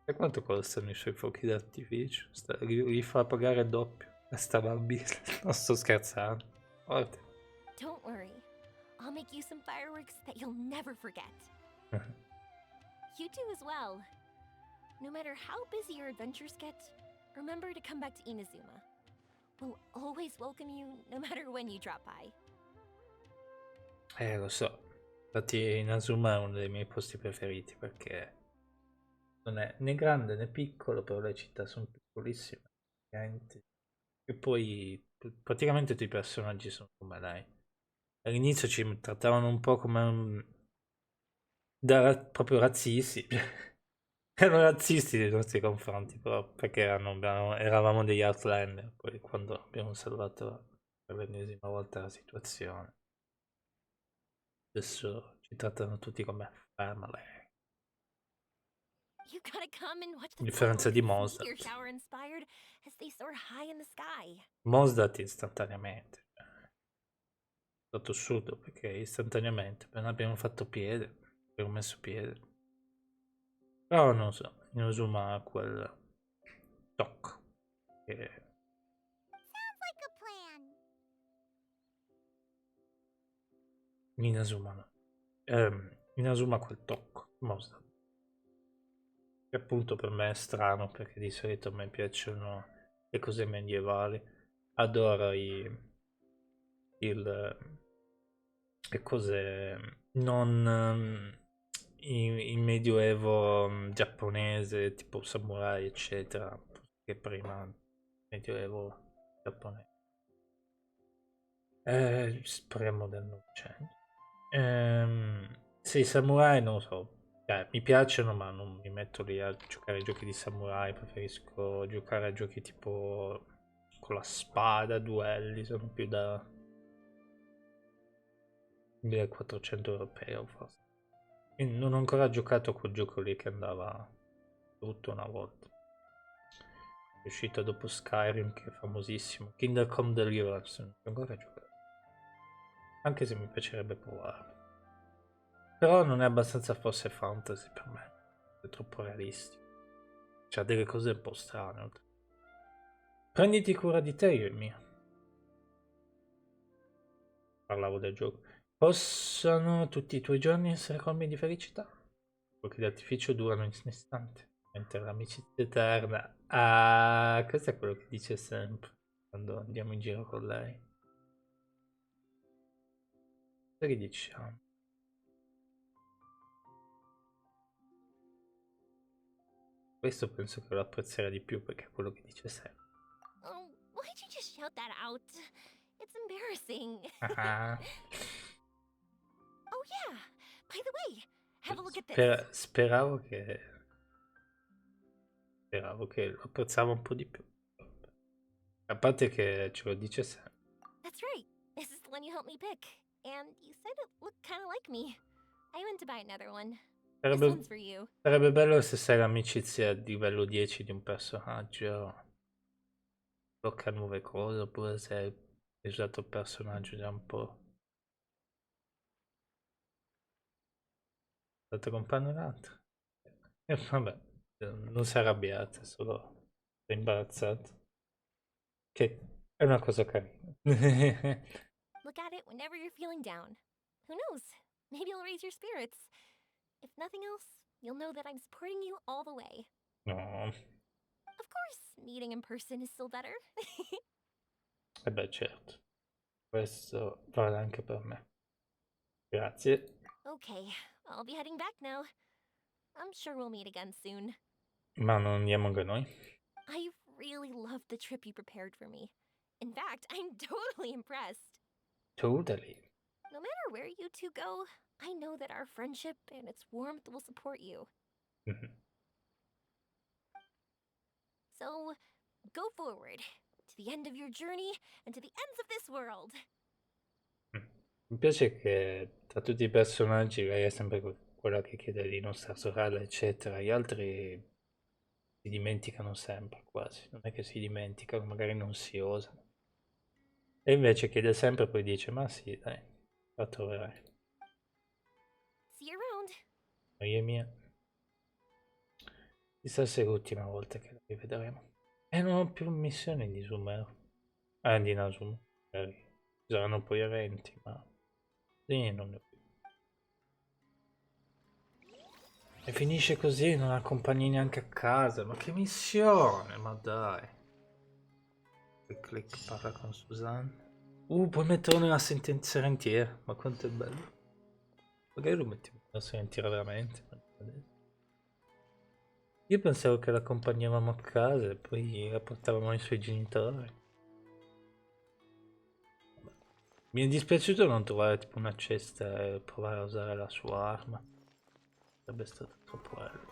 A: E quanto costano i suoi fuochi d'artificio? Gli fa pagare il doppio. E sta bambina. Non sto scherzando. Guarda.
B: Don't worry. I'll make you some fireworks that you'll never forget. You do as well. No matter how busy your adventures get, remember to come back to Inazuma. We'll always welcome you no matter when you drop by.
A: Lo so. Infatti Inazuma è uno dei miei posti preferiti perché non è né grande né piccolo, però le città sono piccolissime. E poi praticamente tutti i personaggi sono come lei. All'inizio ci trattavano un po' come proprio razzisti. Erano razzisti nei nostri confronti, però perché eravamo degli Outlander. Poi quando abbiamo salvato per l'ennesima volta la situazione. Adesso ci trattano tutti come family.
B: You gotta come and watch the
A: Differenza di
B: fireworks
A: Mozart.
B: meteor shower inspired as they soar high in the sky.
A: Mozart istantaneamente. È stato assurdo perché istantaneamente appena abbiamo fatto piede, abbiamo messo piede. Però non so, Inazuma ha quel tocco che
J: Sounds like a plan.
A: Inazuma no. Inazuma ha quel tocco, Mozart. Che appunto per me è strano perché di solito a me piacciono le cose medievali. Adoro le cose non il medioevo giapponese, tipo samurai, eccetera, che prima medioevo giapponese. Speriamo del Novecento. Sì, samurai non lo so. Mi piacciono, ma non mi metto lì a giocare ai giochi di samurai. Preferisco giocare a giochi tipo con la spada, duelli. Sono più da 1400 europeo forse. Quindi non ho ancora giocato a quel gioco lì che andava tutto una volta. È uscito dopo Skyrim, che è famosissimo. Kingdom Come Deliverance. Non ho ancora giocato. Anche se mi piacerebbe provare. Però non è abbastanza forse fantasy per me. È troppo realistico. C'ha delle cose un po' strane. Prenditi cura di te, io e mio. Parlavo del gioco. Possano tutti i tuoi giorni essere colmi di felicità? Fuochi d'artificio durano in un istante, mentre l'amicizia eterna. Ah, questo è quello che dice sempre quando andiamo in giro con lei. Cosa che diciamo? Questo penso che lo apprezzerà di più perché è quello che dice sempre.
B: Oh, why'd you just shout that out? It's embarrassing.
A: Ah,
B: Oh yeah, by the way, have a look at this.
A: speravo che lo apprezzava un po' di più. A parte che ce lo dice sempre.
B: That's right. This is the one you helped me pick. And you said it looked kind of like me. I went to buy another one. This one's for you.
A: Sarebbe bello se sei l'amicizia a livello 10 di un personaggio, blocca nuove cose, oppure se hai usato il personaggio già un po'. State comprando un altro. E vabbè, non si è arrabbiata, è solo imbarazzata. Che è una cosa carina.
B: Look at it whenever you're feeling down. Who knows? Maybe it'll raise your spirits. If nothing else, you'll know that I'm supporting you all the way.
A: No,
B: Of course, meeting in person is still better.
A: e beh certo, questo vale anche per me. Grazie.
B: Okay, I'll be heading back now. I'm sure we'll meet again soon.
A: Ma non andiamo anche noi?
B: I really loved the trip you prepared for me. In fact, I'm totally impressed.
A: Totally.
B: No matter where you two go, I know that our friendship and its warmth will support you. So, go forward to the end of your journey and to the ends of this world.
A: Mi piace che tra tutti i personaggi lei è sempre quella che chiede di non star sorella, eccetera. Gli altri si dimenticano sempre, quasi. Non è che si dimenticano, magari non si osano. E invece chiede sempre e poi dice, ma sì, dai, la troverai.
B: See you around.
A: Moglie mia. Chissà se è l'ultima volta che la rivedremo. E non ho più missioni di Sumer. Di Nasum. Magari ci saranno poi eventi, ma... Sì, non ne ho più. E finisce così, non accompagni neanche a casa. Ma che missione, ma dai. Click parla con Susanne. Puoi metterlo nella sentenza rentiera. Ma quanto è bello. Magari lo mettiamo nella rentiera veramente. Io pensavo che l'accompagnavamo a casa e poi la portavamo ai suoi genitori. Mi è dispiaciuto non trovare tipo una cesta e provare a usare la sua arma. Sarebbe stato troppo bello.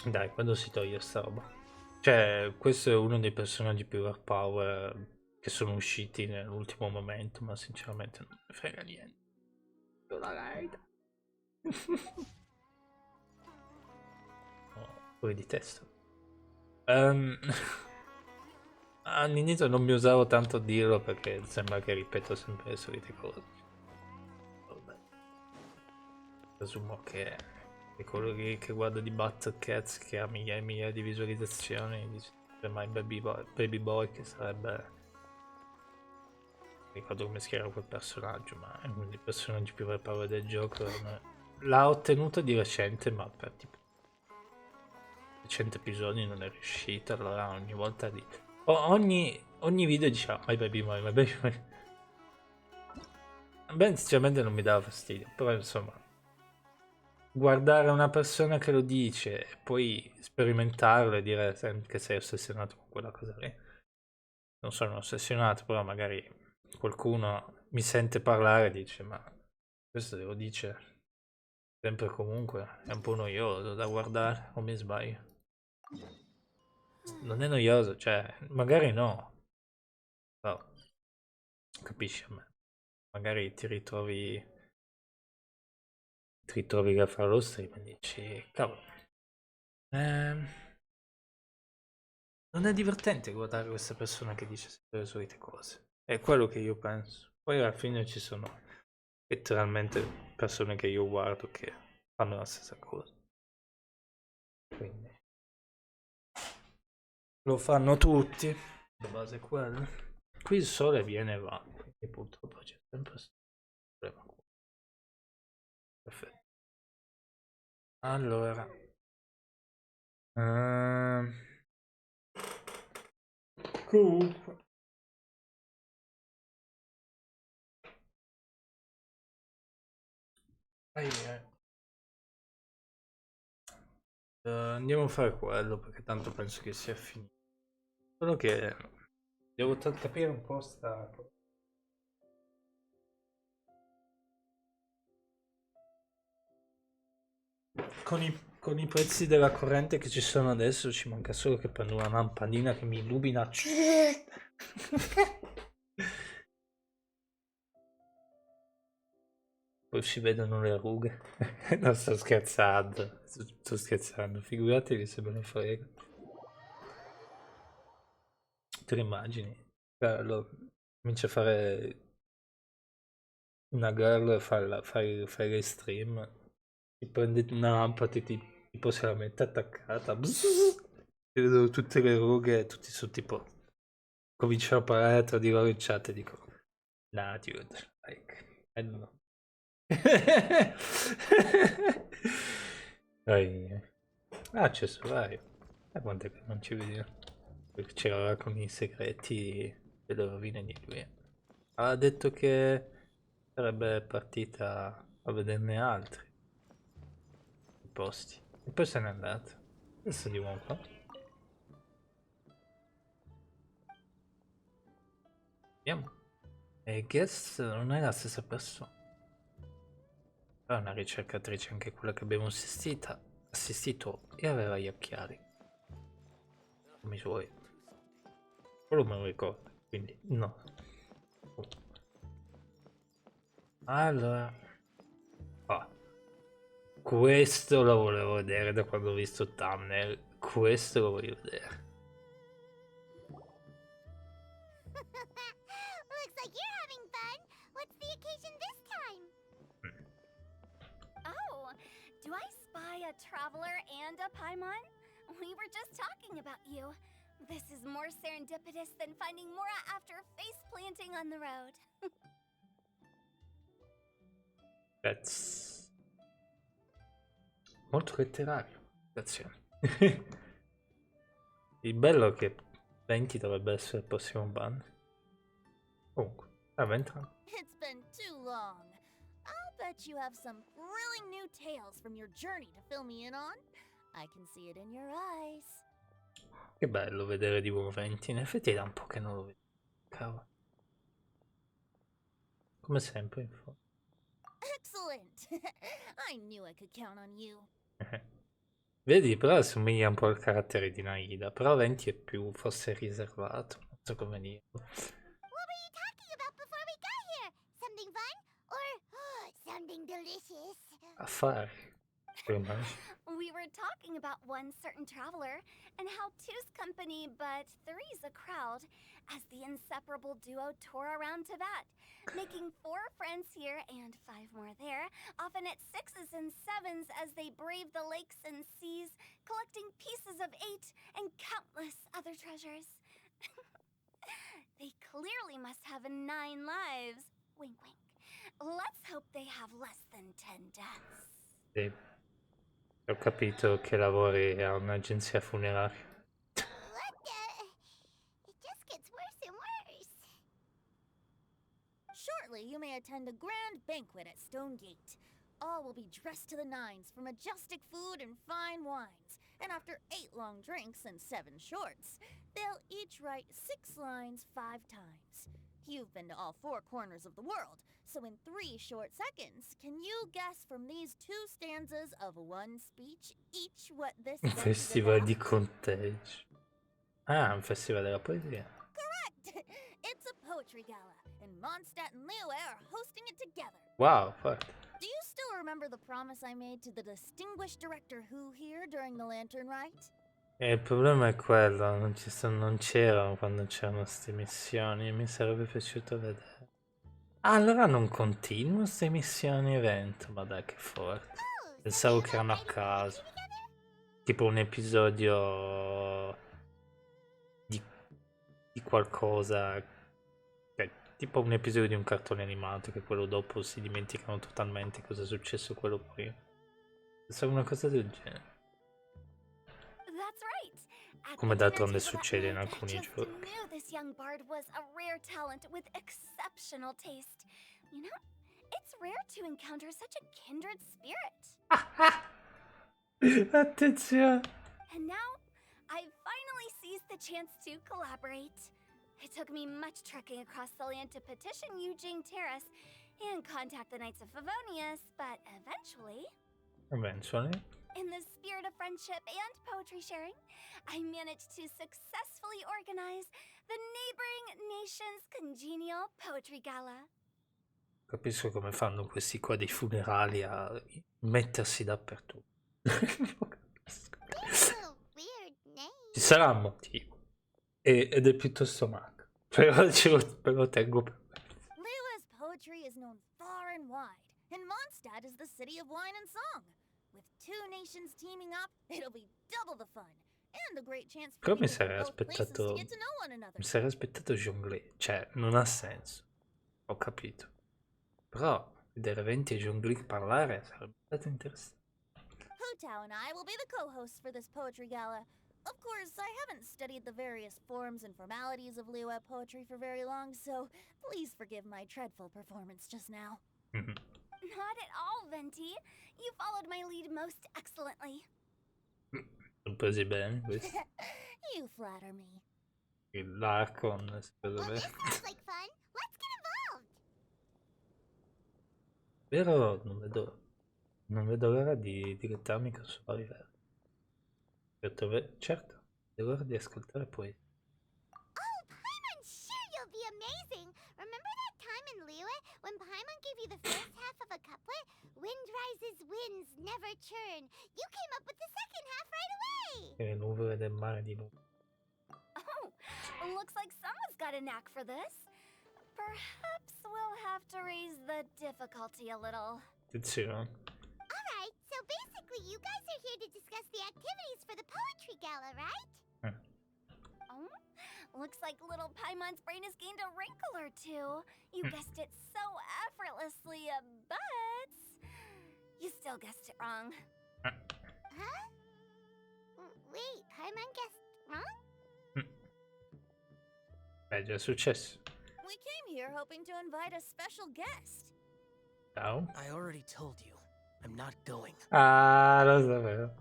A: Dai, quando si toglie sta roba? Cioè, questo è uno dei personaggi più overpower che sono usciti nell'ultimo momento, ma sinceramente non mi frega niente. Io la raid. Oh, fuori di testa. All'inizio non mi usavo tanto a dirlo perché sembra che ripeto sempre le solite cose. Vabbè. Presumo che quello che guarda di Battle Cats che ha migliaia e migliaia di visualizzazioni dice mai Baby Boy che sarebbe... Non ricordo come si chiama quel personaggio, ma è uno dei personaggi più overpower del gioco. L'ha ottenuto di recente, ma per tipo 100 episodi non è riuscita, allora ogni volta di... Ogni video diciamo my baby boy, my baby boy. Beh, sinceramente non mi dava fastidio, però insomma guardare una persona che lo dice e poi sperimentarlo e dire che sei ossessionato con quella cosa lì. Non sono ossessionato, però magari qualcuno mi sente parlare e dice ma questo te lo dice sempre e comunque, è un po' noioso da guardare, o mi sbaglio? Non è noioso, cioè magari no, però capisci a me. Magari ti ritrovi a fare lo stream e dici cavolo, non è divertente guardare questa persona che dice sempre le solite cose, è quello che io penso. Poi alla fine ci sono letteralmente persone che io guardo che fanno la stessa cosa, quindi lo fanno tutti, la base è quella. Qui il sole viene e va, quindi purtroppo c'è sempre questo problema qua. Perfetto. Allora. Comunque. Andiamo a fare quello perché tanto penso che sia finito. Solo che devo capire un po' sta. Con i prezzi della corrente che ci sono adesso ci manca solo che prendo una lampadina che mi illumina. Poi si vedono le rughe. Non sto scherzando. Sto scherzando. Figuratevi se me ne frega. Te le immagini? Allora, comincia a fare una girl e fai le stream. Ti prende una lampada e tipo se la mette attaccata. Ti vedo tutte le rughe, tutti su tipo. Comincio a parlare tra di loro in chat e dico. Nah, dude, like, I don't know. Accesso vario. Quanto è che non ci vediamo? Perché c'era con i segreti delle rovine di lui. Ha detto che sarebbe partita a vederne altri posti. E poi se n'è andata. Adesso di un po'. Vediamo. E Guess non è la stessa persona. Però è una ricercatrice anche quella che abbiamo assistito e aveva gli occhiali. Come i suoi. Quello me lo ricordo, quindi no. Allora. Questo lo volevo vedere da quando ho visto il thumbnail. Questo lo voglio vedere.
D: Looks like you're having fun. What's the occasion this time?
B: Oh, do I spy a traveler and a Paimon? We were just talking about you. This is more serendipitous than finding Mora after face planting on the road.
A: That's molto letterario. Grazie. Il bello è che 20 dovrebbe essere il prossimo ban. Comunque, entrando.
J: It's been too long. I'll bet you have some thrilling new tales from your journey to fill me in on. I can see it in your eyes.
A: Che bello vedere di nuovo 20. In effetti è da un po' che non lo vedo. Cavolo. Come sempre, in fondo.
J: Excellent. I knew I could count on you.
A: Vedi, però assomiglia un po' al carattere di Naida. Però 20 è più forse riservato. Non so come dire.
D: What were you talking about before we got here? Something fun? Or something delicious?
A: Affari.
B: We were talking about one certain traveler and how two's company but three's a crowd as the inseparable duo tour around Tibet, making 4 friends here and 5 more there, often at 6s and 7s as they brave the lakes and seas, collecting pieces of 8 and countless other treasures. They clearly must have 9 lives. Wink, wink. Let's hope they have less than 10 deaths.
A: Sì. Ho capito che lavori a un'agenzia funeraria.
D: What the? It just gets worse and worse.
J: Shortly, you may attend a grand banquet at Stone Gate. All will be dressed to the nines for majestic food and fine wines. And after 8 long drinks and 7 shorts, they'll each write 6 lines 5 times. You've been to all 4 corners of the world, so in 3 short seconds, can you guess from these 2 stanzas of 1 speech each what this
A: Un
J: is
A: festival
J: about?
A: di conteggio. Ah, un festival della poesia.
J: Correct! It's a poetry gala, and Mondstadt and Liyue are hosting it together.
A: Wow, forte.
J: Do you still remember the promise I made to the distinguished director Who here during the Lantern Rite?
A: Il problema è quello, non c'erano quando c'erano queste missioni e mi sarebbe piaciuto vedere. Ah, allora non continuano queste missioni evento, ma dai che forte. Pensavo che erano a caso. Tipo un episodio di qualcosa, tipo un episodio di un cartone animato che quello dopo si dimenticano totalmente cosa è successo quello prima. Pensa una cosa del genere.
B: That's right. At
A: Come
B: the dinner
A: d'altronde
B: table that
A: succede in
B: night, I
A: alcuni
B: just
A: giochi.
B: knew this young bard was a rare talent with exceptional taste. You know, it's rare to encounter such a kindred spirit.
A: Attenzione.
B: And now, I've finally seized the chance to collaborate. It took me much trekking across the land to petition Eugene Terrace and contact the Knights of Favonius, but eventually, in the spirit of friendship and poetry sharing, I managed to successfully organize the neighboring nation's congenial poetry gala.
A: Capisco come fanno questi qua dei funerali a mettersi dappertutto. Ci sarà un motivo. Ed è piuttosto macro. Però lo tengo per me.
J: Liwa's poetry is known far and wide, and Mondstadt is the city of wine and song. With two nations teaming up, it'll be double the fun. And a great chance for
A: Però mi
J: people
A: sarei
J: from both places to
A: aspettato.
J: get to know one another.
A: Mi sarei aspettato jonglé. Cioè, non ha senso. Ho capito. Però vedere 20 jonglé parlare sarebbe stato interessante.
J: Hutao and I will be the co-hosts for this poetry gala. Of course, I haven't studied the various forms and formalities of Liwa poetry for very long, so please forgive my dreadful performance just now.
B: Not at all, Venti. You followed my lead most excellently.
A: Non presi bene questo.
J: You flatter me.
A: L'Arcon, secondo me.
D: Sounds like fun. Let's get involved.
A: Però non vedo l'ora di dilettarmi con suo livello. Certo, vedo l'ora di ascoltare poesia.
D: Oh, Paimon, sure you'll be amazing. Remember that time in Liyue when Paimon gave you the first half of a couplet? Wind rises, winds never churn. You came up with the second half right away.
A: E le nuvole del mare di nuovo.
B: Oh, looks like someone's got a knack for this. Perhaps we'll have to raise the difficulty a little.
A: Attenzione.
D: Alright, so basically you guys are here to discuss the activities for the poetry gala, right?
B: Oh, looks like little Paimon's brain has gained a wrinkle or two. You guessed it so effortlessly, but you still guessed it wrong.
D: Huh? Wait, Paimon guessed wrong?
A: È già successo.
J: We came here hoping to invite a special guest.
A: Ciao.
K: I already told you, I'm not going.
A: Ah, lo sapevo.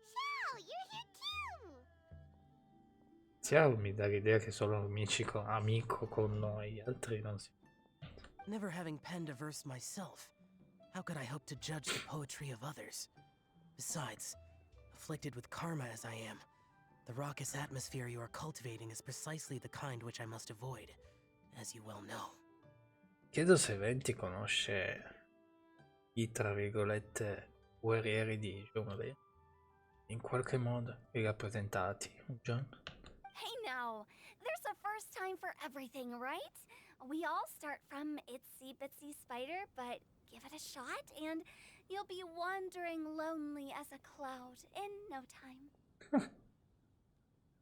D: Ciao, you're here too.
A: Ciao mi dà l'idea che sono amico con noi, altri non si.
K: Never having penned a verse myself, how could I hope to judge the poetry of others? Besides, afflicted with karma as I am, the raucous atmosphere you are cultivating is precisely the kind which I must avoid, as you well know.
A: Chiedo se Venti conosce i, tra virgolette, guerrieri di Jonglei. In qualche modo li rappresentati, John?
B: Hey now, there's a first time for everything, right? We all start from itsy bitsy spider, but give it a shot and you'll be wandering lonely as a cloud in no time.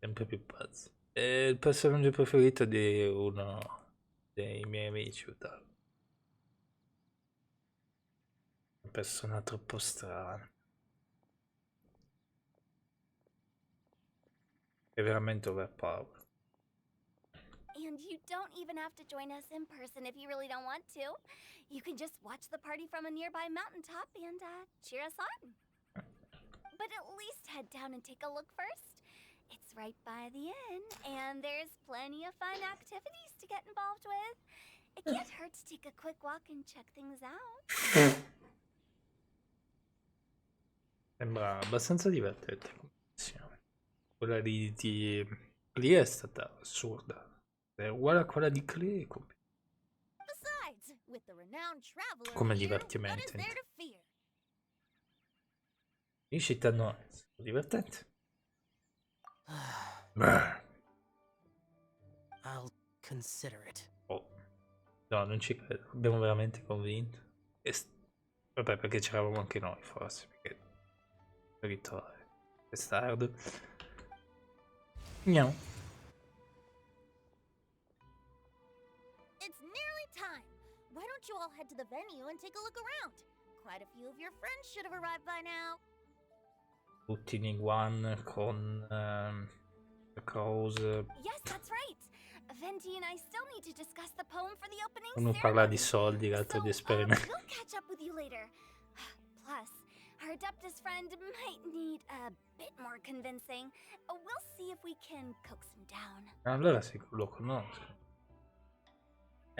A: Sempre più pazzo. È il personaggio preferito di uno dei miei amici, Utah. Una persona troppo strana. È veramente overpowered.
B: And you don't even have to join us in person if you really don't want to. You can just watch the party from a nearby mountaintop and cheer us on. But at least head down and take a look first. It's right by the inn, and there's plenty of fun activities to get involved with. It can't hurt to take a quick walk and check things out.
A: Sembra abbastanza divertente come missione. Quella lì è stata assurda. È uguale a quella di Clay.
J: Besides, with the renowned traveler
A: Come
J: here, what
A: divertimento.
J: is there to fear?
A: In città no, è stato divertente.
K: I'll consider it.
A: Oh. No, non ci credo. Abbiamo veramente convinto. Vabbè, perché c'eravamo anche noi, forse. Perché ritrovare testardo. No.
J: It's nearly time. Why don't you all head to the venue and take a look around? quite a few of your friends should have arrived by now.
A: Tutti in one con cose.
J: Yes, that's right. Venti and I still need to discuss the poem for the opening
A: Uno
J: ceremony.
A: parla di soldi, l'altro di esperimenti.
J: We'll catch up with you later. Plus, our Adeptus friend might need a bit more convincing. We'll see if we can coax him down.
A: Allora sì, lo conosco.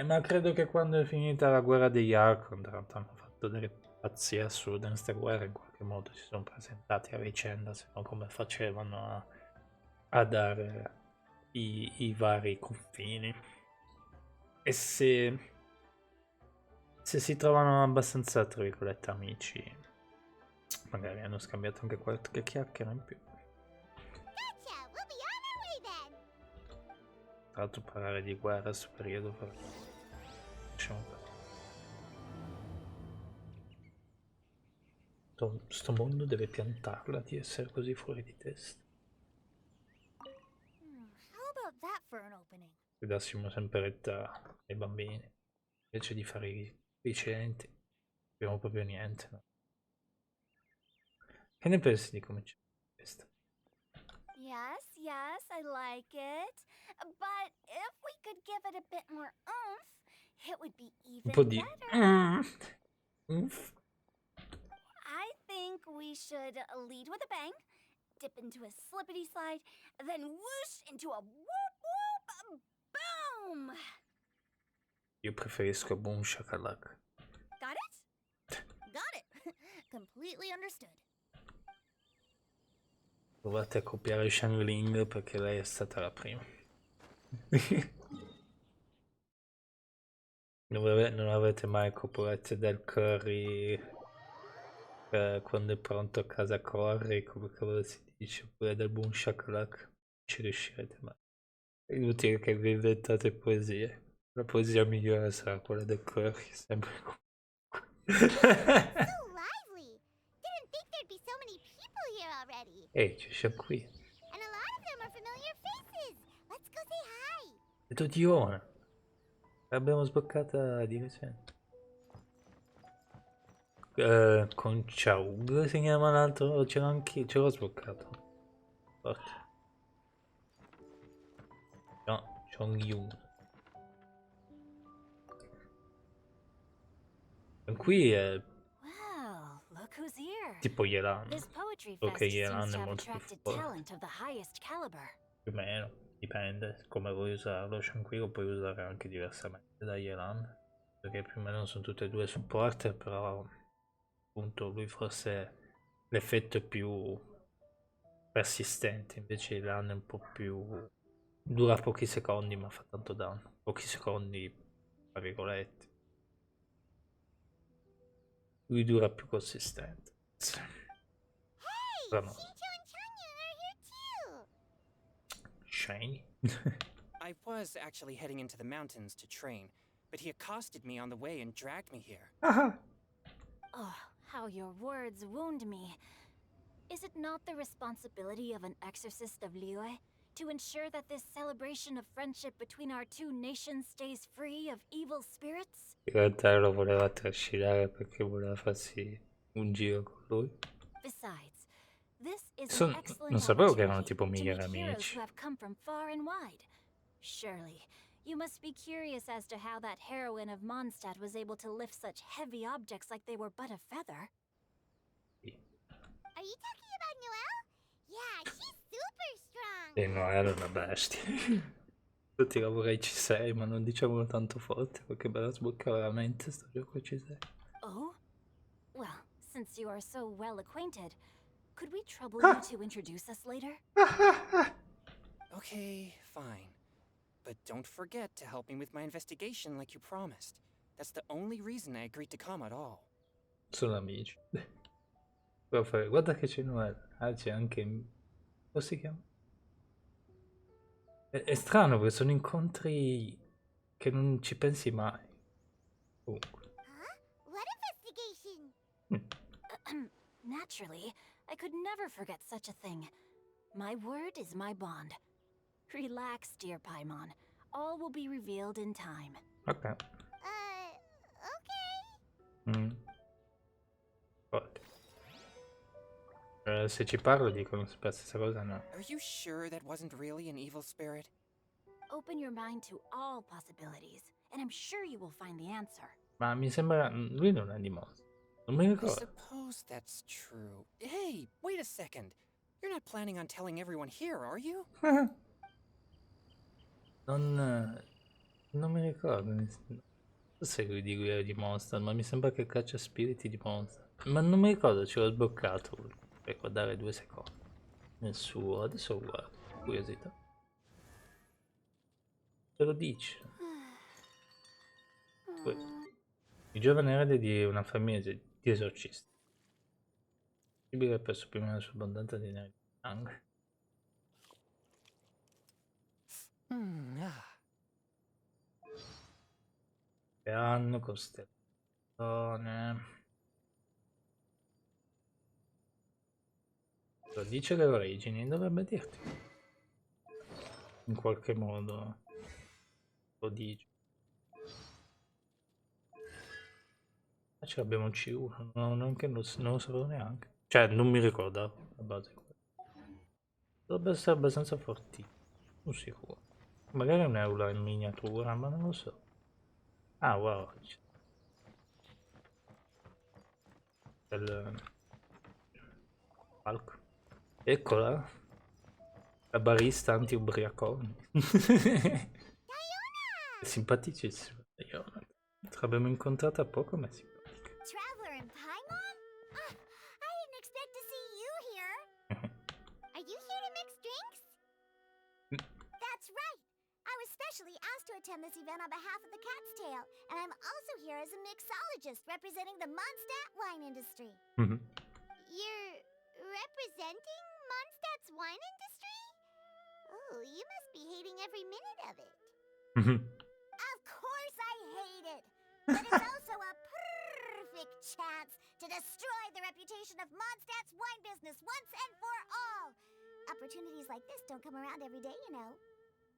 A: Ma credo che quando è finita la guerra degli Archon, tra l'altro hanno fatto delle pazzie assurde in questa guerra, in qualche modo si sono presentati a vicenda, se no come facevano a dare i vari confini. E se si trovano abbastanza, tra virgolette, amici, magari hanno scambiato anche qualche chiacchiera in più.
D: Gotcha! We'll be on our way then!
A: Tra l'altro parlare di guerra a questo periodo lasciamo perdere. Sto mondo deve piantarla di essere così fuori di testa.
J: How about that for an opening?
A: Se dassimo sempre retta ai bambini invece di fare i vicenti, non abbiamo proprio niente, no? Che ne pensi di come c'è questa?
J: Yes, I like it. But if we could give it a bit more oomph, it would be even
A: Un po' di
J: I think we should lead with a bang, dip into a slippity slide, then whoosh into a whoop whoop boom!
A: Io preferisco Boom Shakalaka.
J: Got it? Got it. Completely understood.
A: Provate a copiare Shangling perché lei è stata la prima. Non avete mai copolette del curry quando è pronto a casa corri, come cavolo si dice, oppure del Boom Shakalaka? Non ci riuscirete mai. È inutile che vi inventate poesie. La poesia migliore sarà quella del curry, sempre
D: So lively! Didn't think there'd be so many people here already.
A: Ehi, ci siamo qui.
D: And a lot of them are familiar faces. Let's go say hi.
A: È Todiona. L'abbiamo sbloccata di recente. Con Chaug si chiama l'altro, ce l'ho anche, ce l'ho sbloccato. Forte. No, Chong-Yun. Qui è
J: Well, look who's here.
A: tipo Yelan.
J: This poetry
A: Ok,
J: fest
A: Yelan
J: seems to
A: è
J: have
A: molto più
J: attracted
A: forte.
J: talent of the highest caliber.
A: Più o meno, dipende come vuoi usarlo. Qui lo puoi usare anche diversamente da Yelan, perché più o meno sono tutte e due supporter, però appunto lui forse l'effetto è più persistente, invece Yelan è un po' più... dura pochi secondi ma fa tanto danno. Pochi secondi, tra virgolette. Lui dura più consistente.
D: Hey,
A: Però no.
D: Shincho and Changyun are here too.
A: Shiny?
L: I was actually heading into the mountains to train, but he accosted me on the way and dragged me here.
J: Oh, how your words wound me. Is it not the responsibility of an exorcist of Liyue to ensure that this celebration of friendship between our two nations stays free of evil spirits?
A: In realtà lo voleva trascinare perché voleva farsi un giro con lui.
J: Besides, this is an excellent
A: Non sapevo che erano
J: opportunity
A: tipo
J: to meet
A: migliori
J: heroes
A: amici.
J: who have come from far and wide. Surely, you must be curious as to how that heroine of Mondstadt was able to lift such heavy objects like they were but a feather.
D: Are you talking about Noelle? Yeah, she's super strong.
A: E no, era una bestia. Tutti lavora ai C6, ma non diciamolo tanto forte perché me la sbocca veramente sto gioco C6.
J: Oh? Well, since you are so well acquainted, could we trouble you to introduce us later?
L: Okay, fine. But don't forget to help me with my investigation like you promised. That's the only reason I agreed to come at all.
A: Sono amici. Guarda che c'è Noelle. Ah, c'è anche... come si chiama? È strano perché sono incontri che non ci pensi mai. Comunque.
D: Huh? What investigation?
J: Naturally, I could never forget such a thing. My word is my bond. Relax, dear Paimon. All will be revealed in time.
A: Ok.
D: Okay.
A: Se ci parlo dicono sempre la stessa cosa, no.
L: Are you sure that wasn't really an evil spirit?
M: Open your mind to all possibilities, and I'm sure you will find the answer.
A: Ma mi sembra... Lui non è di mostro. Non mi
L: I
A: ricordo.
L: suppose that's true. Hey, wait a second. You're not planning on telling everyone here, are you?
A: Non mi ricordo. Non so se lui di lui era di Monster, ma mi sembra che caccia spiriti di Monster. Ma non mi ricordo, ce l'ho sbloccato per guardare 2 secondi. Nel suo, adesso lo guardo, curiosità. Te lo dice. Il giovane erede di una famiglia di esorcisti. Possibile per supprimere la sua abbondanza di neri di sangue. Che hanno costellazione. Lo dice le origini, dovrebbe dirti. In qualche modo lo dice. Ma ce l'abbiamo un C1, non lo sapevo neanche. Cioè, non mi ricordavo la base. Dovrebbe essere abbastanza fortissimo, non sicuro. Magari è un'eula in miniatura, ma non lo so. Ah, wow. Il palco. Eccola. La barista anti-ubriacone. È simpaticissima. L'abbiamo incontrata poco, ma è simpatica.
D: Traveler in Paimon? I didn't expect to see you here. Are you here to mix drinks? That's right. I was specially asked to attend this event on behalf of the Cat's Tail, and I'm also here as a mixologist representing the Mondstadt wine industry. You're representing Mondstadt's wine industry? Oh, you must be hating every minute of it. Of course I hate it, but it's also a perfect chance to destroy the reputation of Mondstadt's wine business once and for all. Opportunities like this don't come around every day, you know.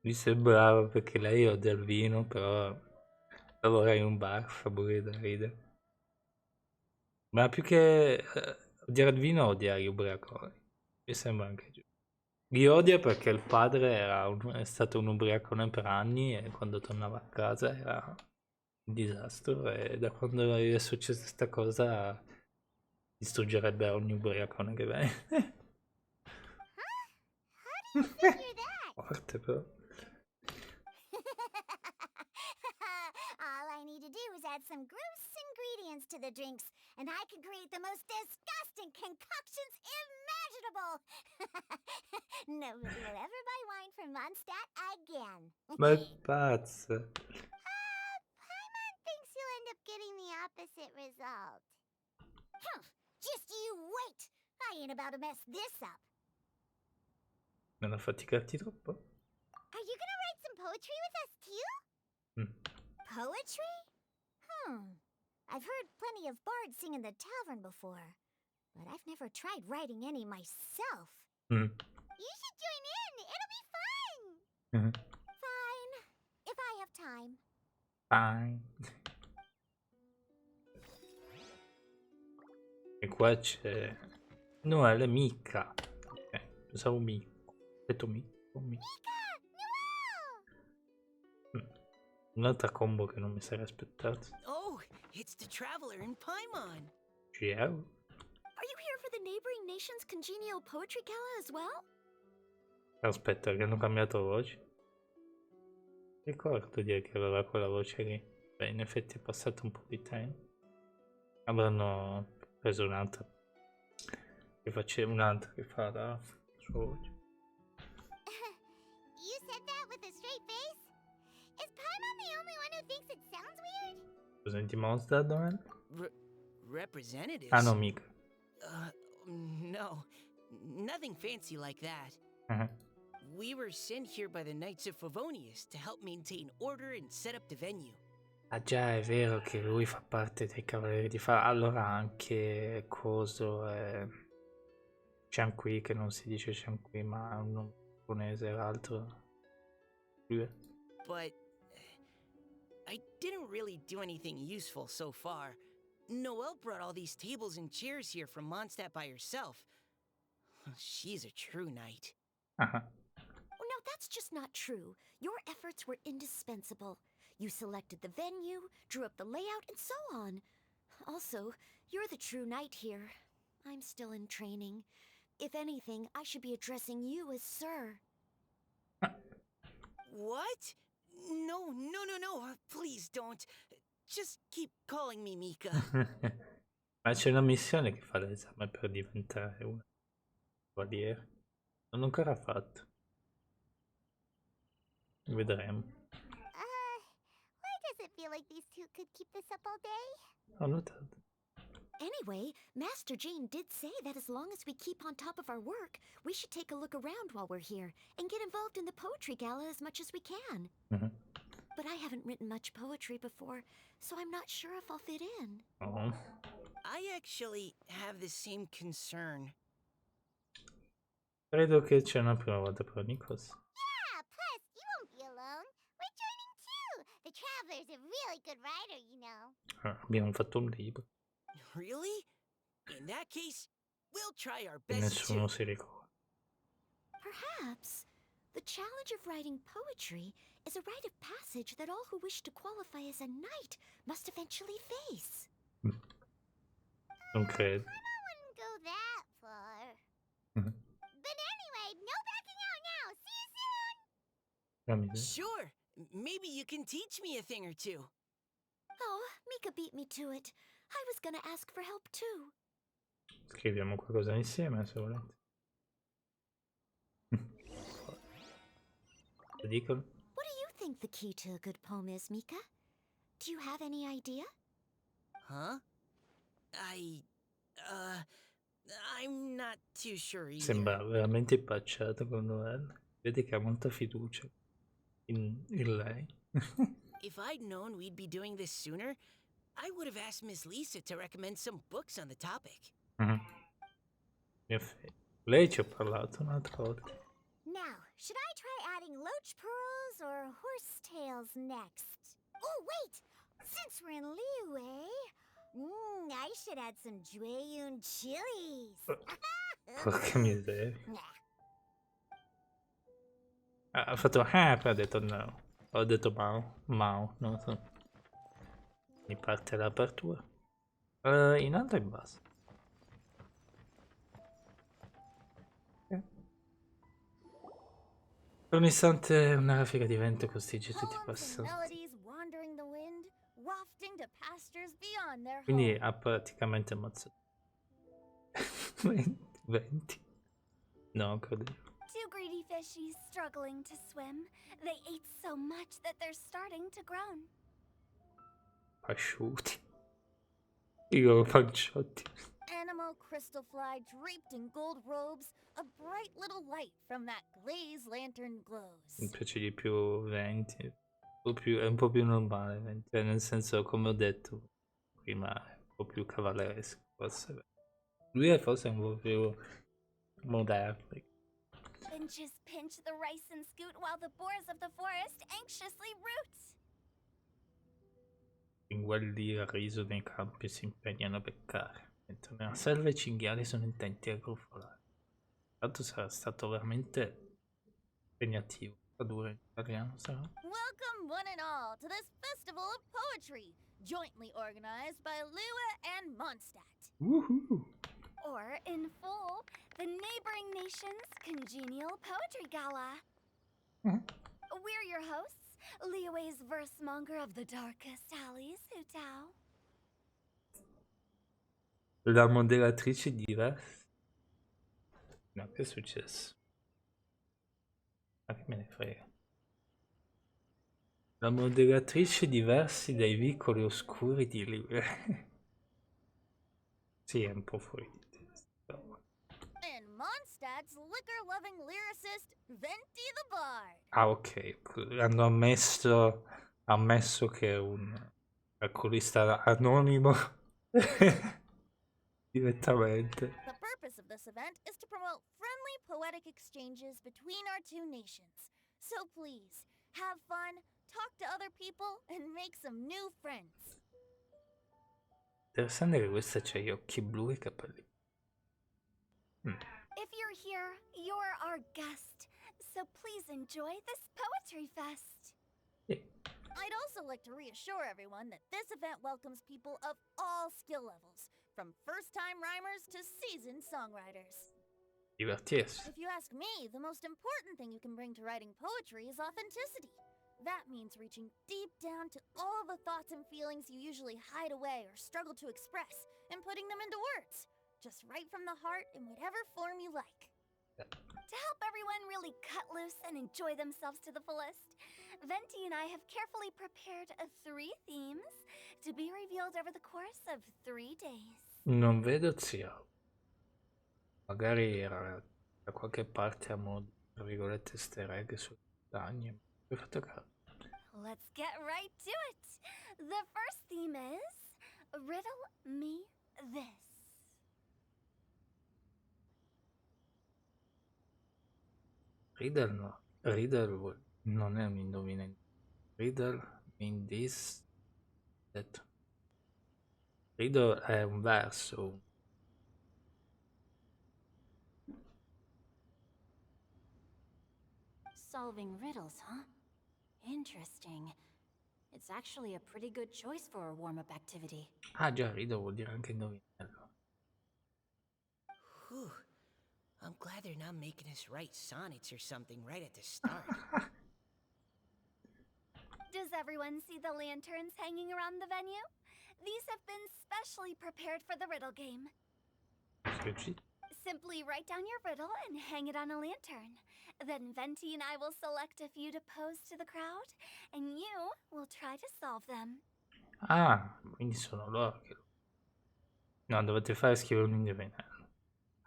A: Mi sembrava perché lei odia il vino, però lavora in un bar, fa morire da ridere. Ma più che odiare il vino, odiare gli ubriaconi. Mi sembra anche giusto. Li odia perché il padre è stato un ubriacone per anni e quando tornava a casa era un disastro, e da quando è successa questa cosa distruggerebbe ogni ubriacone che viene. Forte però.
D: All I need to do is add some gross ingredients to the drinks, and I can create the most disgusting concoctions imaginable. Nobody will ever buy wine from Mondstadt again.
A: Ma è pazza.
D: Paimon thinks you'll end up getting the opposite result. Just you wait. I ain't about to mess this up.
A: Non affaticarti troppo?
D: Are you gonna write some poetry with us too? Poetry? I've heard plenty of bards sing in the tavern before, but I've never tried writing any myself. You should join in. It'll be fun. Fine, if I have time.
A: Fine. E qua c'è Noelle Micca. Ok, pensavo Micco. Ho detto Micco. Un'altra combo che non mi sarei aspettato.
K: Oh, it's the Traveler in Paimon.
A: Ciao.
M: Are you here for the neighboring nation's congenial poetry gala as well?
A: Aspetta, che hanno cambiato voce. Ricordo di che aveva quella voce lì. Beh, in effetti è passato un po' di tempo. Avranno preso un'altra. Che faceva un'altra che fa la sua voce.
D: You said that with a straight face? Is Paimon the only one who thinks it sounds weird?
A: Presenti Monster, Domen?
K: Representatives?
A: Ah no, mica.
K: No. Nothing fancy like that. We were sent here by the Knights of Favonius to help maintain order and set up the venue.
A: Ah già, è vero che lui fa parte dei Cavalieri di Fa. Allora anche Coso è... Xiangqi, che non si dice Xiangqi, ma è un nome giapponese, l'altro.
K: But I didn't really do anything useful so far. Noelle brought all these tables and chairs here from Mondstadt by herself. She's a true knight.
B: Oh, no, that's just not true. Your efforts were indispensable. You selected the venue, drew up the layout, and so on. Also, you're the true knight here. I'm still in training. If anything, I should be addressing you as sir.
K: What? No, no, no, no. Please don't. Just keep calling me Mika.
A: Ma c'è una missione che fa l'esame per diventare un cavaliere. Non l'ho ancora fatto. Vedremo.
D: Why does it feel like these two could keep this up all day?
A: Ho notato.
B: Anyway, Master Jane did say that as long as we keep on top of our work, we should take a look around while we're here and get involved in the poetry gala as much as we can. But I haven't written much poetry before, so I'm not sure if I'll fit in.
A: Oh.
K: I actually have the same concern.
A: Credo che c'è una prima volta per Nikos.
D: Yeah, plus you won't be alone. We're joining too. The Traveler's a really good writer, you know.
A: Abbiamo fatto un libro.
K: Really? In that case, we'll try our
A: E
K: best
A: nessuno
K: to...
A: si ricorda.
B: Perhaps the challenge of writing poetry is a rite of passage that all who wish to qualify as a knight must eventually face.
A: Non credo.
D: I wouldn't go that far. But anyway, no backing out now. See you soon.
K: Sure. Maybe you can teach me a thing or two.
B: Oh, Mika beat me to it. I was gonna ask for help too.
A: Scriviamo qualcosa insieme se volete. Dicono?
B: What do you think the key to a good poem is, Mika? Do you have any idea?
K: Huh? I'm not too sure either.
A: Sembra veramente impacciato con Noelle. Vedi che ha molta fiducia in lei.
K: If I'd known we'd be doing this sooner, I would have asked Miss Lisa to recommend some books on the topic.
A: In effetti. Lei ci ha parlato un'altra volta.
D: Now, should I try adding loach pearls or horse tails next? Oh, wait! Since we're in Liyue, I should add some Jueyun chilies.
A: Porca miseria. Ha fatto poi ha detto no. Ho detto Mao, non so. Mi parte l'apertura. In alto e in basso. Per un istante una raffica di vento costeggia tutti i passanti. Quindi ha praticamente ammazzato. 20. No, credo.
J: Two greedy fishies struggling to swim. They ate so much that they're starting to groan.
A: Asciuti. I loro panciotti.
M: Animal crystal fly draped in gold robes, a bright little light from that glaze lantern glows.
A: Mi piace di più 20. È un po' più normale 20. Cioè, nel senso, come ho detto prima, è un po' più cavalleresco. Forse. Lui è forse un po' più moderno.
J: Finches pinch the rice and scoot while the boars of the forest anxiously root.
A: Pinguelli a riso nei campi si impegnano a peccare, mentre nella selva i cinghiali sono intenti a grufolare. Tanto sarà stato veramente impegnativo. Tradurre in italiano sarà?
M: Welcome one and all to this festival of poetry, jointly organized by Lua and Mondstadt.
A: Woohoo!
J: Or, in full, the neighboring nation's congenial poetry gala. We're your hosts, Liyue's versemonger of the darkest alleys, Hu Tao.
A: La moderatrice diversa. No, che è successo? Ma che me ne frega? La moderatrice diversi dai vicoli oscuri di Libre. Sì, è un po' fuori di testa.
M: And Mondstadt's liquor-loving lyricist, Venti the Bard.
A: Ah, ok. Hanno ammesso che è un alcolista anonimo. Direttamente.
M: The purpose of this event is to promote friendly poetic exchanges between our two nations. So please, have fun, talk to other people, and make some new friends.
A: Interessante che questa c'ha gli occhi blu e i capelli.
J: If you're here, you're our guest. So please enjoy this poetry fest.
M: I'd also like to reassure everyone that this event welcomes people of all skill levels, from first-time rhymers to seasoned songwriters.
A: Divertirsi.
M: If you ask me, the most important thing you can bring to writing poetry is authenticity. That means reaching deep down to all the thoughts and feelings you usually hide away or struggle to express, and putting them into words. Just right from the heart in whatever form you like.
J: To help everyone really cut loose and enjoy themselves to the fullest, Venti and I have carefully prepared 3 themes to be revealed over the course of 3 days.
A: Non vedo zio. Magari era da qualche parte a modo, tra virgolette, easter egg sulle montagne. Ho fatto caso.
J: Let's get right to it. The first theme is Riddle Me This.
A: Riddle no. Riddle non è un indovinello. Riddle mean this, that. Riddle è un verso.
N: Solving riddles, huh? Interesting. It's actually a pretty good choice for a warm-up activity.
A: Ah già, riddle vuol dire anche indovinello.
O: Whew. I'm glad they're not making us write sonnets or something right at the start.
J: Does everyone see the lanterns hanging around the venue? These have been specially prepared for the riddle game. Simply write down your riddle and hang it on a lantern. Then Venti and I will select a few to pose to the crowd, and you will try to solve them.
A: Ah, quindi sono loro che... No, dovete fare scrivere un indovinello.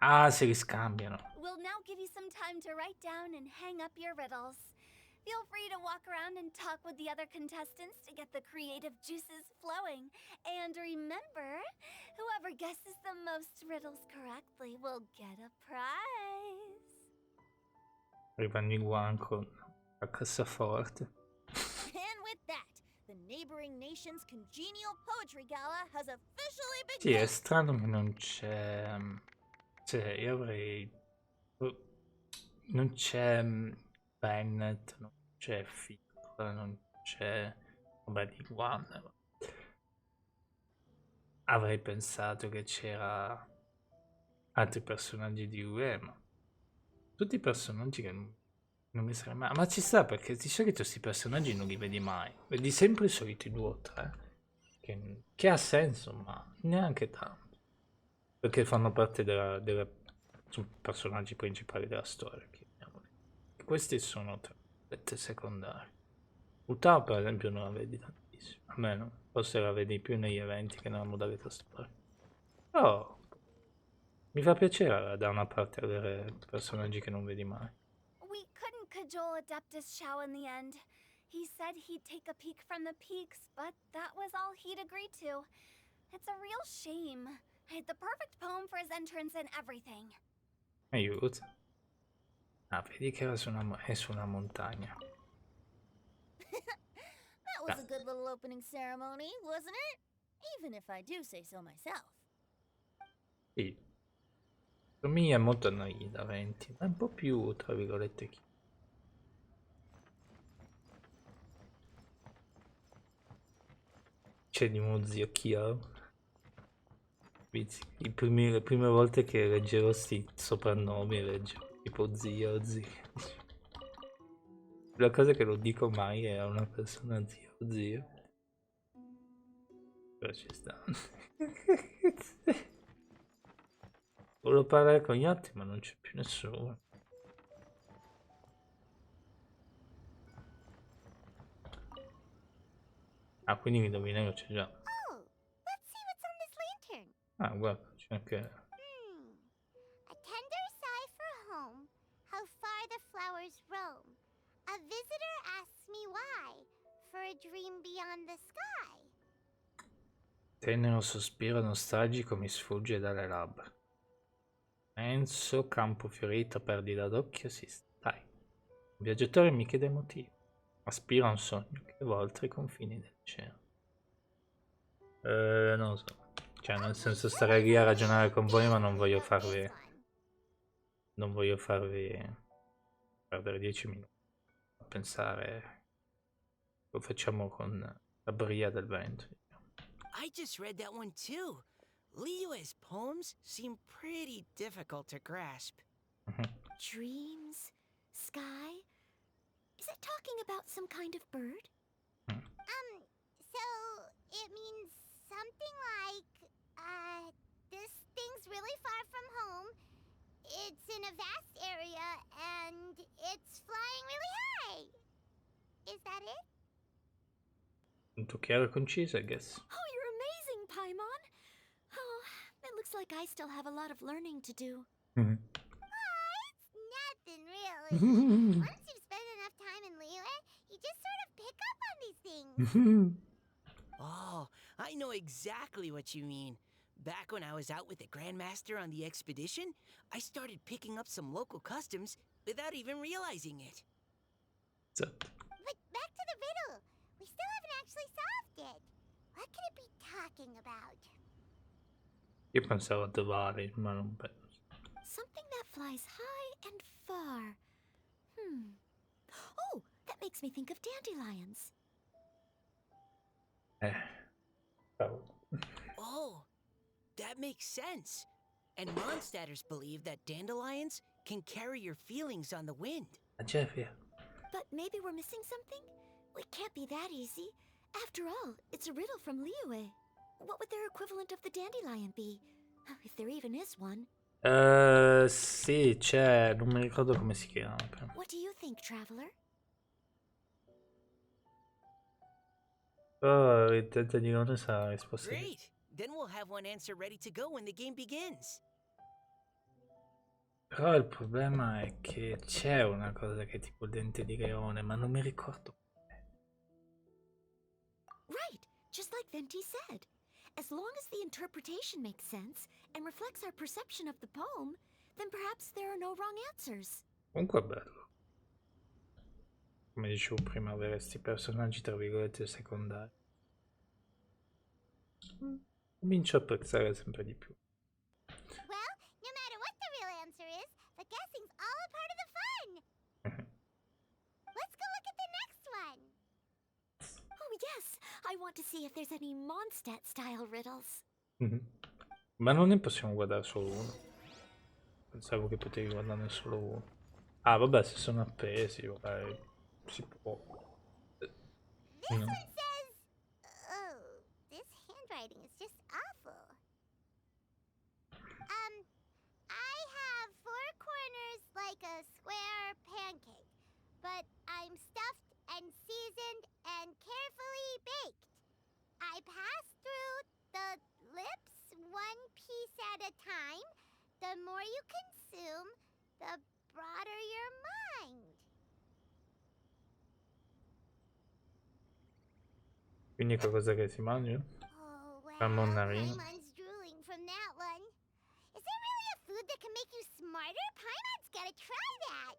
A: Ah, si riscambiano.
J: We'll now give you some time to write down and hang up your riddles. Feel free to walk around and talk with the other contestants to get the creative juices flowing. And remember, whoever guesses the most riddles correctly will get a prize.
A: Arrivano i guan con la cassaforte.
M: And with that, the neighboring nation's congenial poetry gala has officially
A: Sì,
M: begun.
A: è strano che non c'è... Cioè, io avrei... Non c'è Bennett, non c'è Fickle, non c'è... Vabbè, di Guan. Avrei pensato che c'era altri personaggi di UE, ma... Tutti i personaggi che non mi sarei mai... Ma ci sta, perché di solito questi personaggi non li vedi mai. Vedi sempre i soliti 2 o 3. Che ha senso, ma neanche tanto. Perché fanno parte sono personaggi principali della storia. Questi sono tra secondari. Utah, per esempio, non la vedi tantissimo. Almeno, forse la vedi più negli eventi che nella modalità storia. Però mi fa piacere da una parte avere personaggi che non vedi mai.
J: We couldn't cajole Adeptus Shao in the end. He said he'd take a peek from the peaks, but that was all he'd agreed to. It's a real shame. I had the perfect poem for his entrance and everything.
A: Aiuto. Ah, vedi che era è su una montagna.
M: That was a good little opening ceremony, wasn't it? Even if I do say so myself.
A: Sì. Somiglia molto a noi da 20, ma è un po' più, tra virgolette, c'è di uno zio Chiaro. Le prime volte che leggerò sti soprannomi leggerò tipo zio. La cosa che non dico mai è a una persona zio. Però ci sta. Volevo parlare con gli altri, ma non c'è più nessuno. Ah, quindi l'indovinello c'è già.
D: Oh, let's see what's on this lantern.
A: Ah, guarda, c'è anche...
D: A tender sigh for home, how far the flowers roam. A visitor asks me why, for a dream beyond the sky.
A: Tenero sospiro nostalgico mi sfugge dalle labbra. Penso, campo fiorito, perdita d'occhio, si stai. Un viaggiatore mi chiede motivo. Aspira a un sogno che va oltre i confini del cielo. Non lo so. Cioè, nel senso, starei lì a ragionare con voi, ma non voglio farvi... non voglio farvi perdere 10 minuti a pensare. Lo facciamo con la briglia del vento.
O: I just read that one too. Liyue's poems seem pretty difficult to grasp.
B: Dreams? Sky? Is it talking about some kind of bird?
D: So it means something like, this thing's really far from home. It's in a vast area, and it's flying really high. Is that it?
A: Molto chiaro e conciso, I guess.
B: Oh, you're amazing, Paimon! Oh, it looks like I still have a lot of learning to do.
D: It's nothing, really. Once you've spent enough time in Liyue, you just sort of pick up on these things.
O: Oh, I know exactly what you mean. Back when I was out with the Grandmaster on the expedition, I started picking up some local customs without even realizing it.
A: So.
D: But back to the riddle. We still haven't actually solved it. What could it be talking about?
A: Io pensavo a Dovali, ma non penso.
B: Something that flies high and far. Oh, that makes me think of dandelions.
O: Oh, that makes sense. And Mondstadters believe that dandelions can carry your feelings on the wind.
A: Jeff,
B: But maybe we're missing something? It can't be that easy. After all, it's a riddle from Liyue. What would their equivalent of the dandelion be? If there even is one.
A: Sì, c'è, non mi ricordo come si chiama.
B: What do you think, Traveler?
A: Oh, il dandelione sarà la risposta.
O: Great! Then we'll have one answer ready to go when the game begins.
A: Però il problema è che c'è una cosa che è tipo il dente di leone, ma non mi ricordo.
B: Right, just like Venti said. As long as the interpretation makes sense and reflects our perception of the poem, then perhaps there are no wrong answers.
A: Comunque è bello. Come dicevo prima, avere questi personaggi tra virgolette secondari. Comincio a apprezzare sempre di più.
D: Well, no matter what the real answer is, the guessing's all a part of the fun. Let's go look at the next one.
B: Oh yes, I want to see if there's any Mondstadt-style riddles.
A: Ma non ne possiamo guardare solo uno. Pensavo che potevi guardarne solo uno. Ah, vabbè, se sono appesi, vabbè, si può.
D: This one says... Oh, this handwriting is just awful. I have 4 corners like a square pancake, but I'm stuffed and seasoned and carefully baked. I pass through the lips 1 piece at a time. The more you consume, the broader your mind.
A: Quindi qualcosa che si mangia?
D: Oh, well,
A: Paimonarino.
D: Paimon's drooling from that one. Is there really a food that can make you smarter? Paimon's gotta try that.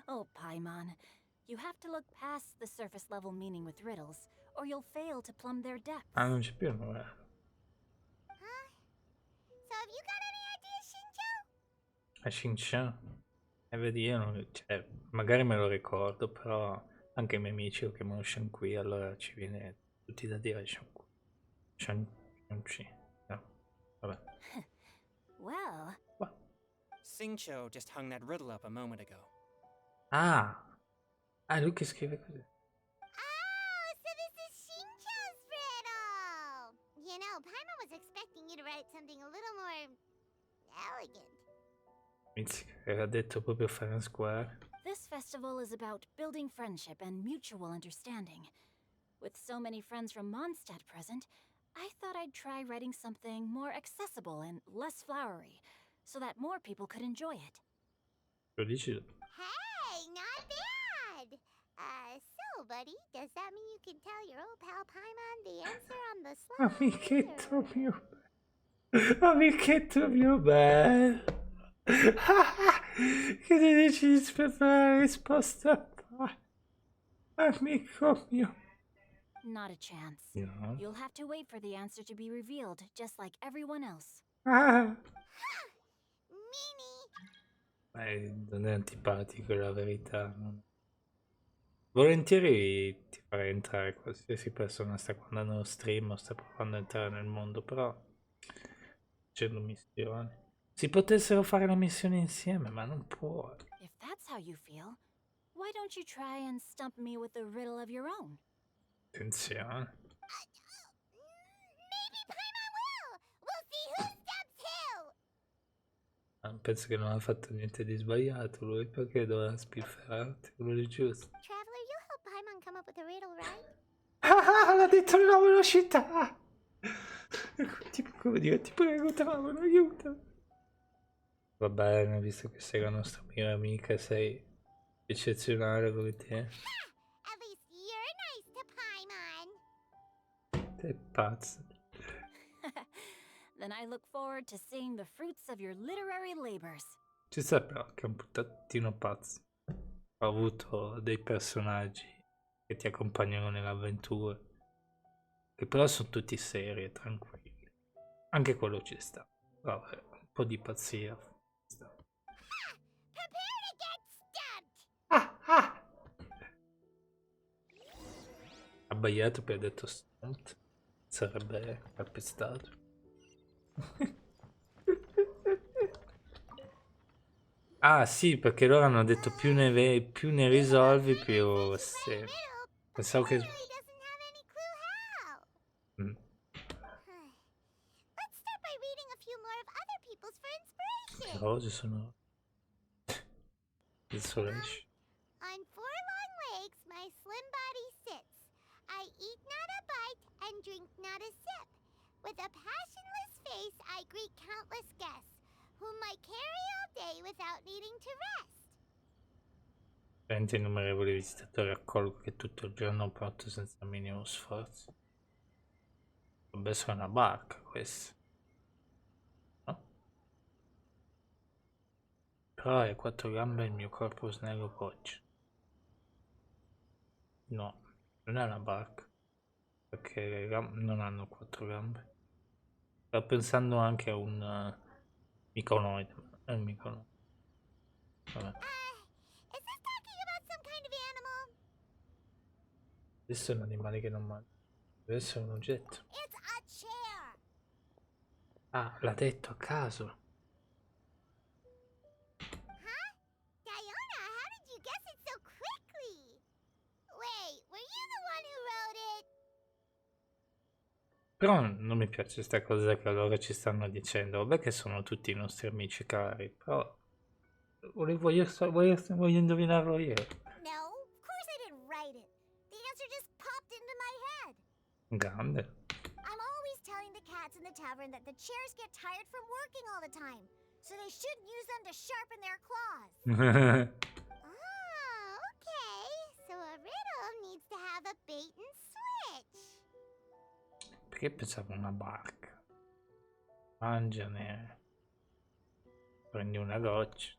N: Oh, Paimon. You have to look past the surface level meaning with riddles, or you'll fail to plumb their depths.
A: Ah, non c'è più il numero.
D: Huh? So have you got any ideas, Shinjo?
A: A Shinchan? Vedi, io non... cioè, magari me lo ricordo, però anche i miei amici lo chiamano Shankui, allora ci viene tutti da dire Shankui. Shanchi. No, vabbè.
N: Well...
L: Singcho just hung that riddle up a moment ago.
A: Ah! Ah, lui che scrive così.
D: Oh, so this is Shinjo's riddle! You know, Paimon was expecting you to write something a little more... elegant.
A: Era detto proprio fair and square.
N: This festival is about building friendship and mutual understanding. With so many friends from Mondstadt present, I thought I'd try writing something more accessible and less flowery, so that more people could enjoy it.
A: Lo dici?
D: Hey, not bad! So, buddy, does that mean you can tell your old pal Paimon the answer on the slide?
A: Amichetto mio. Amichetto mio bello. Che ti dici per fare la risposta qua? Amico mio.
N: Not a chance.
A: No.
N: You'll have to wait for the answer to be revealed, just like everyone else.
A: Ah. Non è antipatico, è la verità. Volentieri ti farei entrare qualsiasi persona sta guardando lo stream o sta provando a entrare nel mondo, però facendo missioni. Si potessero fare la missione insieme, ma non può.
N: If that's how you feel, why don't you try and stump me with a riddle of your own?
A: Attenzione.
D: Maybe Paimon will! We'll see who stumps who!
A: Penso che non ha fatto niente di sbagliato lui, perché doveva spifferarti, quello di giusto.
D: Traveler, you'll help Paimon come up with a riddle, right?
A: Ah, l'ha detto nella velocità! Tipo, come dire, ti prego, Travon, aiuta! Va bene, visto che sei la nostra mia amica, sei eccezionale come te.
D: At least you're nice to Paimon.
A: Sei pazzo.
N: Then I look forward to seeing the fruits of your literary labors.
A: Ci sta però che è un puttattino pazzo. Ho avuto dei personaggi che ti accompagnano nell'avventura, che però sono tutti seri e tranquilli. Anche quello ci sta. Vabbè, un po' di pazzia.
D: Prepare to get stumped!
A: Abbaiato per detto stunt. Sarebbe calpestato. Ah sì, perché loro hanno detto più ne risolvi più... Sì. Pensavo che... Mm.
D: Let's start by reading a few more of other people's for inspiration.
A: Le rose sono... Insolation.
D: On 4 long legs, my slim body sits. I eat not a bite and drink not a sip. With a passionless face, I greet countless guests, whom I carry all day without needing to rest.
A: Veramente innumerevoli visitatori accolgo che tutto il giorno porto senza minimo sforzo. Dovrebbe essere una barca questa. No? Però hai 4 gambe e il mio corpo snello poggia. No, non è una barca. Perché le gambe non hanno 4 gambe. Sto pensando anche a un miconoide. È un miconoide. Vabbè.
D: Is this talking about some kind of animal?
A: Questo è un animale che non mangia. Deve essere un oggetto.
D: It's a chair.
A: Ah, l'ha detto a caso.
D: Huh? Diona, how did you guess it so quickly? Wait, were you the one who wrote it?
A: Però non mi piace questa cosa che loro ci stanno dicendo. Vabbè che sono tutti i nostri amici cari, però voglio indovinarlo io.
D: No, of course I didn't write it. The answer just popped into my head.
A: Grande.
D: I'm always telling the cats in the tavern that the chairs get tired from working all the time, so they shouldn't use them to sharpen their claws. Oh, okay. So a riddle needs to have a bait and switch.
A: Perché pensavo a una barca? Mangiane. Prendi una goccia.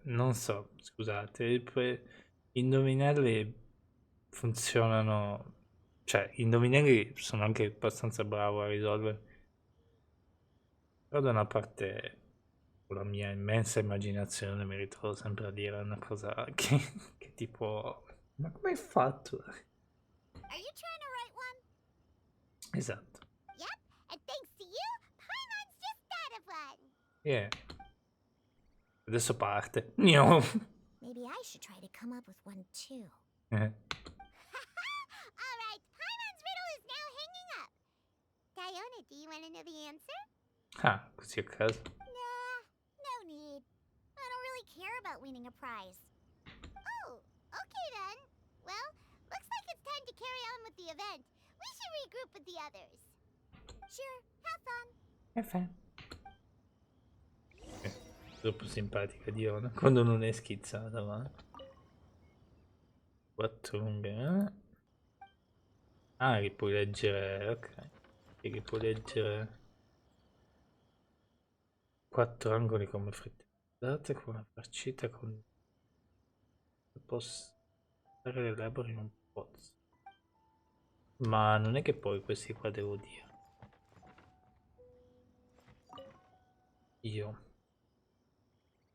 A: Non so, scusate, indovinelli funzionano, cioè indovinelli sono anche abbastanza bravo a risolvere, però da una parte con la mia immensa immaginazione mi ritrovo sempre a dire una cosa che tipo, ma come hai fatto?
D: Are you trying to write one?
A: Esatto.
D: Yep, and thanks to you, Paimon's just thought of one.
A: Yeah. Adesso parte. No.
D: Maybe I should try to come up with one too.
A: Eh.
D: Alright, Paimon's riddle is now hanging up. Diona, do you want to know the answer?
A: Ah, così a caso.
D: Nah, no need. I don't really care about winning a prize. Oh, okay then. Well, looks like it's time to carry on with the event. We should regroup with the others. Sure, have fun.
A: Have fun. Troppo simpatica Diona quando non è schizzata, ma 4 lunghe. Ah, che puoi leggere, ok, e che puoi leggere 4 angoli come frittata con una farcita con posso fare le labbra in un pozzo, ma non è che poi questi qua devo dire. Io.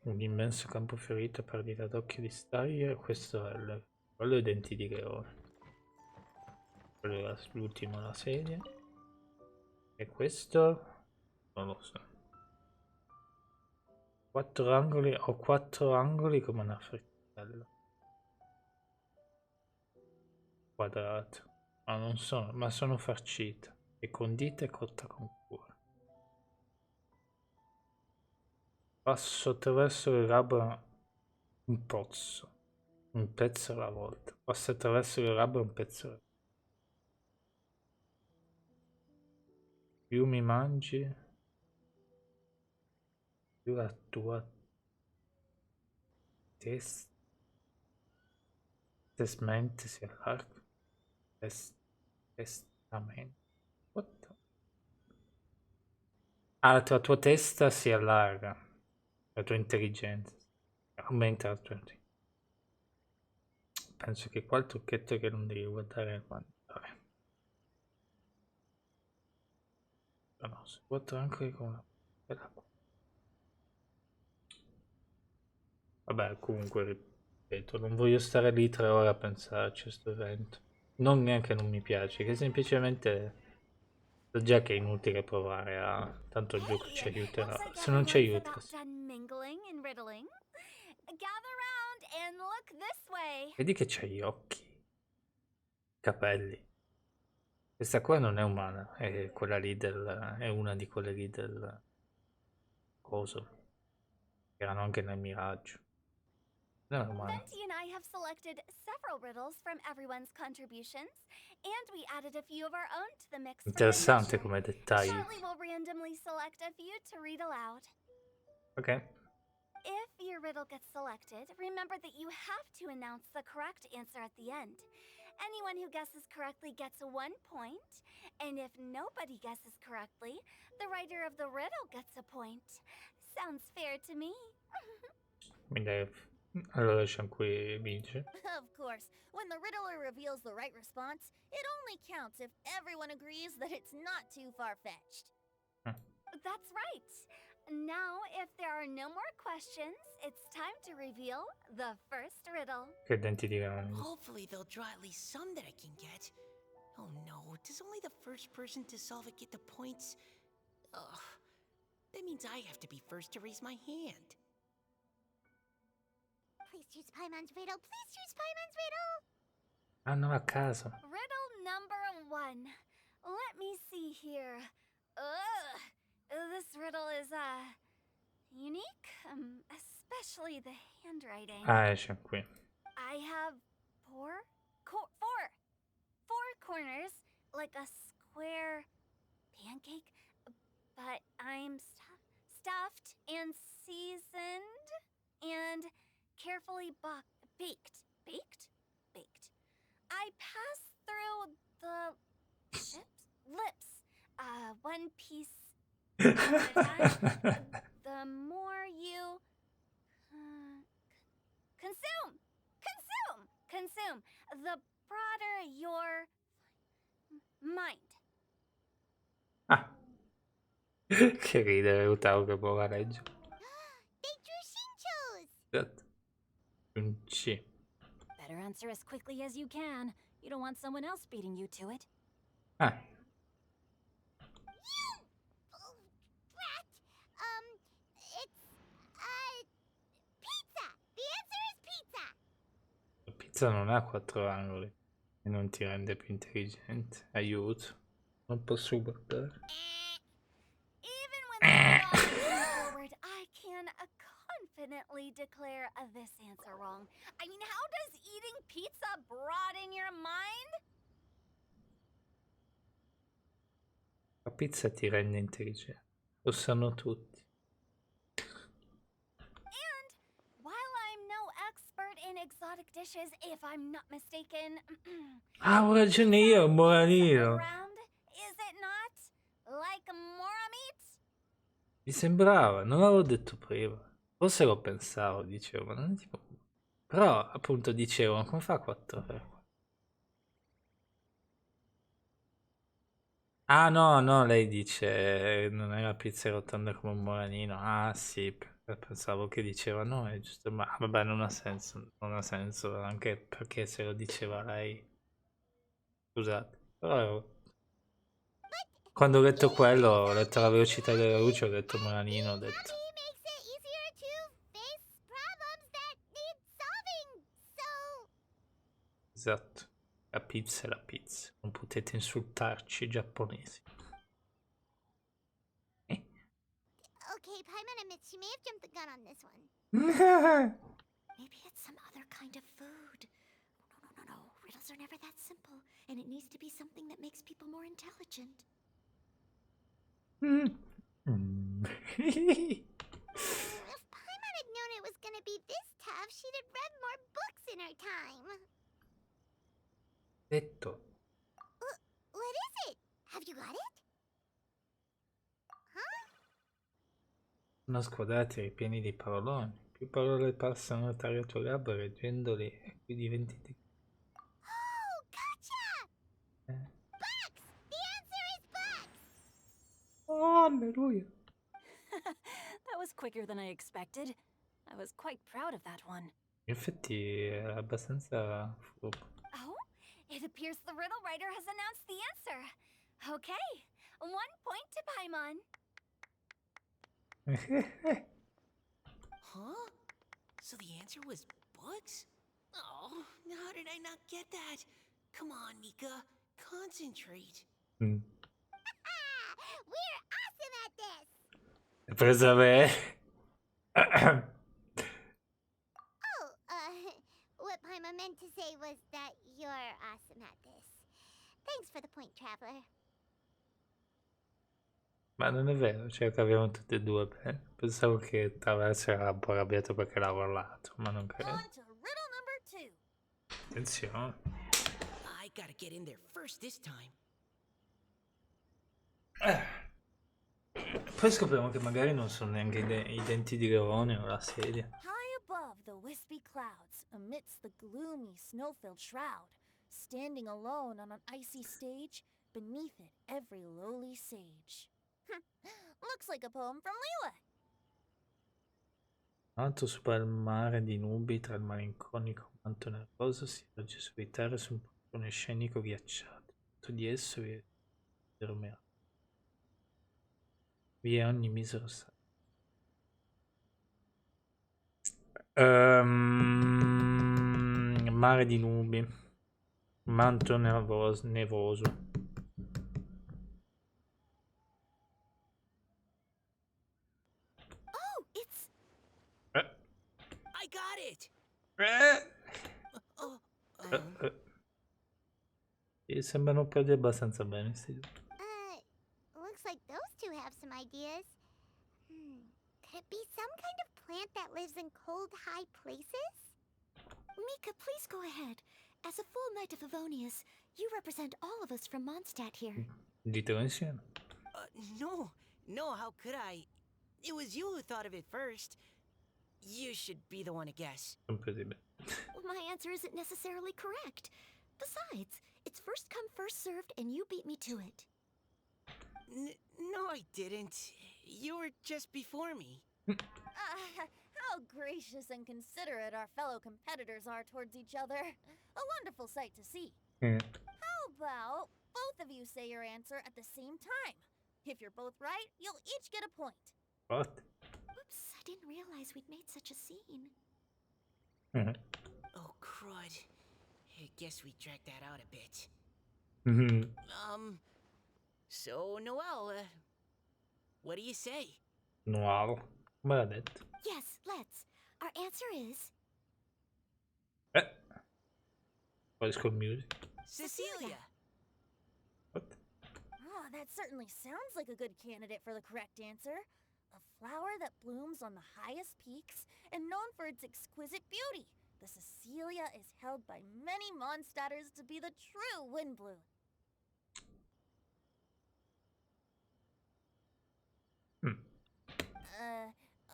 A: Un immenso campo fiorito perdita d'occhio di staglie, questo è quello è denti di leone. Quello è l'ultimo la serie. E questo non lo so. 4 angoli, ho 4 angoli come una frittella. Quadrato. Ma non sono, ma sono farcita. E condita e cotta con cura. Passo attraverso le labbra un pozzo. Un pezzo alla volta. Passo attraverso le labbra un pezzo alla volta. Più mi mangi, più la tua mente si allarga. Testamento. What the... Ah, la tua testa si allarga. La tua intelligenza. Aumenta la tua intelligenza. Penso che qua il trucchetto è che non devi guardare quando... No, si può anche con la... Vabbè, comunque, ripeto, non voglio stare lì 3 ore a pensarci a sto evento. Non neanche non mi piace, che semplicemente... So già che è inutile provare a... Tanto il gioco ci aiuterà. Se non ci aiuta... Vedi che c'ha gli occhi. Capelli. Questa qua non è umana, è quella lì del... è una di quelle lì del... coso. Erano anche nel miraggio. Non è umana.
B: Venti and I have selected several riddles from everyone's contributions, and we added a few of our own to the mix.
A: Interessante come dettagli.
B: Charlie will randomly select a few to read aloud.
A: Ok.
B: If your riddle gets selected, remember that you have to announce the correct answer at the end. Anyone who guesses correctly gets 1 point, and if nobody guesses correctly, the writer of the riddle gets a point. Sounds fair to me.
A: Quindi allora c'è qui vince.
M: Of course, when the riddler reveals the right response, it only counts if everyone agrees that it's not too far-fetched.
B: That's right. Now, if there are no more questions, it's time to reveal the first riddle.
A: Che denti di leone.
O: Hopefully they'll draw at least some that I can get. Oh no, does only the first person to solve it get the points? Ugh. That means I have to be first to raise my hand.
D: Please choose Paimon's riddle. Please choose Paimon's riddle.
A: Ah, no, a caso.
B: Riddle number 1. Let me see here. Ugh. This riddle is, unique, especially the handwriting.
A: Ah, esce qui.
B: I have 4 corners, like a square pancake, but I'm stuffed and seasoned and carefully baked. Baked. I pass through the lips, 1 piece at a time. The more you consume, the broader your mind.
A: Ah. Che ridere, Utao che può legge.
D: They drew Shinchos.
A: Esatto. Un C.
N: Better answer as quickly as you can. You don't want someone else beating you to it.
A: Ah. Pizza non ha 4 angoli e non ti rende più intelligente. Aiuto. Non posso guardare.
B: Even when forward, I can confidently declare this answer wrong. I mean, how does eating pizza broaden your mind?
A: La pizza ti rende intelligente. Lo sanno tutti.
B: Exotic dishes, if I'm not mistaken.
A: Ah, ho ragione io, Moranino.
B: Is it not like mora meat?
A: Mi sembrava, non l'avevo detto prima. Forse lo pensavo, dicevo, ma non è tipo... Però, appunto, dicevo, come fa 4 ore? Ah no, no, lei dice non è la pizza rotonda come un moranino. Ah sì, pensavo che diceva no, è giusto, ma vabbè non ha senso, non ha senso, anche perché se lo diceva lei. Scusate, però quando ho letto quello, ho letto la velocità della luce, ho detto moranino, ho detto.
D: Makes it easier to face problems that need solving. So
A: Esatto, la pizza è la pizza, non potete insultarci giapponesi.
D: okay, Paimon admits she may have jumped the gun on this one.
N: Maybe it's some other kind of food. No. Riddles are never that simple, and it needs to be something that makes people more intelligent.
D: If Paimon had known it was gonna be this tough, she'd have read more books in her time.
A: Detto.
D: What is it? Have you got it? Huh?
A: Non squadrati pieni di paroloni. Più parole passano tra le tue labbra, leggendoli, e più diventi.
D: Oh, gotcha! Bucks! The answer is bucks!
A: Oh, alleluia!
N: That was quicker than I expected. I was quite proud of that one.
A: In effetti è abbastanza furbo.
B: Oh, it appears the riddle writer has announced the answer. Okay, 1 point to Paimon.
O: Huh? So the answer was books? Oh, how did I not get that? Come on, Mika. Concentrate.
D: We're awesome at this!
A: Presa me.
D: What Paimon meant to say was that you're awesome at this. Thanks for the point, Traveler.
A: Ma non è vero, cioè che abbiamo tutti e due bene. Pensavo che Traverso era un po' arrabbiato perché l'ha urlato, ma non credo.
M: On to riddle number 2.
A: Attenzione.
O: I gotta get in there first this time.
A: Poi scopriamo che magari non sono neanche i denti di leone o la sedia.
M: High above the wispy clouds, amidst the gloomy, snow-filled shroud, standing alone on an icy stage, beneath it every lowly sage. Looks like a poem from Leela.
A: Alto sopra il mare di nubi, tra il malinconico manto nervoso, si erge solitario su un portone scenico ghiacciato. Sotto di esso vi è ogni misero stato. Mare di nubi, manto nevoso.
M: Oh, it's...
O: I got it!
A: E sembrano proprio abbastanza bene sti due.
D: Looks like those two have some ideas. Could it be some kind of plant that lives in cold, high places?
N: Mika, please go ahead. As a full knight of Avonius, you represent all of us from Mondstadt here.
A: Ditelo insieme.
O: No, how could I? It was you who thought of it first. You should be the one to guess.
A: Impossibile.
N: Well, my answer isn't necessarily correct. Besides, it's first come, first served, and you beat me to it.
O: No, I didn't. You were just before me.
M: How gracious and considerate our fellow competitors are towards each other. A wonderful sight to see. How about both of you say your answer at the same time? If you're both right, you'll each get a point.
A: What?
N: Oops, I didn't realize we'd made such a scene.
O: Oh, crud. I guess we dragged that out a bit. So, Noelle, what do you say?
A: Noelle, come l'ha detto?
N: Yes, let's. Our answer is...
A: High School Music.
M: Cecilia!
A: What?
M: Oh, that certainly sounds like a good candidate for the correct answer. A flower that blooms on the highest peaks and known for its exquisite beauty. The Cecilia is held by many Mondstadters to be the true Windblue.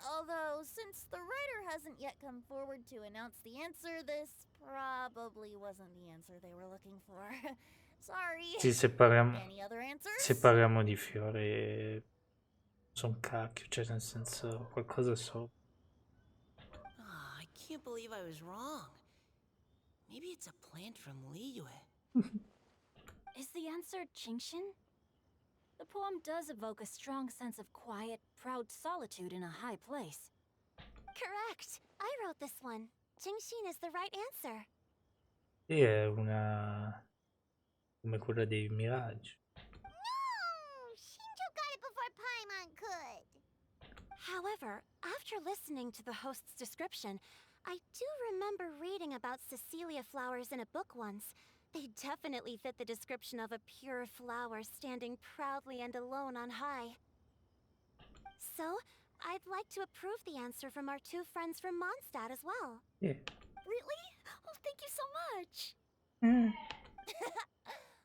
M: Although, since the writer hasn't yet come forward to announce the answer, this probably wasn't the answer they were looking for. Sorry.
A: Sì, se parliamo,
M: Any other answers?
A: se parliamo di fiori, sono cacchio, cioè nel senso, qualcosa so.
O: Ah, I can't believe I was wrong. Maybe it's a plant from Liyue.
N: Is the answer Jingshin? The poem does evoke a strong sense of quiet, proud solitude in a high place.
B: Correct. I wrote this one. Jingshin is the right answer.
A: Sì, è una... come quella dei miraggi.
D: No! Shinjo got it before Paimon could.
B: However, after listening to the host's description, I do remember reading about Cecilia flowers in a book once. They definitely fit the description of a pure flower standing proudly and alone on high. So, I'd like to approve the answer from our two friends from Mondstadt as well.
A: Yeah.
M: Really? Oh, thank you so much.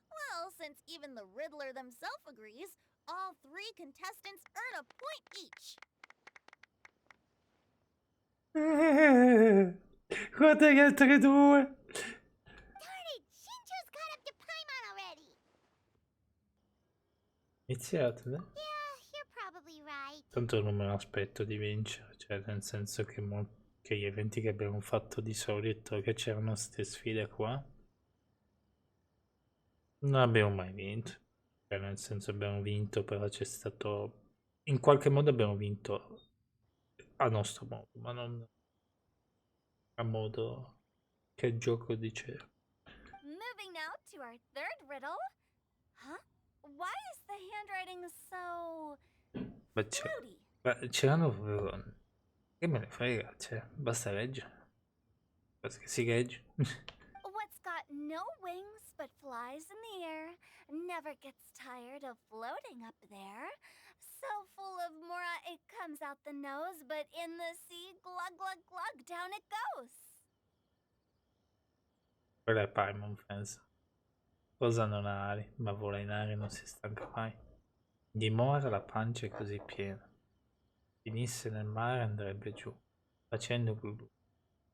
M: Well, since even the Riddler themselves agrees, all three contestants earn a point each.
A: Guarda che altre due.
D: Darn it! Shinjo's caught up to Paimon already.
A: Iniziate, eh?
D: Yeah, you're probably right.
A: Tanto non me lo aspetto di vincere, cioè nel senso che, che gli eventi che abbiamo fatto di solito, che c'erano queste sfide qua, non abbiamo mai vinto. Cioè nel senso abbiamo vinto, però c'è stato... in qualche modo abbiamo vinto a nostro modo, ma non a modo che il gioco diceva.
M: Moving now to our third riddle. Huh? Why is the handwriting so cloudy?
A: C'erano proprio... che me ne frega, cioè, basta leggere. Basta che si legge.
M: What's got no wings but flies in the air, never gets tired of floating up there. So full of mora it comes out the nose, but in the sea, glug glug glug, down it goes.
A: Quella è Paimon, penso. Cosa non ha ali, ma vola in aria e non si stanca mai. Dimora la pancia è così piena. Finisse nel mare andrebbe giù, facendo glu glu.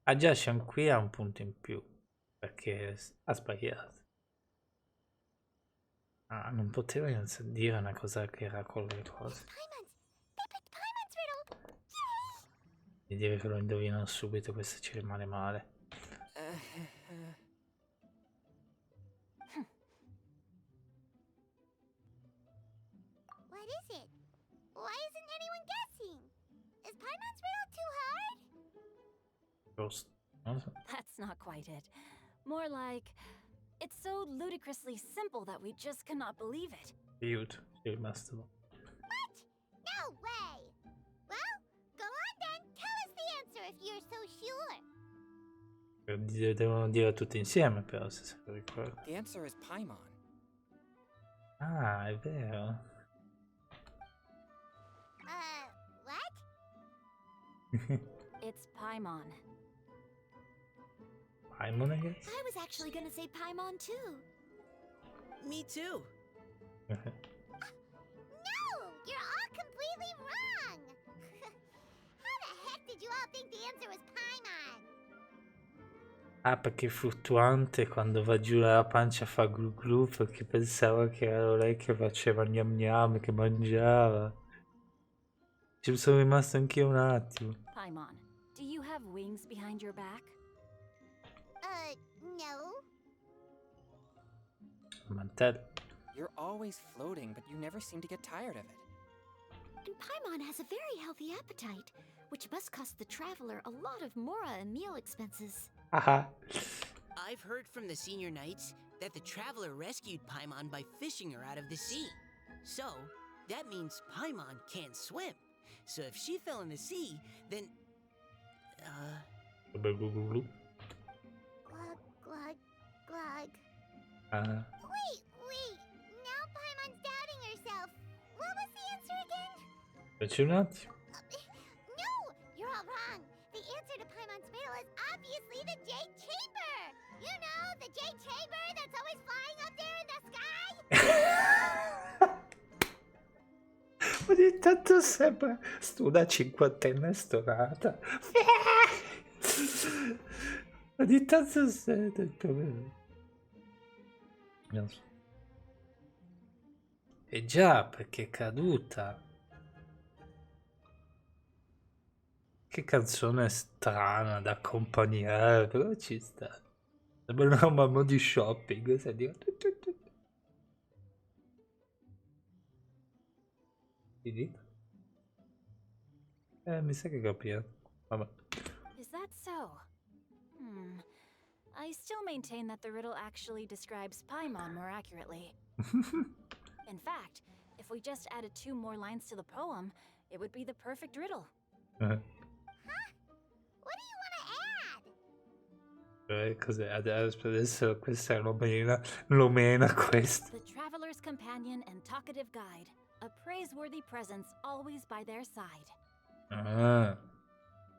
A: Ah già, Shan qui ha un punto in più, perché ha sbagliato. Ah, non poteva dire una cosa che era con le cose. E dire che lo indovinano subito, questo ci rimane male.
D: What is it? Why isn't anyone guessing? Is Paimon's riddle too hard?
A: Giusto. Non so.
N: That's not quite it. More like, it's so ludicrously simple that we just cannot believe it.
A: Aiuto, è rimasto.
D: What? No way! Well, go on then. Tell us the answer if you're so sure.
A: Devono dire tutti insieme però, se lo ricordo.
L: The answer is Paimon.
A: Ah, è vero.
D: What?
N: It's Paimon.
A: Paimon, I guess?
B: I was actually gonna say Paimon too.
O: Me too.
D: No! You're all completely wrong! How the heck did you all think the answer was Paimon?
A: Ah, perché è fluttuante, quando va giù la pancia fa glu glu, perché pensava che era lei che faceva gnam gnam, che mangiava. Ci sono rimasto anch'io un attimo.
N: Paimon, do you have wings behind your back?
D: No.
A: Mantello.
L: You're always floating, but you never seem to get tired of it.
B: And Paimon has a very healthy appetite, which must cost the traveler a lot of mora and meal expenses.
A: Haha.
O: I've heard from the senior knights that the traveler rescued Paimon by fishing her out of the sea. So, that means Paimon can't swim. So if she fell in the sea, then...
A: Glu glu glu.
D: Glug, glug, glug. Wait. Now Paimon's doubting herself. What was the answer again?
A: Facci un attimo.
D: No! You're all wrong. The answer to Paimon's riddle is obviously the Jade Chamber! You know, the Jade Chamber that's always flying up there in the sky?
A: Ogni tanto sembra una cinquantenne stonata. Ogni tanto sento il problema. Non so. già, perché è caduta. Che canzone strana da accompagnare, però ci sta. Sembra una mamma di shopping, senti. Mi sa che capito. Vabbè.
N: Is that so? I still maintain that the riddle actually describes Paimon more accurately. In fact, if we just added 2 more lines to the poem, it would be the perfect riddle.
D: Huh? What do you want to add?
A: Cos'è? Adesso questa è l'omena questa.
N: The traveler's companion and talkative guide, a praiseworthy presence always by their side.
A: Ah,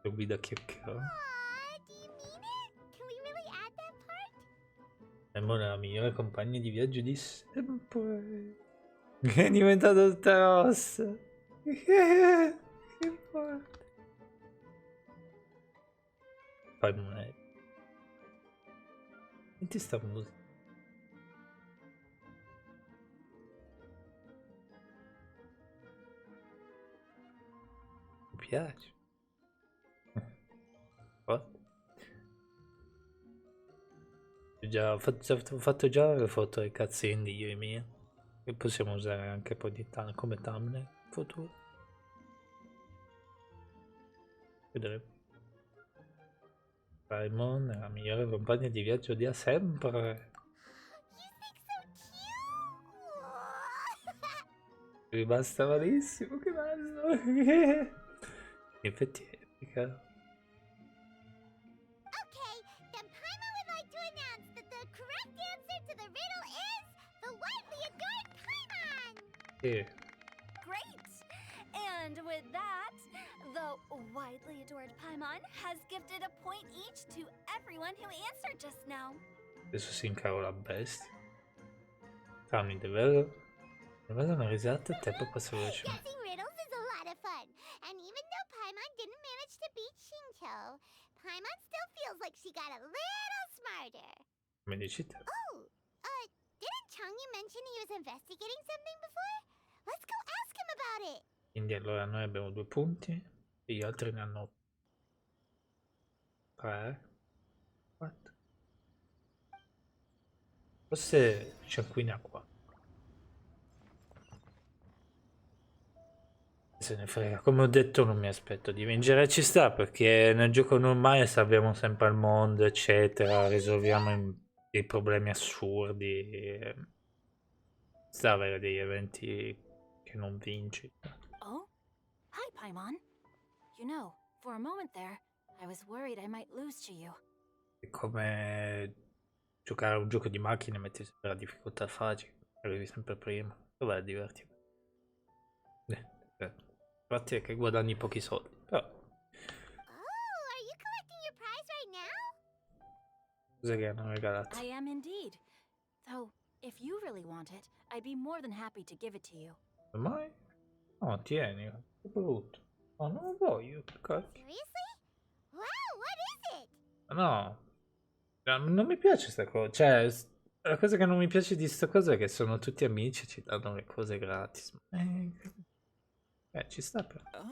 A: lo guida chiacchierone.
D: Aw, do you mean it? Can we really add that part?
A: Sembra la migliore compagna di viaggio di sempre. È diventata tutta rossa. Che forte. Poi monete. Senti sta musica. Mi piace. Ho fatto già le foto ai cutscene io e mia. Che possiamo usare anche poi di come thumbnail in futuro. Vedremo. Paimon è la migliore compagna di viaggio di sempre. Rimasta malissimo, che bello. In effetti è epica.
D: Okay, then Paimon would like to announce that the correct answer to the riddle is the widely adored Paimon!
A: Yeah.
M: Great! And with that, the widely adored Paimon has gifted a point each to everyone who answered just now.
A: Adesso si incarola la bestia. Fammi davvero. Non vedo una risata e tempo passa velocemente.
D: Guessing riddles is a lot of fun, and even though Paimon didn't manage to beat Shinto, Paimon still feels like she got a little smarter.
A: Come dici te?
D: Oh, didn't Changyu mention he was investigating something before? Let's go ask him about it.
A: Quindi allora noi abbiamo 2 punti e gli altri ne hanno 3, 4. Forse Sciacquini ha 4. Se ne frega, come ho detto non mi aspetto di vincere, ci sta perché nel gioco normale salviamo sempre il mondo eccetera, risolviamo dei problemi assurdi, sta avere degli eventi che non vinci.
N: Oh? Hi, Paimon. You know, for a moment there, I was worried I might lose to you.
A: È come giocare a un gioco di macchine e metti sempre la difficoltà facile, arrivi sempre prima, dov'è il divertimento? Infatti è che guadagni pochi soldi, però.
D: Oh, are you collecting your prize right now?
A: Cos'è che hanno regalato?
N: I am indeed. Though, if you really want it, I'd be more than happy to give it to you.
A: Mai? No, tieni, che brutto. No, non lo voglio, cacchio.
D: Seriously? Wow, what is it?
A: No, non mi piace sta cosa, cioè, la cosa che non mi piace di sta cosa è che sono tutti amici e ci danno le cose gratis. Ci sta però.
M: A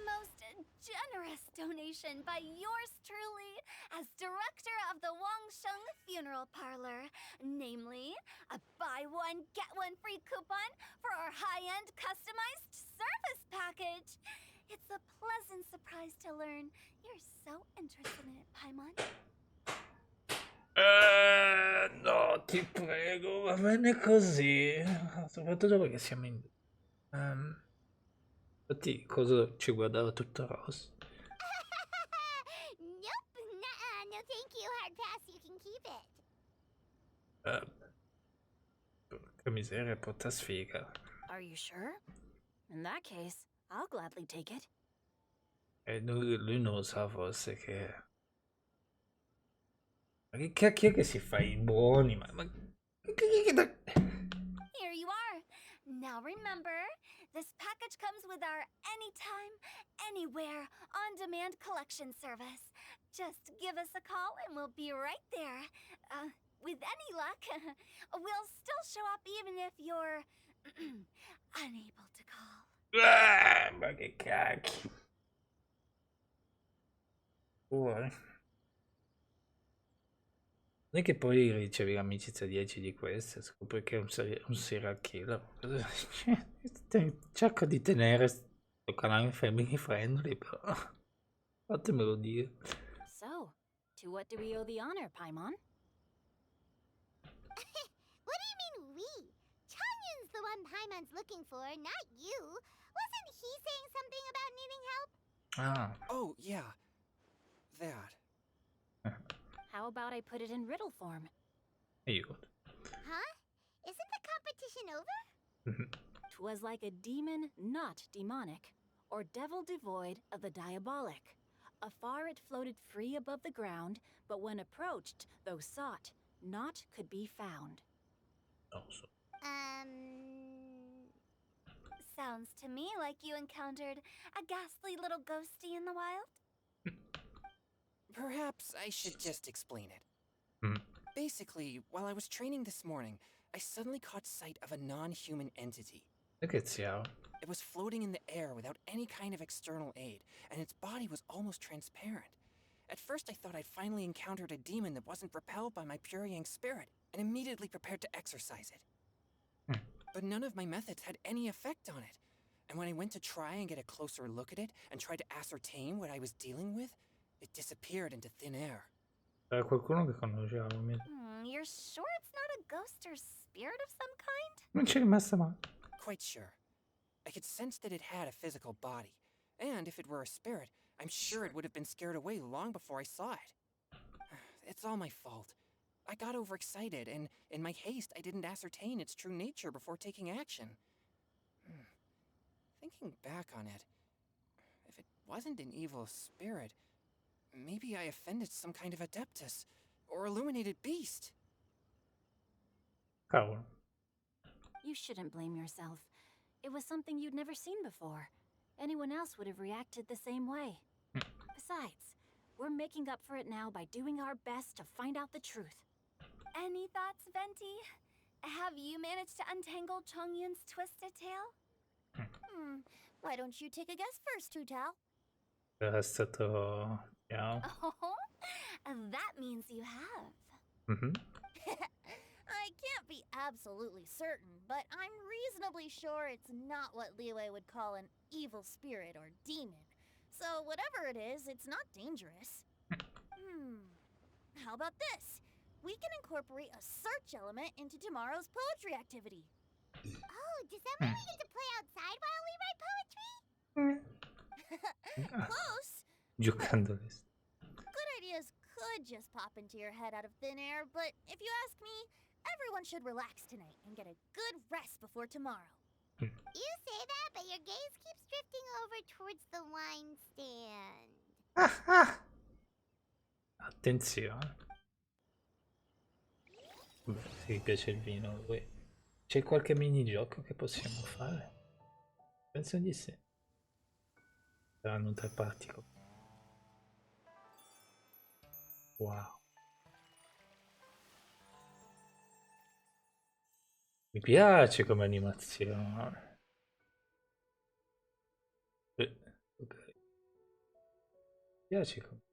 M: most generous donation by yours truly as director of the Wangsheng Funeral Parlor, namely a buy one get one free coupon for our high-end customized service package. It's a pleasant surprise to learn you're so interested in it, Paimon.
A: No, ti prego, va bene così. Soprattutto perché siamo in... infatti, cosa ci guardava tutto rosso?
D: Nope, nuh-uh, no thank you, hard pass, you can keep it.
A: Porca miseria, porta sfiga.
N: Are you sure? In that case, I'll gladly take it.
A: E lui non lo sa forse che... Ma che cacchio è che si fa i buoni? Ma...
M: Here you are. Now remember, this package comes with our anytime, anywhere, on-demand collection service. Just give us a call and we'll be right there. with any luck, we'll still show up even if you're unable to call.
A: Ma che cacchio. Non è che poi ricevi l'amicizia 10 di queste, scopri che è un serial killer. Cerco di tenere sto canale family friendly, però fatemelo dire.
N: So, to what do we owe the honor, Paimon?
D: What do you mean we? Chongyun's the one Paimon's looking for, not you. Wasn't he saying something about needing help?
A: Ah.
L: Oh, yeah. That.
N: How about I put it in riddle form?
A: Aiuto.
D: Huh? Isn't the competition over?
N: 'Twas like a demon not demonic, or devil devoid of the diabolic. Afar it floated free above the ground, but when approached, though sought, naught could be found.
M: Sounds to me like you encountered a ghastly little ghosty in the wild.
L: Perhaps I should just explain it. Basically, while I was training this morning, I suddenly caught sight of a non-human entity. It was floating in the air without any kind of external aid, and its body was almost transparent. At first I thought I'd finally encountered a demon that wasn't repelled by my pure yang spirit, and immediately prepared to exorcise it. But none of my methods had any effect on it. And when I went to try and get a closer look at it and tried to ascertain what I was dealing with, it disappeared into thin air.
A: Qualcuno che conosciamo.
M: You're sure it's not a ghost or spirit of some kind?
A: Non c'è rimasta male.
L: Quite sure. I could sense that it had a physical body. And if it were a spirit, I'm sure it would have been scared away long before I saw it. It's all my fault. I got overexcited, and in my haste, I didn't ascertain its true nature before taking action. Thinking back on it, if it wasn't an evil spirit, maybe I offended some kind of adeptus, or illuminated beast.
A: Cavolo.
N: You shouldn't blame yourself. It was something you'd never seen before. Anyone else would have reacted the same way. Besides, we're making up for it now by doing our best to find out the truth.
M: Any thoughts, Venti? Have you managed to untangle Chongyun's twisted tail? Why don't you take a guess first, Tutao?
A: È stato chiaro.
M: Oh, that means you have. I can't be absolutely certain, but I'm reasonably sure it's not what Liyue would call an evil spirit or demon. So whatever it is, it's not dangerous. How about this? We can incorporate a search element into tomorrow's poetry activity.
D: Oh, does that mean we get to play outside while we write poetry?
M: Close.
A: Giocandoli.
M: Good ideas could just pop into your head out of thin air, but if you ask me, everyone should relax tonight and get a good rest before tomorrow.
D: You say that, but your gaze keeps drifting over towards the wine stand.
A: Attenzione. Beh, se vi piace il vino, lui. C'è qualche minigioco che possiamo fare? Penso di sì. Saranno 3 parti. Wow. Mi piace come animazione. Ok. Mi piace come...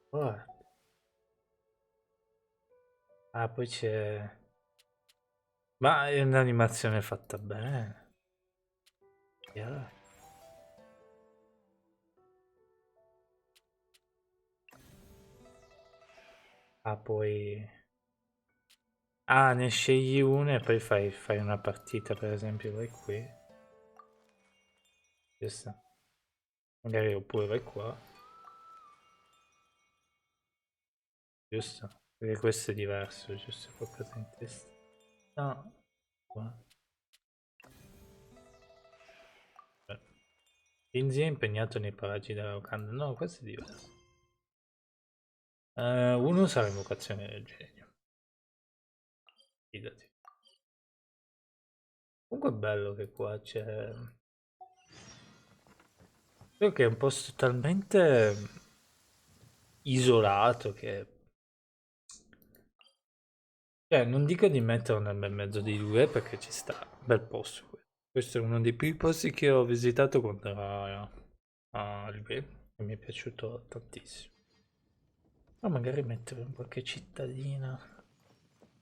A: Guarda. Ah, poi c'è... Ma è un'animazione fatta bene. Yeah. Ah, poi... Ah, ne scegli una e poi fai una partita, per esempio, vai qui. Giusto. Magari oppure vai qua. Giusto? Perché questo è diverso, giusto? Qualcosa in testa. No. Qua. Lindsay è impegnato nei paraggi della locanda. No, questo è diverso. Uno sarà invocazione del genio. Fidati. Comunque è bello che qua c'è... Credo che è un posto talmente isolato che... Cioè, non dico di metterlo nel bel mezzo di due perché ci sta, bel posto questo. Questo è uno dei primi posti che ho visitato quando ero a Lviv e mi è piaciuto tantissimo. Ma magari mettere in qualche cittadina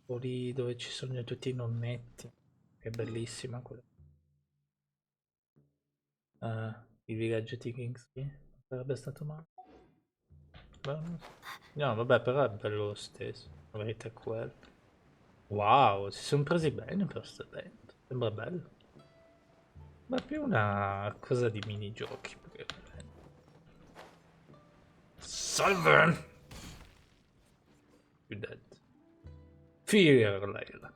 A: o lì dove ci sono tutti i nonnetti, che è bellissima quella. Il villaggio di Kingsley non sarebbe stato male. No, vabbè, però è bello lo stesso. La verità è quella. Wow, si sono presi bene per questo evento. Sembra bello. Ma più una cosa di minigiochi. Salve! Più detto. Fear Layla.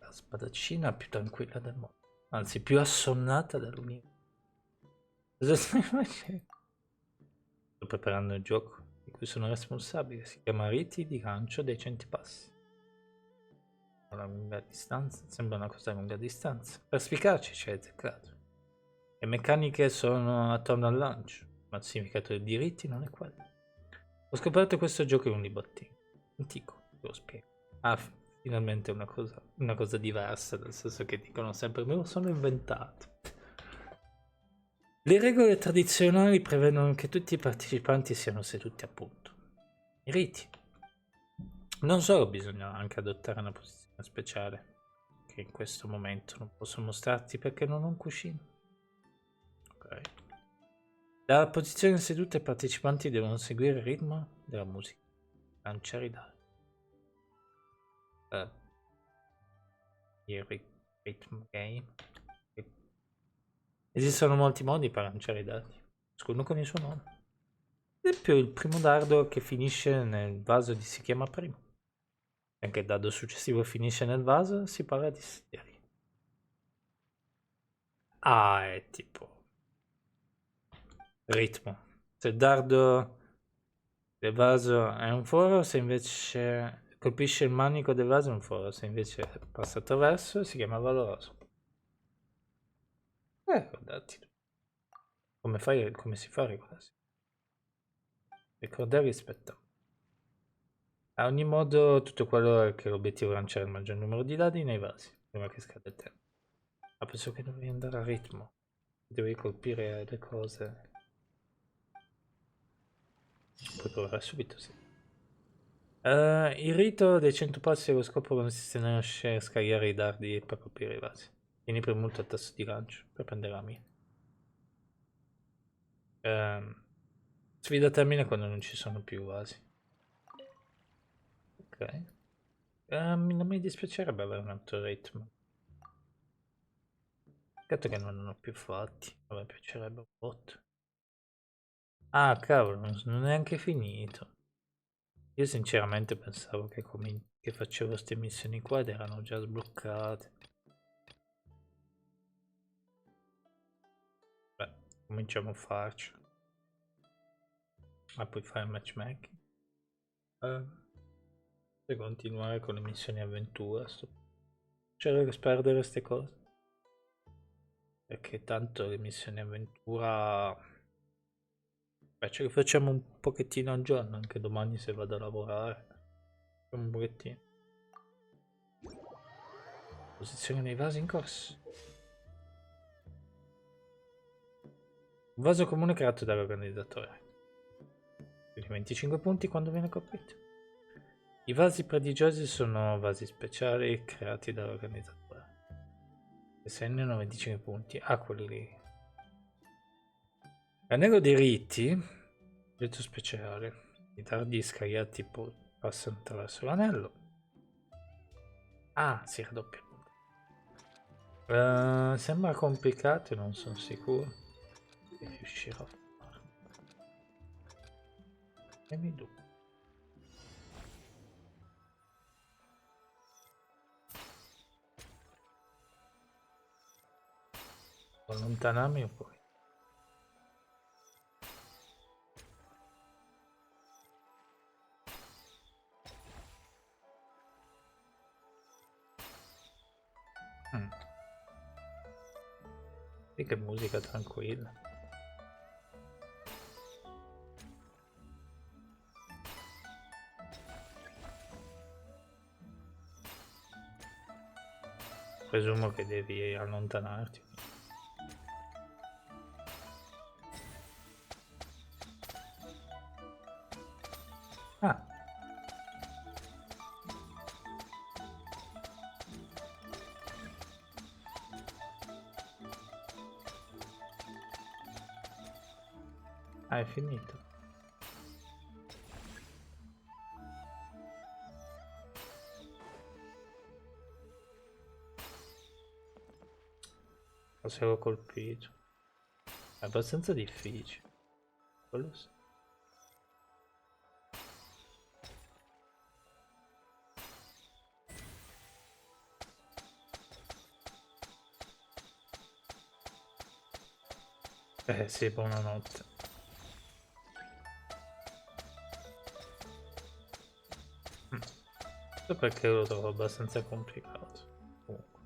A: La spadaccina più tranquilla del mondo. Anzi, più assonnata dell'universo. Cosa stai facendo? Sto preparando il gioco di cui sono responsabile. Si chiama Riti di lancio dei 100 passi. Una lunga distanza, sembra una cosa a lunga distanza. Perspicace ci hai azzeccato. Le meccaniche sono attorno al lancio, ma il significato dei diritti non è quello. Ho scoperto questo gioco in un libottino antico, te lo spiego. Ah, finalmente una cosa diversa, nel senso che dicono sempre me lo sono inventato. Le regole tradizionali prevedono che tutti i partecipanti siano seduti a punto. I riti. Non solo bisogna anche adottare una posizione speciale, che in questo momento non posso mostrarti perché non ho un cuscino. Ok. Dalla posizione seduta i partecipanti devono seguire il ritmo della musica. Lanciare i dadi. Il rhythm game. Esistono molti modi per lanciare i dadi, ciascuno con il suo nome. Ad esempio il primo dardo che finisce nel vaso si chiama primo. E anche il dardo successivo finisce nel vaso si parla di serie. Ah, è tipo ritmo. Se il dardo del vaso è un foro, se invece colpisce il manico del vaso è un foro, se invece passa attraverso si chiama valoroso. Ricordati. Come si fa a ricordarsi? Ricordare e rispettare. A ogni modo, tutto quello che l'obiettivo è lanciare il maggior numero di dadi nei vasi, prima che scada il tempo. Ma penso che dovevi andare a ritmo. Devi colpire le cose. Puoi provare subito, sì. Il rito dei 100 passi ha lo scopo consiste nel scagliare i dardi per colpire i vasi. Tieni premuto il tasto di lancio per prendere la mira. Sfida termina quando non ci sono più vasi. Ok. Non mi dispiacerebbe avere un altro ritmo. Peccato che non ho più fatti. A me piacerebbe un botto. Ah, cavolo, non è neanche finito. Io sinceramente pensavo che facevo queste missioni qua ed erano già sbloccate. Beh, cominciamo a farci. Ma puoi fare matchmaking? Devo continuare con le missioni avventura. C'è da sperdere queste cose. Perché tanto le missioni avventura... Beh, ce le facciamo un pochettino al giorno, anche domani se vado a lavorare. Un pochettino. Posizione dei vasi in corso. Un vaso comune creato dall'organizzatore. Quindi 25 punti quando viene colpito. I vasi prodigiosi sono vasi speciali creati dall'organizzatore. Se segnano 25 punti. Ah, quelli lì. L'anello dei riti. Oggetto speciale. I dardi scagliati passano attraverso l'anello. Ah, si raddoppia. Sembra complicato e non sono sicuro che riuscirò a farlo. E mi dubbio. Allontanarmi un po'. E che musica tranquilla. Presumo che devi allontanarti. Ah. Ah, è finito. Cosa ho colpito? È abbastanza difficile. Quello sì. Sì, buonanotte. So perché lo trovo abbastanza complicato. Comunque.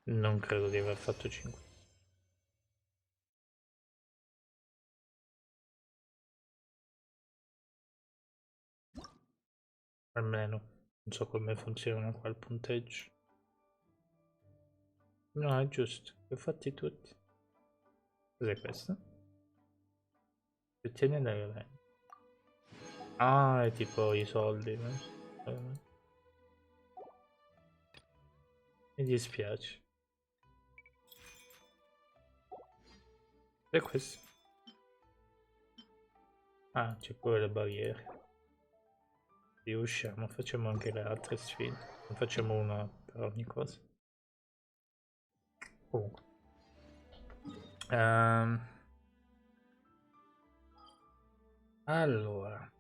A: Non credo di aver fatto 5. Almeno. Non so come funziona qua il punteggio. No, è giusto. Li ho fatti tutti. Cos'è questo? Ottieni da livello. Ah, è tipo i soldi. Mi dispiace. E questo? Ah, c'è pure le barriere. Riusciamo, facciamo anche le altre sfide. Ne facciamo una per ogni cosa. Comunque. Allora,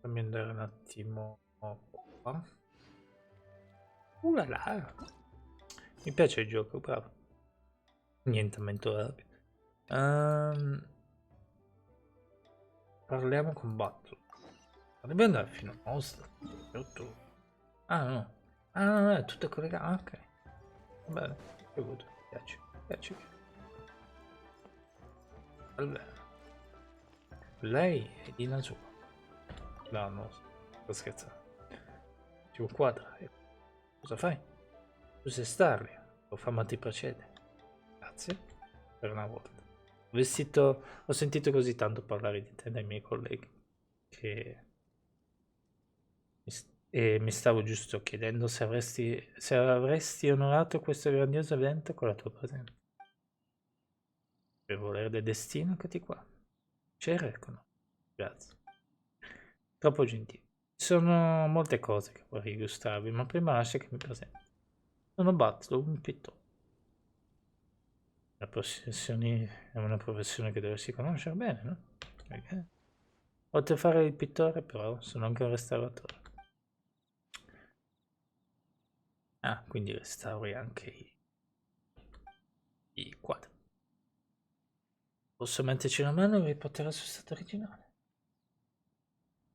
A: fammi andare un attimo qua. Là. Mi piace il gioco, bravo. Niente aumento rapido. Parliamo con Battle. Dovrebbe andare fino a Oslo. Ah no. Ah no, è tutto collegato. Ah, ok. Va bene, piaciuto. Piace. Allora. Lei è di Nasu. No, sto scherzando. C'è un quadro. Cosa fai? Tu sei Starly. Lo fama ti procede. Grazie. Per una volta. Ho sentito così tanto parlare di te dai miei colleghi che mi stavo giusto chiedendo se avresti onorato questo grandioso evento con la tua presenza. Per volere del destino che ti qua. C'era no. Grazie. Troppo gentile. Ci sono molte cose che vorrei illustrarvi, ma prima lascia che mi presenti. Sono Butler, un pittore. La professione è una professione che dovresti conoscere bene, no? Perché? Oltre a fare il pittore, però, sono anche un restauratore. Ah, quindi restauri anche i quadri. Posso metterci una mano e riportare sul stato originale.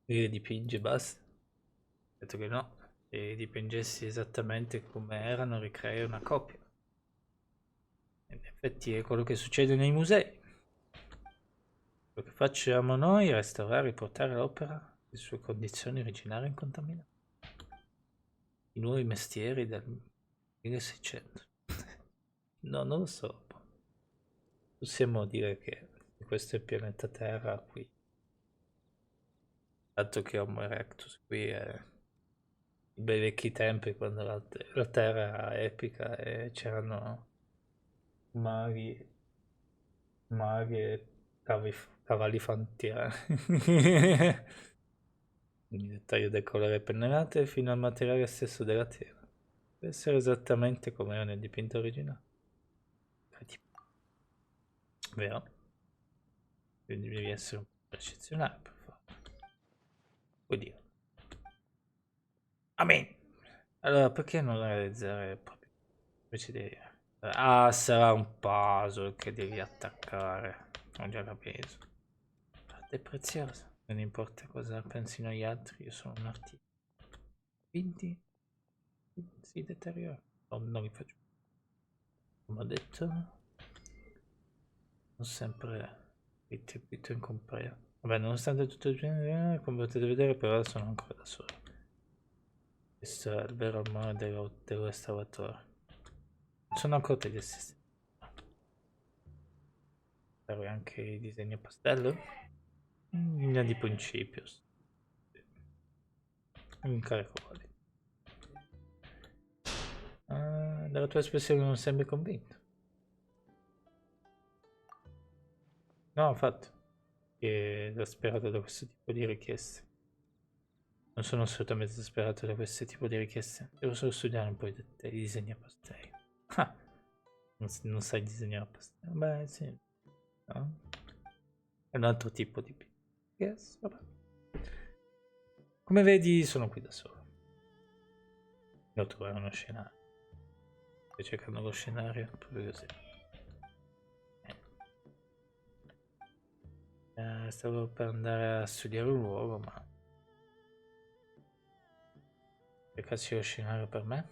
A: Dipinge, basta. Ho detto che no. Se dipingessi esattamente come erano, ricrei una copia. In effetti è quello che succede nei musei. Quello che facciamo noi è restaurare e riportare l'opera nelle sue condizioni originali incontaminate. I nuovi mestieri del 1600. No, non lo so. Possiamo dire che questo è il pianeta Terra qui. Dato che Homo erectus qui è i bei vecchi tempi quando la Terra era epica e c'erano maghi e cavalli fantiani. Il dettaglio del colore pennellate fino al materiale stesso della Terra. Deve essere esattamente come era nel dipinto originale. Vero? Quindi devi essere un po' eccezionale per farlo. Vuoi dire? Amen. Allora, perché non realizzare proprio invece di Ah, sarà un puzzle che devi attaccare. Ho già capito. È preziosa. Non importa cosa pensino gli altri, io sono un artista. Quindi si deteriora. Non li faccio. Come ho detto, non sempre retribuito in compagnia. Vabbè, nonostante tutto il genere, come potete vedere, però sono ancora da solo. Questo è il vero amore del restauratore. Sono ancora gli stessi. Fare anche i disegni a pastello? In linea di principio. Incaricoli. Dalla tua espressione non sembri convinto. No, infatti. Che esasperato da questo tipo di richieste. Non sono assolutamente esasperato da questo tipo di richieste. Devo solo studiare un po' i disegni a pastello. Ah, non sai disegnare a pastello? Beh, sì. No? È un altro tipo di... Yes, vabbè. Come vedi, sono qui da solo. Devo trovare uno scenario. Sto cercando lo scenario, proprio così. Stavo per andare a studiare un luogo, ma... Che cazzo è lo scenario per me?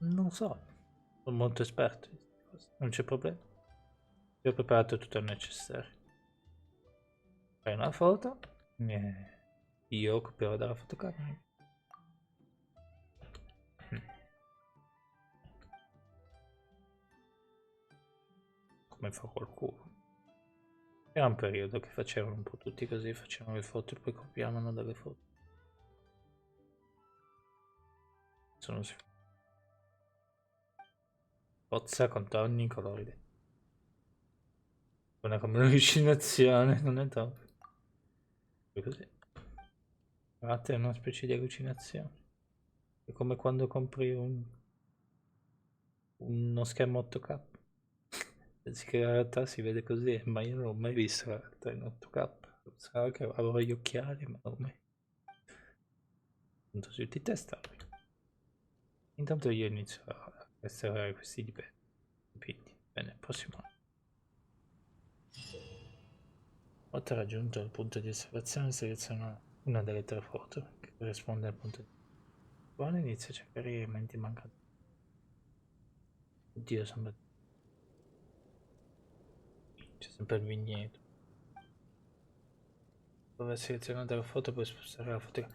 A: Non so. Sono molto esperto in queste cose. Non c'è problema. Ti ho preparato tutto il necessario. Fai una foto. Io copierò dalla fotocamera. Come fa qualcuno. Era un periodo che facevano un po' tutti così, facevano le foto e poi copiavano dalle foto. Sono sicuro. Bozza, contorni, colori. Una come allucinazione, non è top. È così. Guardate, è una specie di allucinazione. È come quando compri uno schermo 8K. Pensi che in realtà si vede così, ma io non l'ho mai visto in realtà in 8K. Sarà che avrò gli occhiali, ma non mai. Appunto, tutti i test. Intanto io inizio a restaurare questi dipinti. Bene, prossimo anno. Una volta raggiunto il punto di osservazione, seleziono una delle 3 foto che corrisponde al punto di osservazione e inizio a cercare i elementi mancanti. Oddio, sembra... C'è sempre il vigneto. Dove selezionate la foto puoi spostare la foto.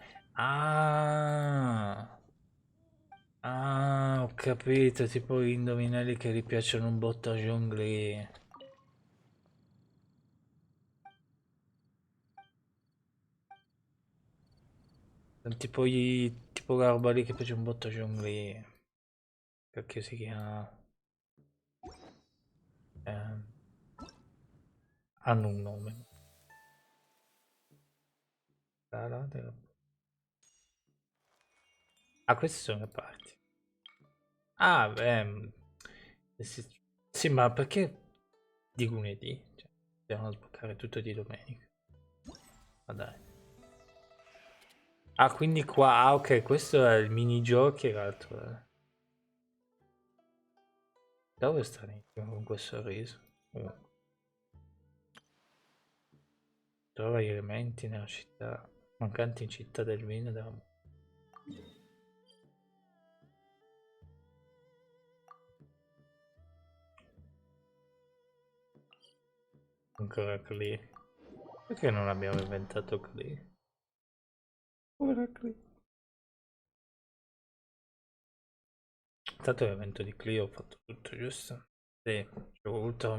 A: Ah, ho capito, tipo gli indovinelli che gli piacciono un botto a Jongli. Tipo la roba lì che piace un botto a Jongli. Perché si chiama... Ehm, hanno un nome. Ah, queste sono le parti. Ah, beh... Sì, ma perché di lunedì? Cioè, devono sbloccare tutto di domenica. Ma dai. Ah, quindi qua... Ah, ok, questo è il minigiochi e l'altro è... Dove sta con quel sorriso? Trova gli elementi nella città, mancanti in città del vino e della... Ancora Clee. Perché non abbiamo inventato Clee? Povera Clee. Tanto l'evento di Clee ho fatto tutto giusto? Sì, ci ho voluto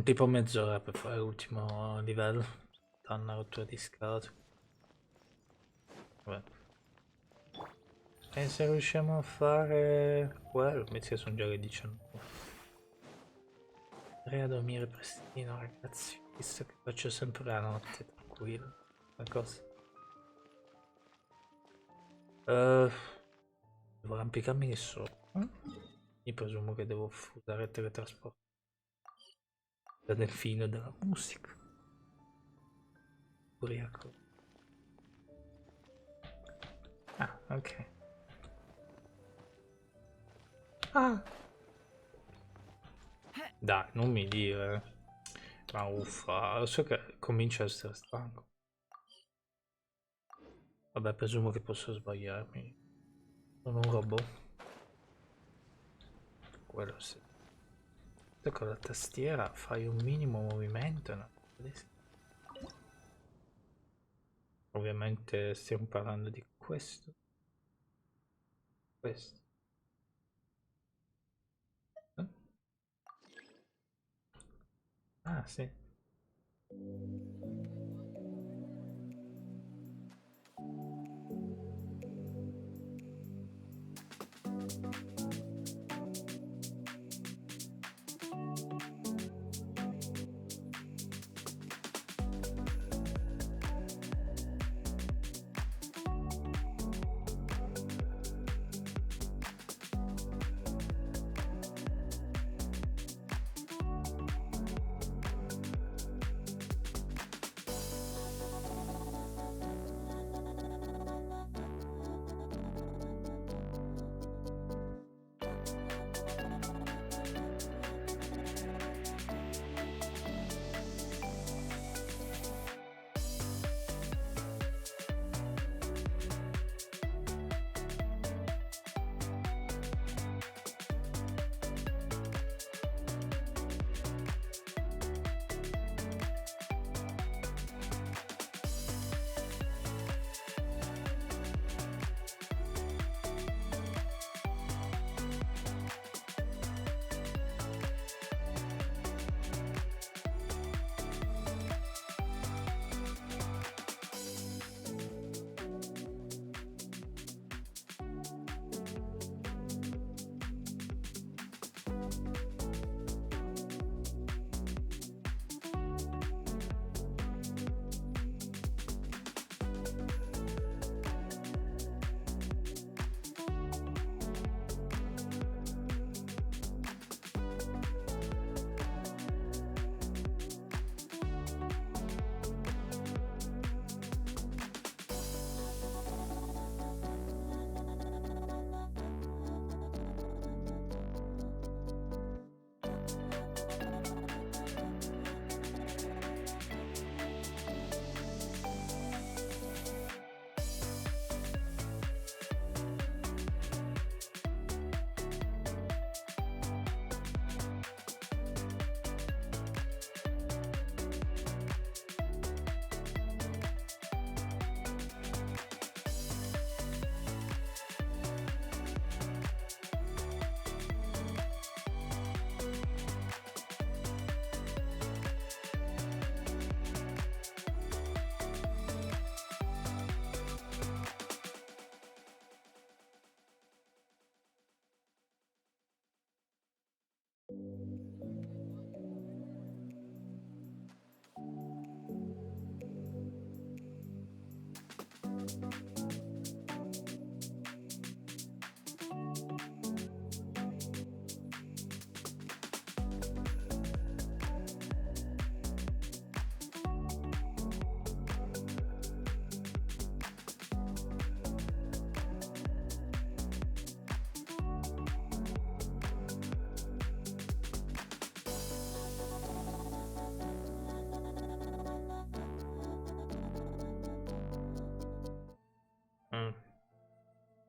A: tipo mezz'ora per fare l'ultimo livello. Danna rottura di scatole. Vabbè. E se riusciamo a fare quello, mi sa sono già le 19. Andrei a dormire prestino, ragazzi, visto che faccio sempre la notte, tranquillo. Una cosa. Devo arrampicarmi lì sopra. Io presumo che devo usare il teletrasporto. Da delfino della musica. Ubriaco. Ah, ok. Ah! Dai, non mi dire. Ma uffa, so che comincia a essere stanco. Vabbè, presumo che posso sbagliarmi. Sono un robot. Quello sì. Con la tastiera fai un minimo movimento, no? Ovviamente stiamo parlando di questo. Questo. Eh? Ah, sì.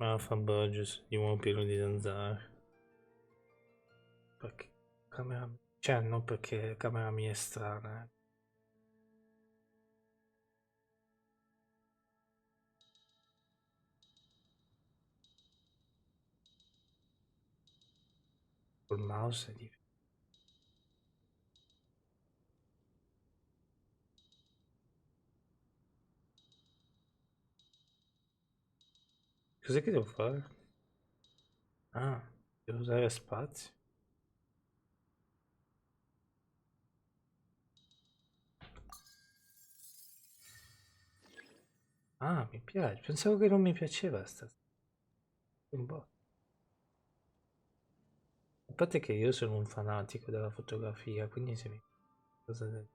A: Ma fa Burgess di uomo pieno di zanzare. Perché camera... Cioè, non perché la camera mia è strana. Col mouse è difficile. Cos'è che devo fare? Ah, devo usare spazio. Ah, mi piace. Pensavo che non mi piaceva sta... Un po'. A parte che io sono un fanatico della fotografia, quindi se mi... Cosa del...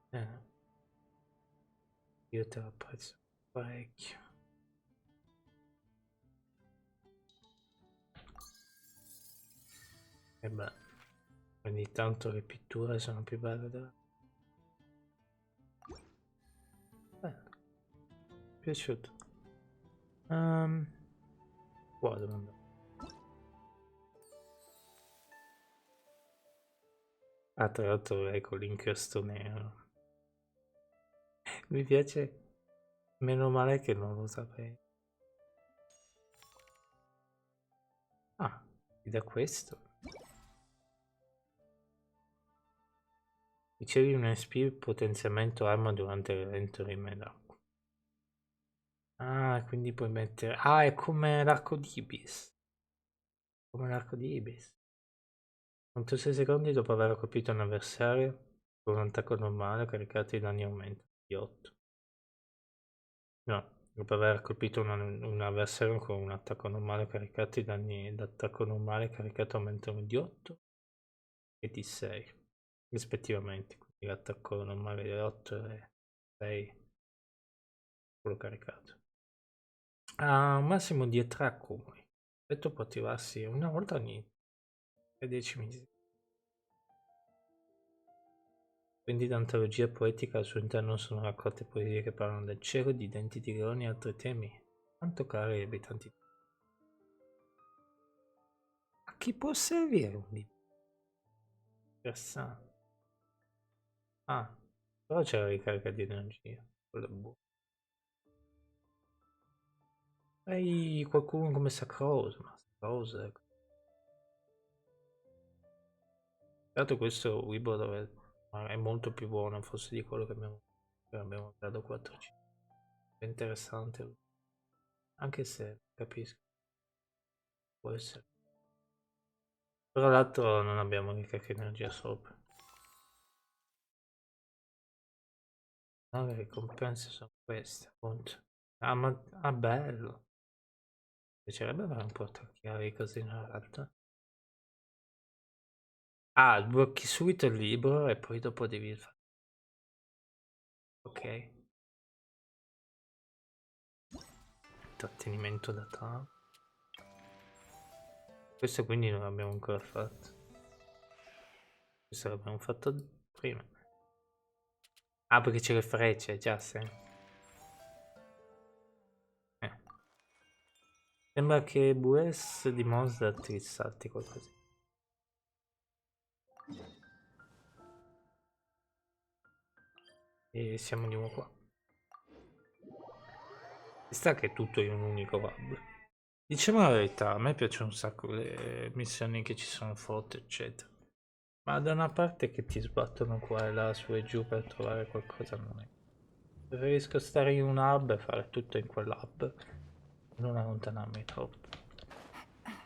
A: Io te la apprezzo parecchio. E beh. Ogni tanto le pitture sono più belle della... piaciuto. Qua devo andare. Ah, tra l'altro ecco l'inchiostro nero. Mi piace, meno male che non lo sapevo. Ah, da questo. Ricevi un SP potenziamento arma durante l'evento rimane d'acqua. Ah, quindi puoi mettere... Ah, è come l'arco di Ibis. Come l'arco di Ibis. Entro 6 secondi dopo aver colpito un avversario con un attacco normale caricato i danni aumentano di 8. No, dopo aver colpito un avversario con un attacco normale caricato i danni d'attacco normale caricato aumentano di 8 e di 6 rispettivamente. Quindi l'attacco normale di 8 e 6 quello caricato. Ha un massimo di 3 accumuli. Questo può attivarsi una volta ogni 10 mesi. Quindi d'antologia poetica al suo interno sono raccolte poesie che parlano del cielo, di denti di leoni e altri temi tanto cari agli abitanti. A chi può servire un libro? Interessante. Ah, però c'è la ricarica di energia. Quello è buono. Hai qualcuno come Sacrosa, ma Sacrosa, ecco. Dato questo libro è molto più buono forse di quello che abbiamo dato 4C. È interessante, anche se capisco, può essere. Tra l'altro non abbiamo ricarica energia sopra. No, le ricompense sono queste, appunto. Ah, ma bello. Mi piacerebbe avere un po' chiavi così in realtà. Ah, blocchi subito il libro e poi dopo devi fare. Ok. Intrattenimento da tavolo. Questo quindi non l'abbiamo ancora fatto. Questo l'abbiamo fatto prima. Ah, perché c'è le frecce, già sì. Sembra che Bues di Monza ti salti qualcosa. E siamo di nuovo qua. Si sta che è tutto in un unico hub. Diciamo la verità, a me piacciono un sacco le missioni che ci sono foto, eccetera. Ma da una parte che ti sbattono qua e là, su e giù per trovare qualcosa non è. Preferisco stare in un hub e fare tutto in quell'hub. Non allontanarmi troppo.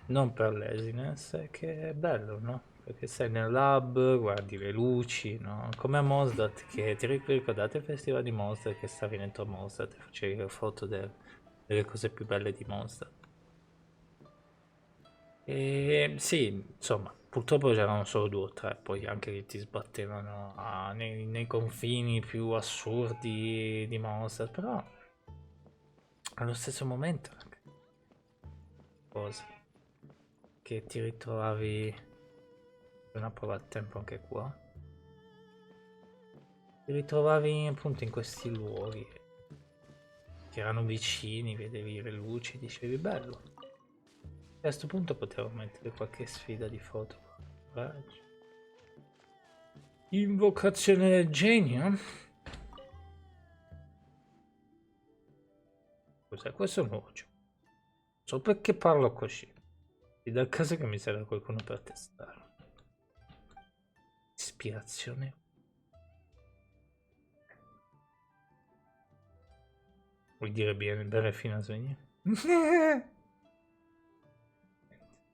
A: Non per laziness, è che è bello, no? Perché sei nel lab, guardi le luci, no? Come a Mosdat, che ti ricordate il festival di Mosdat che stavi dentro Mosdat e facevi le foto delle cose più belle di Mosdat. E sì, insomma, purtroppo c'erano solo 2 o 3, poi anche che ti sbattevano nei confini più assurdi di Mosdat, però allo stesso momento cosa che ti ritrovavi una prova a tempo anche qua. Ti ritrovavi appunto in questi luoghi che erano vicini, vedevi le luci, dicevi bello. A questo punto potevo mettere qualche sfida di foto. Invocazione del genio? Cos'è? Questo è un nuovo gioco. Non so perché parlo così. E dal caso che mi serve qualcuno per testare. Ispirazione. Vuol dire bene fino a svenire?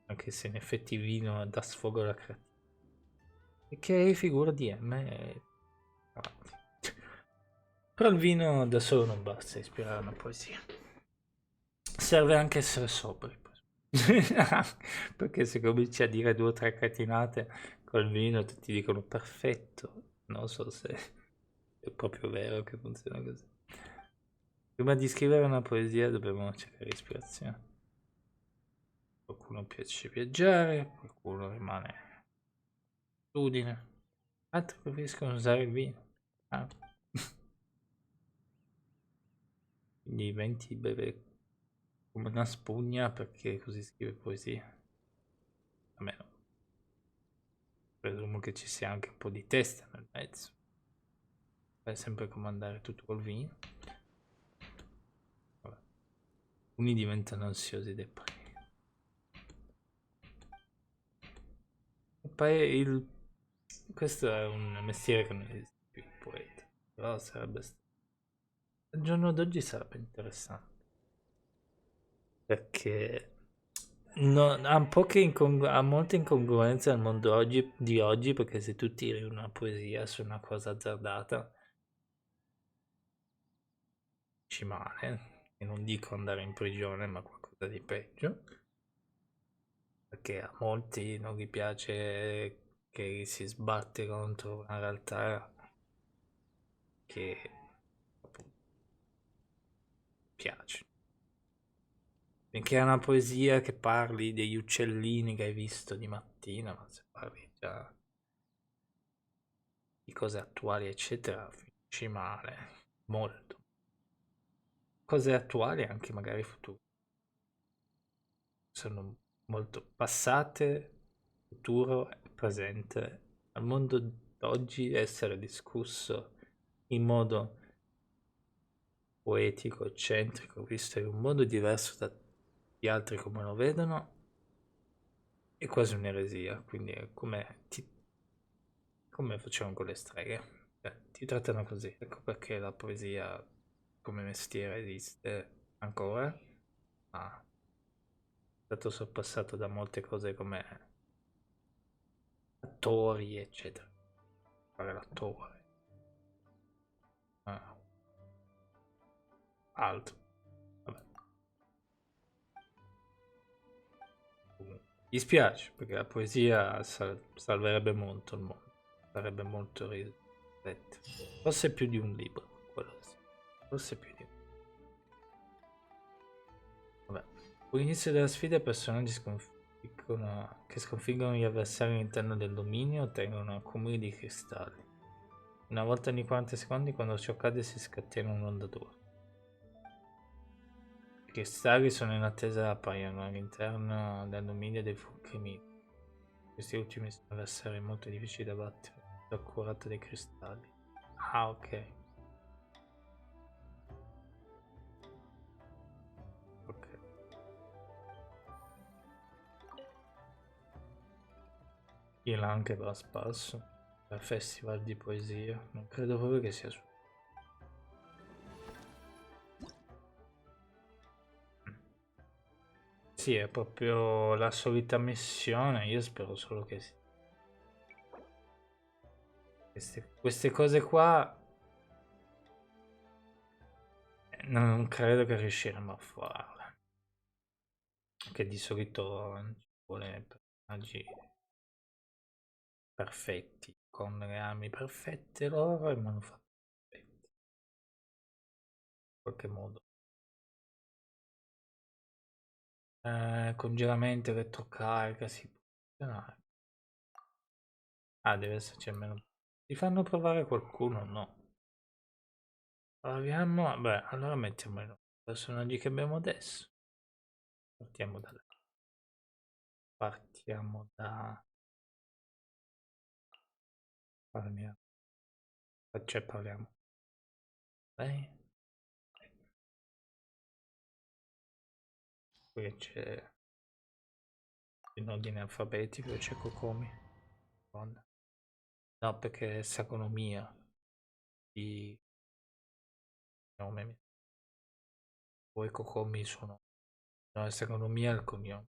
A: Anche se in effetti il vino dà sfogo alla creatività. E che figura di M è avanti. Però il vino da solo non basta a ispirare una poesia. Serve anche essere sobri. Perché se cominci a dire 2 o 3 cretinate col vino tutti dicono perfetto. Non so se è proprio vero che funziona così. Prima di scrivere una poesia dobbiamo cercare ispirazione. Qualcuno piace viaggiare, qualcuno rimane Abitudine. Altri preferiscono usare il vino. Ah. Quindi Venti beve come una spugna perché così scrive poesia. A me no. Presumo che ci sia anche un po' di testa nel mezzo. È sempre comandare tutto col vino. Vabbè. Alcuni diventano ansiosi dei poi. E poi questo è un mestiere che non esiste più, il poeta. Però sarebbe al giorno d'oggi sarebbe interessante. Perché ha molte incongruenze al mondo di oggi, perché se tu tiri una poesia su una cosa azzardata ci male, e non dico andare in prigione, ma qualcosa di peggio, perché a molti non gli piace che si sbatte contro una realtà che appunto piace. Finché è una poesia che parli degli uccellini che hai visto di mattina, ma se parli già di cose attuali, eccetera, finisci male, molto. Cose attuali e anche magari future. Sono molto passate, futuro e presente. Al mondo d'oggi essere discusso in modo poetico, eccentrico, visto in un modo diverso dagli altri come lo vedono, è quasi un'eresia. Quindi è come facevano con le streghe. Ti trattano così. Ecco perché la poesia come mestiere esiste ancora, ma è stato sorpassato da molte cose come attori, eccetera. Fare l'attore. Altro. Vabbè. Mi dispiace perché la poesia salverebbe molto il mondo. Sarebbe molto rispetto. Forse più di un libro, quello sì. Forse più di un. Vabbè. All'inizio della sfida i personaggi che sconfiggono gli avversari all'interno del dominio ottengono accumuli di cristalli. Una volta ogni 40 secondi, quando ciò accade, si scatena un'onda d'oro. I cristalli sono in attesa appaiano all'interno del dominio dei fulcri. Questi ultimi sono avversari molto difficili da battere, accurato dei cristalli. Ah, ok. Ok. Il anche va sparso al festival di poesia. Non credo proprio che sia su. Sì, è proprio la solita missione. Io spero solo che sì. Queste cose qua non credo che riusciremo a farle. Che di solito ci vuole personaggi perfetti, con le armi perfette loro e manufatti perfetti. In qualche modo. Congelamento, elettrocarica, si può funzionare. Ah, deve esserci almeno. Ti fanno provare qualcuno? No. Proviamo. Beh, allora mettiamo i personaggi che abbiamo adesso. Partiamo da là. Partiamo da. Parliamo. Cioè, parliamo. Beh. Qui c'è in ordine alfabetico, c'è Kokomi. No, perché è sagonomia di nome. Poi Kokomi sono. No, è sagonomia il cognome.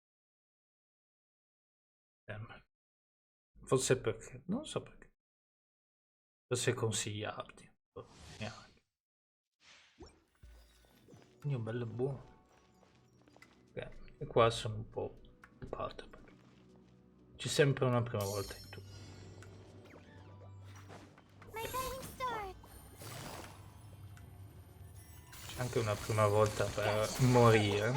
A: Forse perché. Non so perché. Forse consigliarti. Neanche. Quindi un bello buono. Okay. E qua sono un po' occupato perché c'è sempre una prima volta in tutto. C'è anche una prima volta per morire.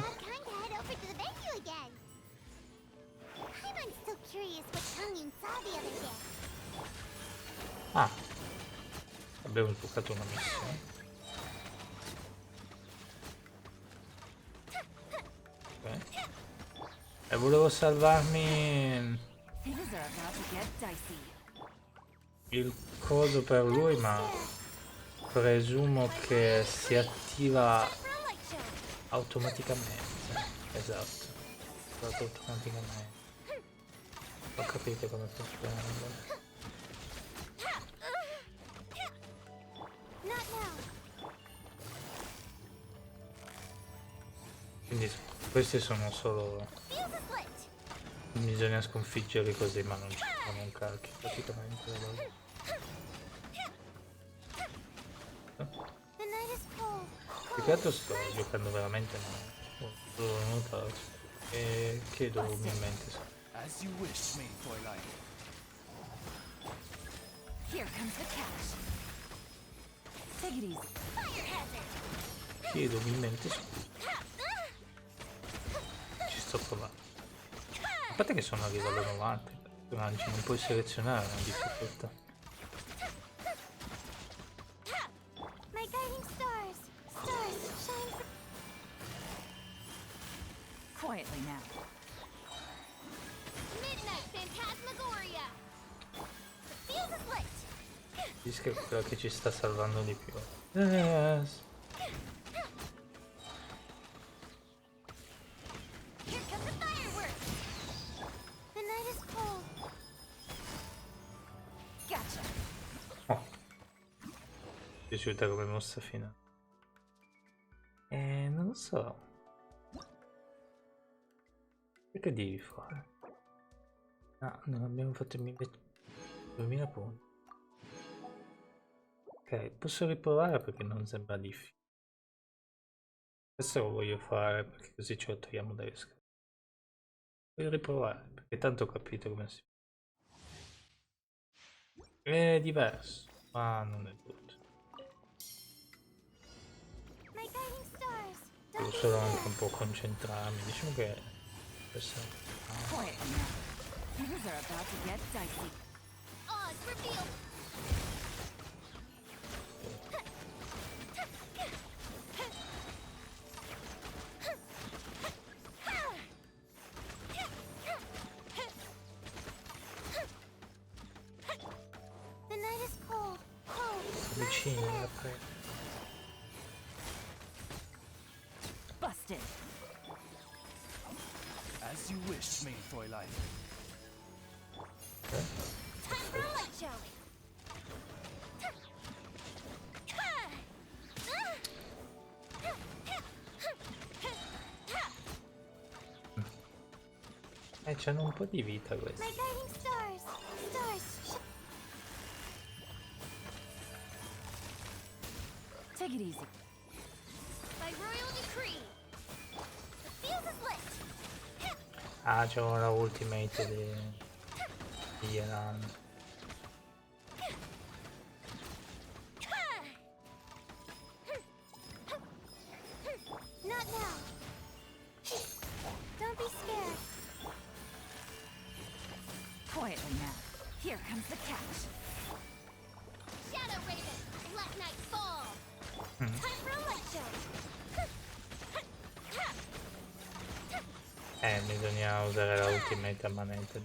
D: I'm still curious what Changin saw the other day.
A: Ah, abbiamo sbloccato una missione. Ok. E volevo salvarmi il coso per lui, ma presumo che si attiva automaticamente. Esatto, attivato automaticamente. Ho capito come funziona. Quindi questi sono solo... Bisogna sconfiggerli così, ma non ci sono un cacchio praticamente. Più che altro sto giocando veramente male. L'ho notato. E chiedo umilmente se... Chiedo umilmente scusa. Ci sto provando. A parte che sono a livello 90, anzi non puoi selezionare una difficoltà.
N: Quietly now.
B: Midnight Phantasmagoria. The fuse is lit.
A: Dice che è quella che ci sta salvando di più. Yes.
B: Here comes the fireworks. The night is cold.
N: Gotcha.
A: Oh. Mi è piaciuta come mossa finale. Non lo so. Che devi fare? Ah, non abbiamo fatto il 2000 punti. Ok, posso riprovare perché non sembra difficile. Questo lo voglio fare perché così ce lo togliamo dalle scale. Voglio riprovare perché tanto ho capito come si fa. È diverso, ma non è tutto. Devo solo anche un po' concentrarmi. Diciamo che questo è...
N: Quiet now. Things are about to get dicey.
B: Oz revealed. The night is cold.
A: Vicini alla presa.
N: Busted.
I: As you wish, main Fräulein.
B: Time for a light show.
A: C'hanno un po' di vita questi.
B: My guiding stars. Stars.
N: Take it easy.
B: By royal decree. The fuse is lit.
A: Ah, c'è la ultimate di Yelan.
B: Not now. Don't be scared.
N: Quietly now. Here comes the catch.
B: Shadow Raven, let night fall. Time for a light show.
A: Bisogna usare la ultimate a manetta.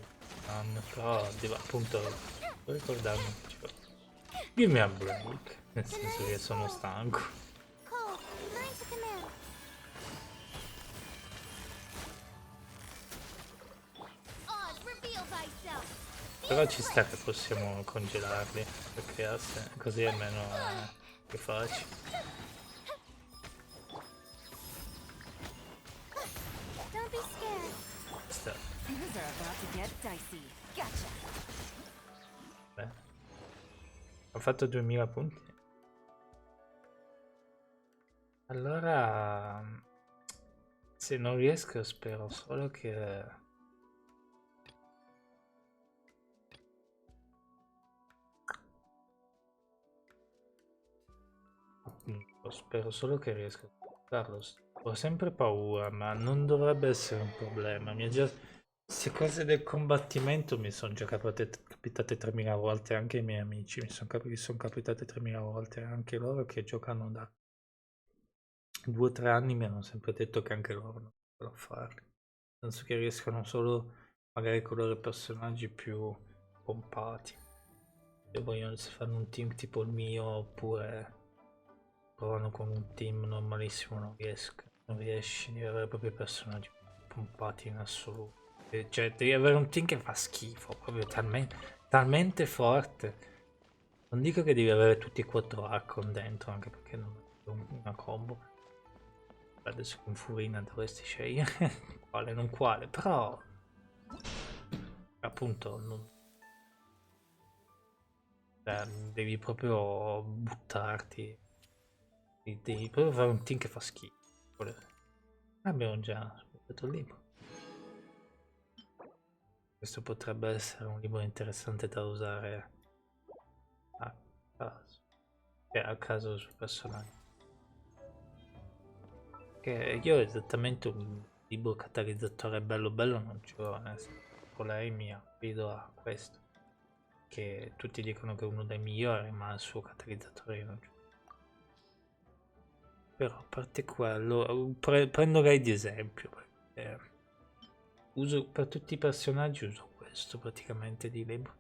A: Però appunto devo ricordarmi che c'ho. Give me a break. Nel senso che sono stanco.
B: Cold, learn to command. Oz, reveal thyself.
A: Però ci sta che possiamo congelarli perché così almeno è più facile.
B: Don't be scared.
A: Sta.
N: Things are about to get dicey. Gotcha.
A: Beh. Ho fatto 2000 punti. Allora, se non riesco spero solo che... Spero solo che riesca a farlo. Ho sempre paura, ma non dovrebbe essere un problema. Queste cose del combattimento mi sono già capitate 3000 volte, anche ai miei amici mi sono capitate 3000 volte, anche loro che giocano da 2 o 3 anni mi hanno sempre detto che anche loro non possono farli. Penso che riescano solo magari con i loro personaggi più pompati. Se vogliono, se fanno un team tipo il mio, oppure provano con un team normalissimo, non riesci a avere proprio i personaggi pompati in assoluto. Cioè, devi avere un team che fa schifo, proprio talmente forte. Non dico che devi avere tutti e 4 Archon dentro, anche perché non è una combo. Adesso con Furina dovresti scegliere quale non quale, però appunto non, devi proprio buttarti, devi proprio fare un team che fa schifo. Abbiamo già sbloccato il libro. Questo potrebbe essere un libro interessante da usare a caso, a caso sul personaggio. Che io esattamente un libro catalizzatore bello non ce l'ho, con lei mi affido a questo, che tutti dicono che è uno dei migliori, ma il suo catalizzatore io non ce l'ho. Però a parte quello, prendo lei di esempio, perché uso per tutti i personaggi, uso questo praticamente di libro.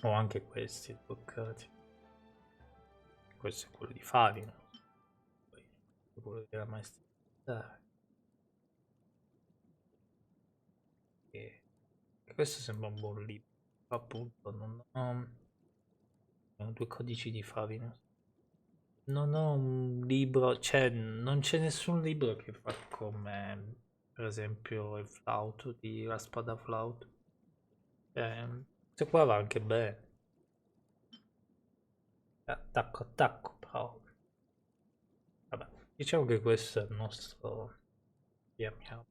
A: O anche questi bloccati. Questo è quello di Favino, quello della maestria. E questo sembra un buon libro, appunto non ho 2 codici di Favino. Non ho un libro, cioè non c'è nessun libro che fa come per esempio il flauto di La Spada Flauto. Questo qua va anche bene. Attacco, però. Vabbè, diciamo che questo è il nostro. Chiamiamo.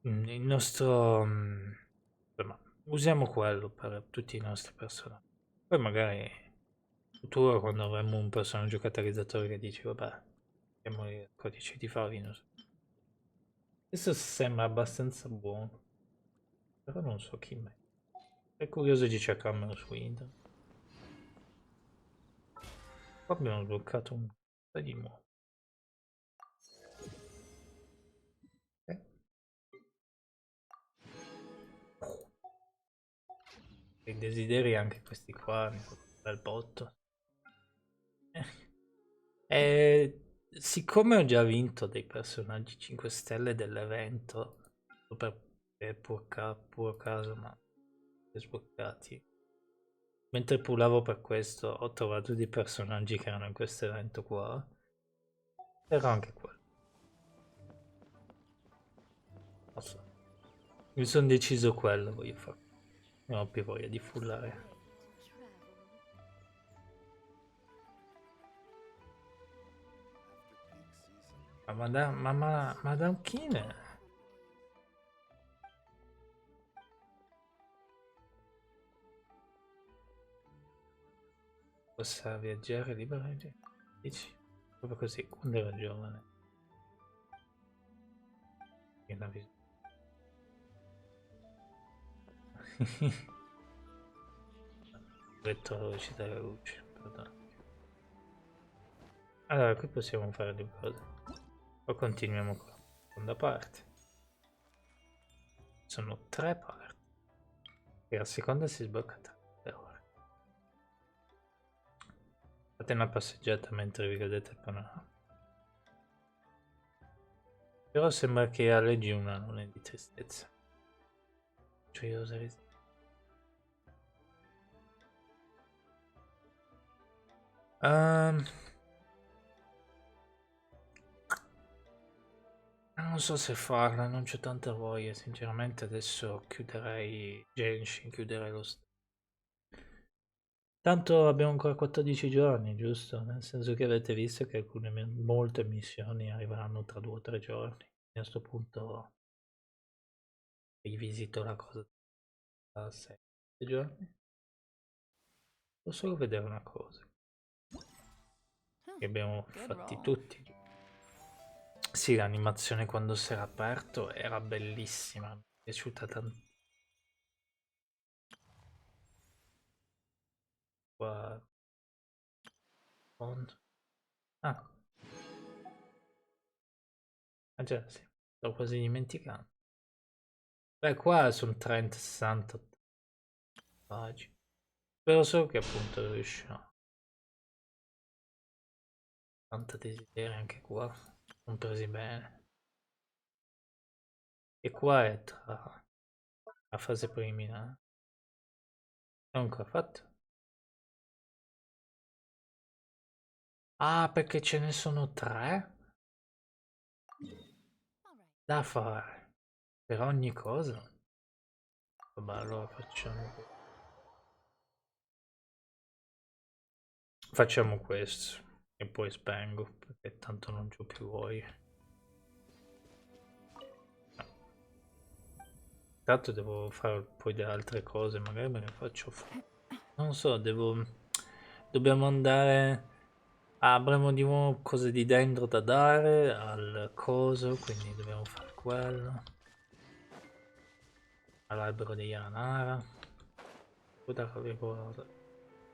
A: Il nostro. Insomma, usiamo quello per tutti i nostri personaggi. Poi magari in futuro, quando avremo un personaggio catalizzatore che dici, vabbè, abbiamo il codice di Favino. Questo sembra abbastanza buono, però non so chi me. È curioso di cercarmelo su internet. Qua abbiamo sbloccato un po' di nuovo. I desideri anche questi qua, bel botto. E siccome ho già vinto dei personaggi 5 stelle dell'evento, per puro caso, ma sbloccati. Mentre pullavo per questo, ho trovato dei personaggi che erano in questo evento qua. Però anche quello. Non so. Mi sono deciso quello, voglio fare. Non ho più voglia di fullare. Ma Madame Kine? Possa viaggiare liberamente? Dici? Proprio così, quando ero giovane. La Retto la velocità della luce, perdono. Allora, qui possiamo fare due cose. O continuiamo con la seconda parte. Sono 3 parti. E la seconda si sblocca tra ore. Fate una passeggiata mentre vi vedete il panorama. Però sembra che alleggi una non è di tristezza. Gioiosa risata. Non so se farla, non c'ho tanta voglia, sinceramente adesso chiuderei Genshin, chiuderei lo Tanto abbiamo ancora 14 giorni, giusto? Nel senso che avete visto che molte missioni arriveranno tra 2 o 3 giorni. A questo punto rivisito la cosa da 7 giorni. Posso solo vedere una cosa. Che abbiamo fatti tutti. Sì, l'animazione quando si era aperto era bellissima, mi è piaciuta tanto. Qua... Ah. Ah già, sì, sto quasi dimenticando. Beh, qua sono 30, 60 pagine. Spero solo che appunto riuscirò. Tanto desiderio anche qua. Sono presi bene. E qua è tra la fase preliminare. È ancora fatto? Ah, perché ce ne sono 3 da fare. Per ogni cosa. Vabbè, allora facciamo questo. E poi spengo, perché tanto non c'ho più voglia. Tanto devo fare poi delle altre cose, magari me le faccio fare. Non so, dobbiamo andare. Avremo di nuovo cose di dentro da dare al coso, quindi dobbiamo fare quello. All'albero di Yanara. Poi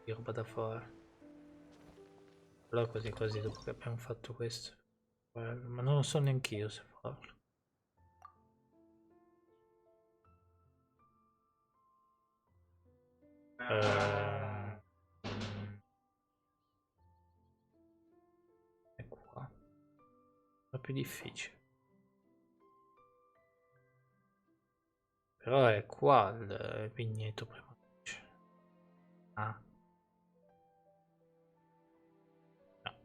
A: di roba da fare. Allora così così dopo che abbiamo fatto questo. Ma non lo so neanche io se farlo. È qua. È più difficile. Però è qua il vigneto prima. Ah. No.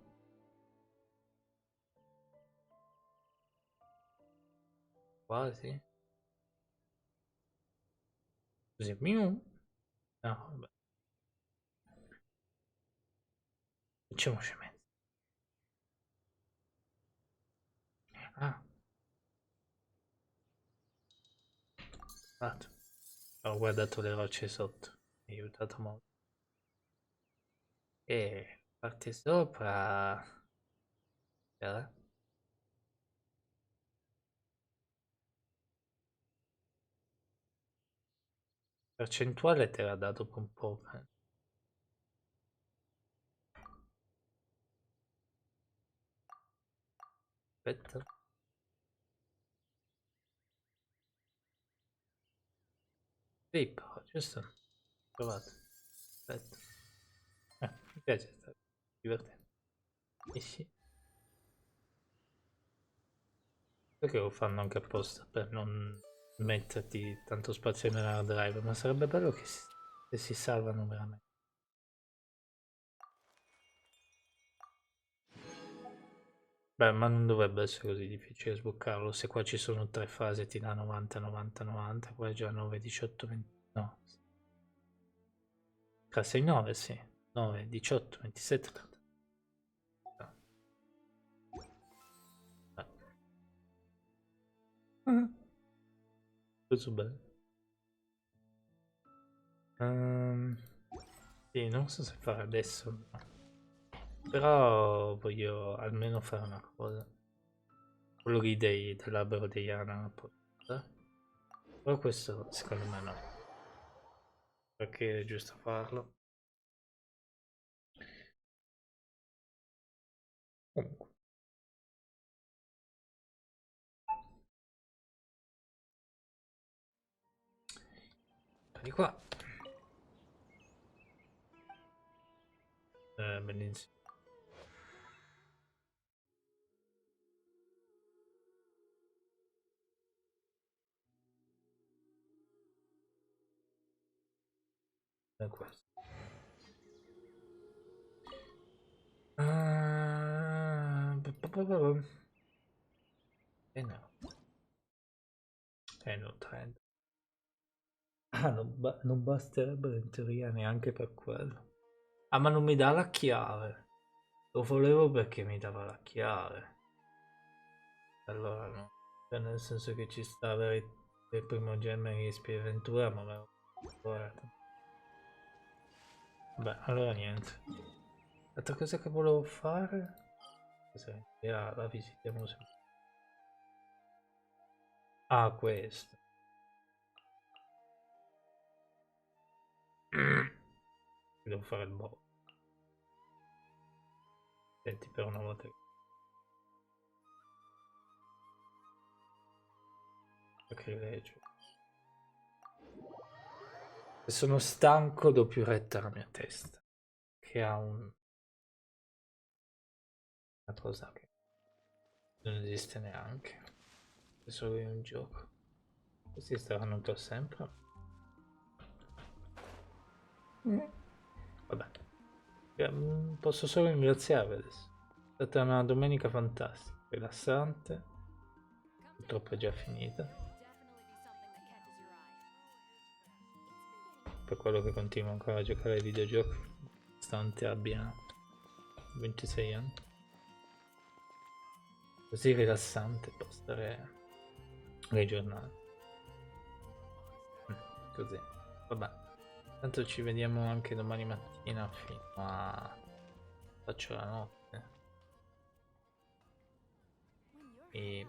A: Quasi. Così. No, vabbè. Facciamoci mezzo. Ah. Fatto. Ho guardato le rocce sotto. Mi ha aiutato molto. E parte sopra. Percentuale te l'ha dato per un po'. Aspetta. Sì, però, giusto. Provato. Aspetta. Mi piace, sta divertente. Sì. Perché lo fanno anche apposta per non metterti tanto spazio nell'hard drive, ma sarebbe bello che si salvano veramente. Beh, ma non dovrebbe essere così difficile sbloccarlo. Se qua ci sono 3 fasi, ti dà 90, 90, 90, qua è già 9, 18, 20. No. 3, 6, 9, sì. 9, 18, 27, 30. Questo bello. Sì, non so se fare adesso, no. Però voglio almeno fare una cosa. Quello lì dell'albero di Yana. Però questo secondo me no. Perché è giusto farlo. Comunque. Di qua. Benissimo. È questo. No. No, 30. Ah, non basterebbero in teoria neanche per quello. Ah, ma non mi dà la chiave. Lo volevo perché mi dava la chiave. Allora no. Cioè, nel senso che ci sta avere il primo gemma di Spia Ventura, ma me lo guarda. Beh, allora niente. L'altra cosa che volevo fare... Cos'è? La visitiamo sempre. Ah, questo. Devo fare il boh. Senti, per una volta. Che leggo. E sono stanco, do più retta alla mia testa. Che ha una cosa che non esiste neanche. È solo in un gioco. Questi staranno per sempre. Vabbè. Posso solo ringraziarvi adesso. È stata una domenica fantastica, rilassante. Purtroppo è già finita. Per quello che continuo ancora a giocare ai videogiochi, nonostante abbia 26 anni. Così rilassante può stare le giornate. Così. Vabbè. Tanto ci vediamo anche domani mattina fino a... faccio la notte. E...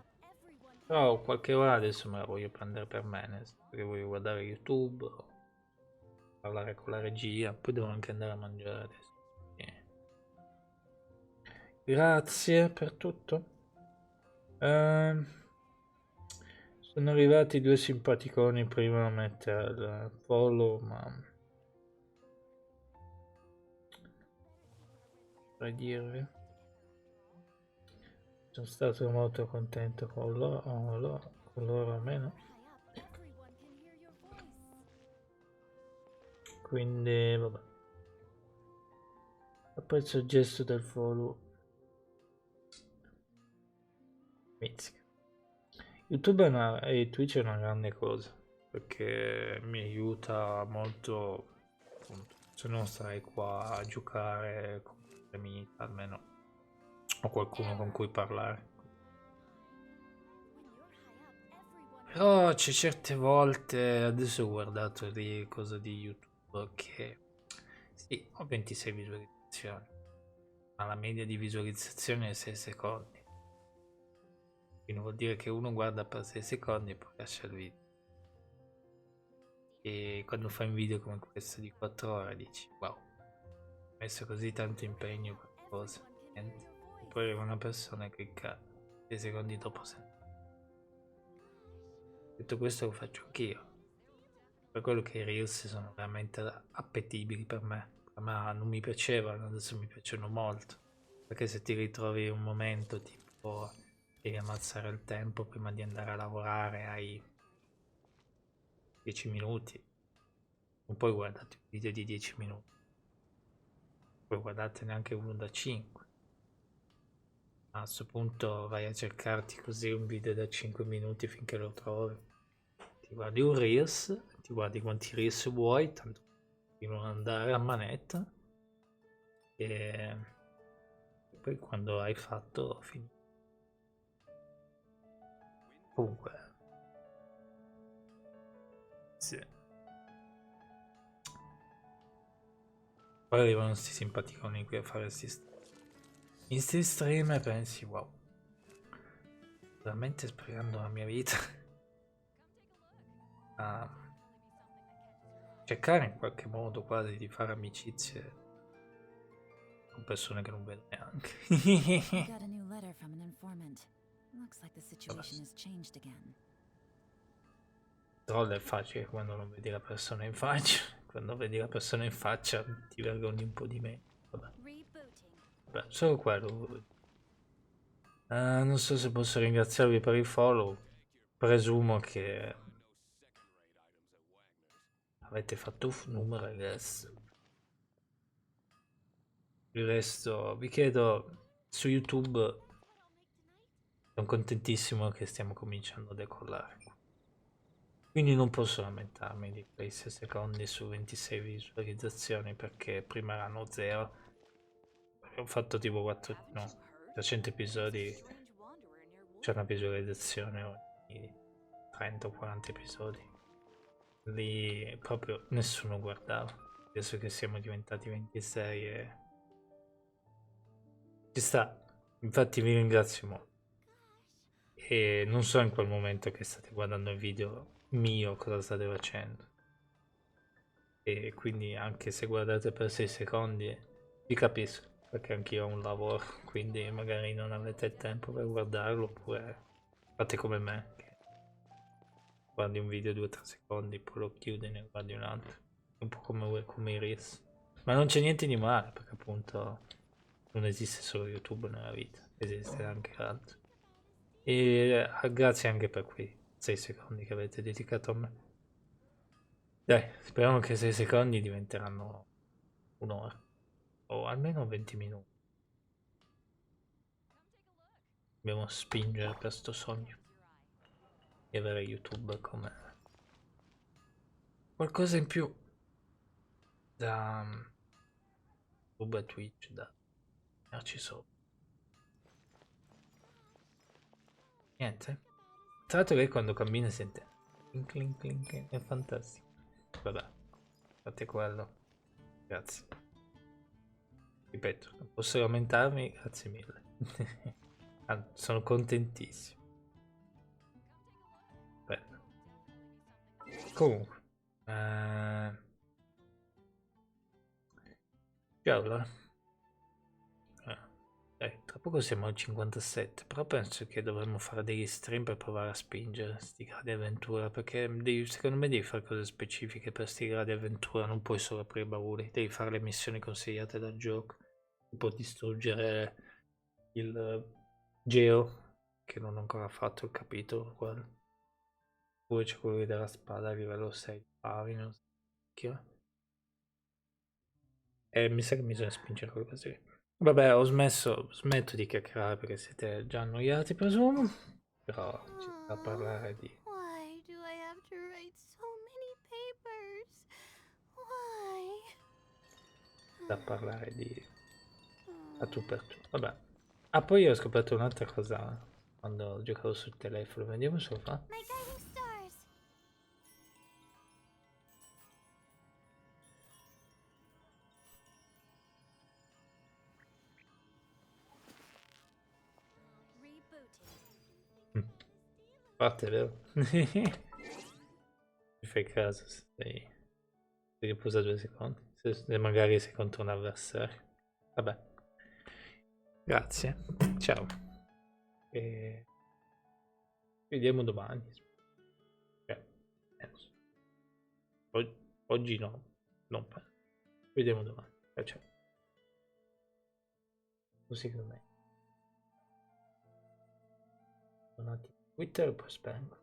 A: però qualche ora adesso me la voglio prendere per me, perché voglio guardare YouTube, parlare con la regia, poi devo anche andare a mangiare adesso. Grazie per tutto. Sono arrivati due simpaticoni prima a mettere il follow, ma vorrei dirvi, sono stato molto contento con loro almeno. Quindi vabbè, apprezzo il gesto del follow. Mizzica. YouTube e Twitch è una grande cosa, perché mi aiuta molto, appunto, se non starei qua a giocare con le amiche, almeno ho qualcuno con cui parlare. Però c'è certe volte, adesso ho guardato lì cosa di YouTube, che sì, ho 26 visualizzazioni, ma la media di visualizzazione è 6 secondi. Quindi vuol dire che uno guarda per 6 secondi e poi lascia il video. E quando fai un video come questo di 4 ore dici wow, ho messo così tanto impegno per cosa, niente. E poi arriva una persona che clicca 6 secondi dopo sempre. Detto questo lo faccio anch'io. Per quello che i reels sono veramente appetibili per me. Ma non mi piacevano, adesso mi piacciono molto. Perché se ti ritrovi un momento tipo devi ammazzare il tempo prima di andare a lavorare, hai 10 minuti, non puoi guardarti un video di 10 minuti, puoi guardartene anche uno da 5. A questo punto vai a cercarti così un video da 5 minuti finché lo trovi. Ti guardi un reels, ti guardi quanti reels vuoi, tanto di non andare a manetta, e poi quando hai fatto finito. Comunque sì. Poi arrivano questi simpaticoni qui a fare in sti stream e pensi wow, veramente sprecando la mia vita a cercare in qualche modo quasi di fare amicizie con persone che non vedo neanche.
N: Got a new letter from an informant. Looks like the situation has changed again.
A: Troll è facile quando non vedi la persona in faccia. Quando vedi la persona in faccia ti vergogni un po' di me. Vabbè. Vabbè, solo quello. Non so se posso ringraziarvi per il follow. Presumo che avete fatto un numero adesso. Il resto vi chiedo su YouTube. Sono contentissimo che stiamo cominciando a decollare. Quindi non posso lamentarmi di quei 6 secondi su 26 visualizzazioni, perché prima erano 0. Ho fatto tipo 300 episodi, c'è una visualizzazione ogni 30 o 40 episodi. Lì proprio nessuno guardava. Adesso che siamo diventati 26 e ci sta. Infatti vi ringrazio molto. e non so in quel momento che state guardando il video mio cosa state facendo, e quindi anche se guardate per 6 secondi vi capisco, perché anch'io ho un lavoro, quindi magari non avete il tempo per guardarlo, oppure fate come me, che guardi un video 2-3 secondi, poi lo chiudi e ne guardi un altro, un po' come i Reels. Ma non c'è niente di male, perché appunto non esiste solo YouTube nella vita, esiste anche altro. E grazie anche per quei 6 secondi che avete dedicato a me. Dai, speriamo che 6 secondi diventeranno un'ora, o almeno 20 minuti. Dobbiamo spingere per sto sogno di avere YouTube come qualcosa in più da YouTube e Twitch, da darci sopra. Niente. Tra l'altro lei quando cammina sente clink clink clink, è fantastico. Vabbè, fate quello. Grazie. Ripeto, non posso lamentarmi, grazie mille. Sono contentissimo. Bello. Comunque. Già allora. Dai, tra poco siamo al 57, però penso che dovremmo fare degli stream per provare a spingere sti gradi avventura, perché secondo me devi fare cose specifiche per sti gradi avventura, non puoi solo aprire bauli, devi fare le missioni consigliate dal gioco, puoi distruggere il Geo, che non ho ancora fatto il capitolo, quello. Poi c'è quello della spada a livello 6, non so chi è. Mi sa che bisogna spingere quelle cose lì. Vabbè, smetto di chiacchierare perché siete già annoiati, presumo. Però ci sta a parlare di...
J: Why do I have to write so many papers? Why?
A: da parlare di... a tu per tu. Vabbè. Ah, poi ho scoperto un'altra cosa quando giocavo sul telefono. Vediamo se lo fa.
J: My guiding stars.
A: Parte, vero? Mi fai caso se sei... Ti riposa 2 secondi. Se magari sei contro un avversario. Vabbè. Grazie. Ciao. E... vediamo domani. Oggi no. Non penso. Vediamo domani. Ciao. Così che me. Un attimo. Twitter e poi spengo.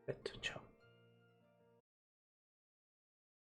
A: Perfetto, ciao.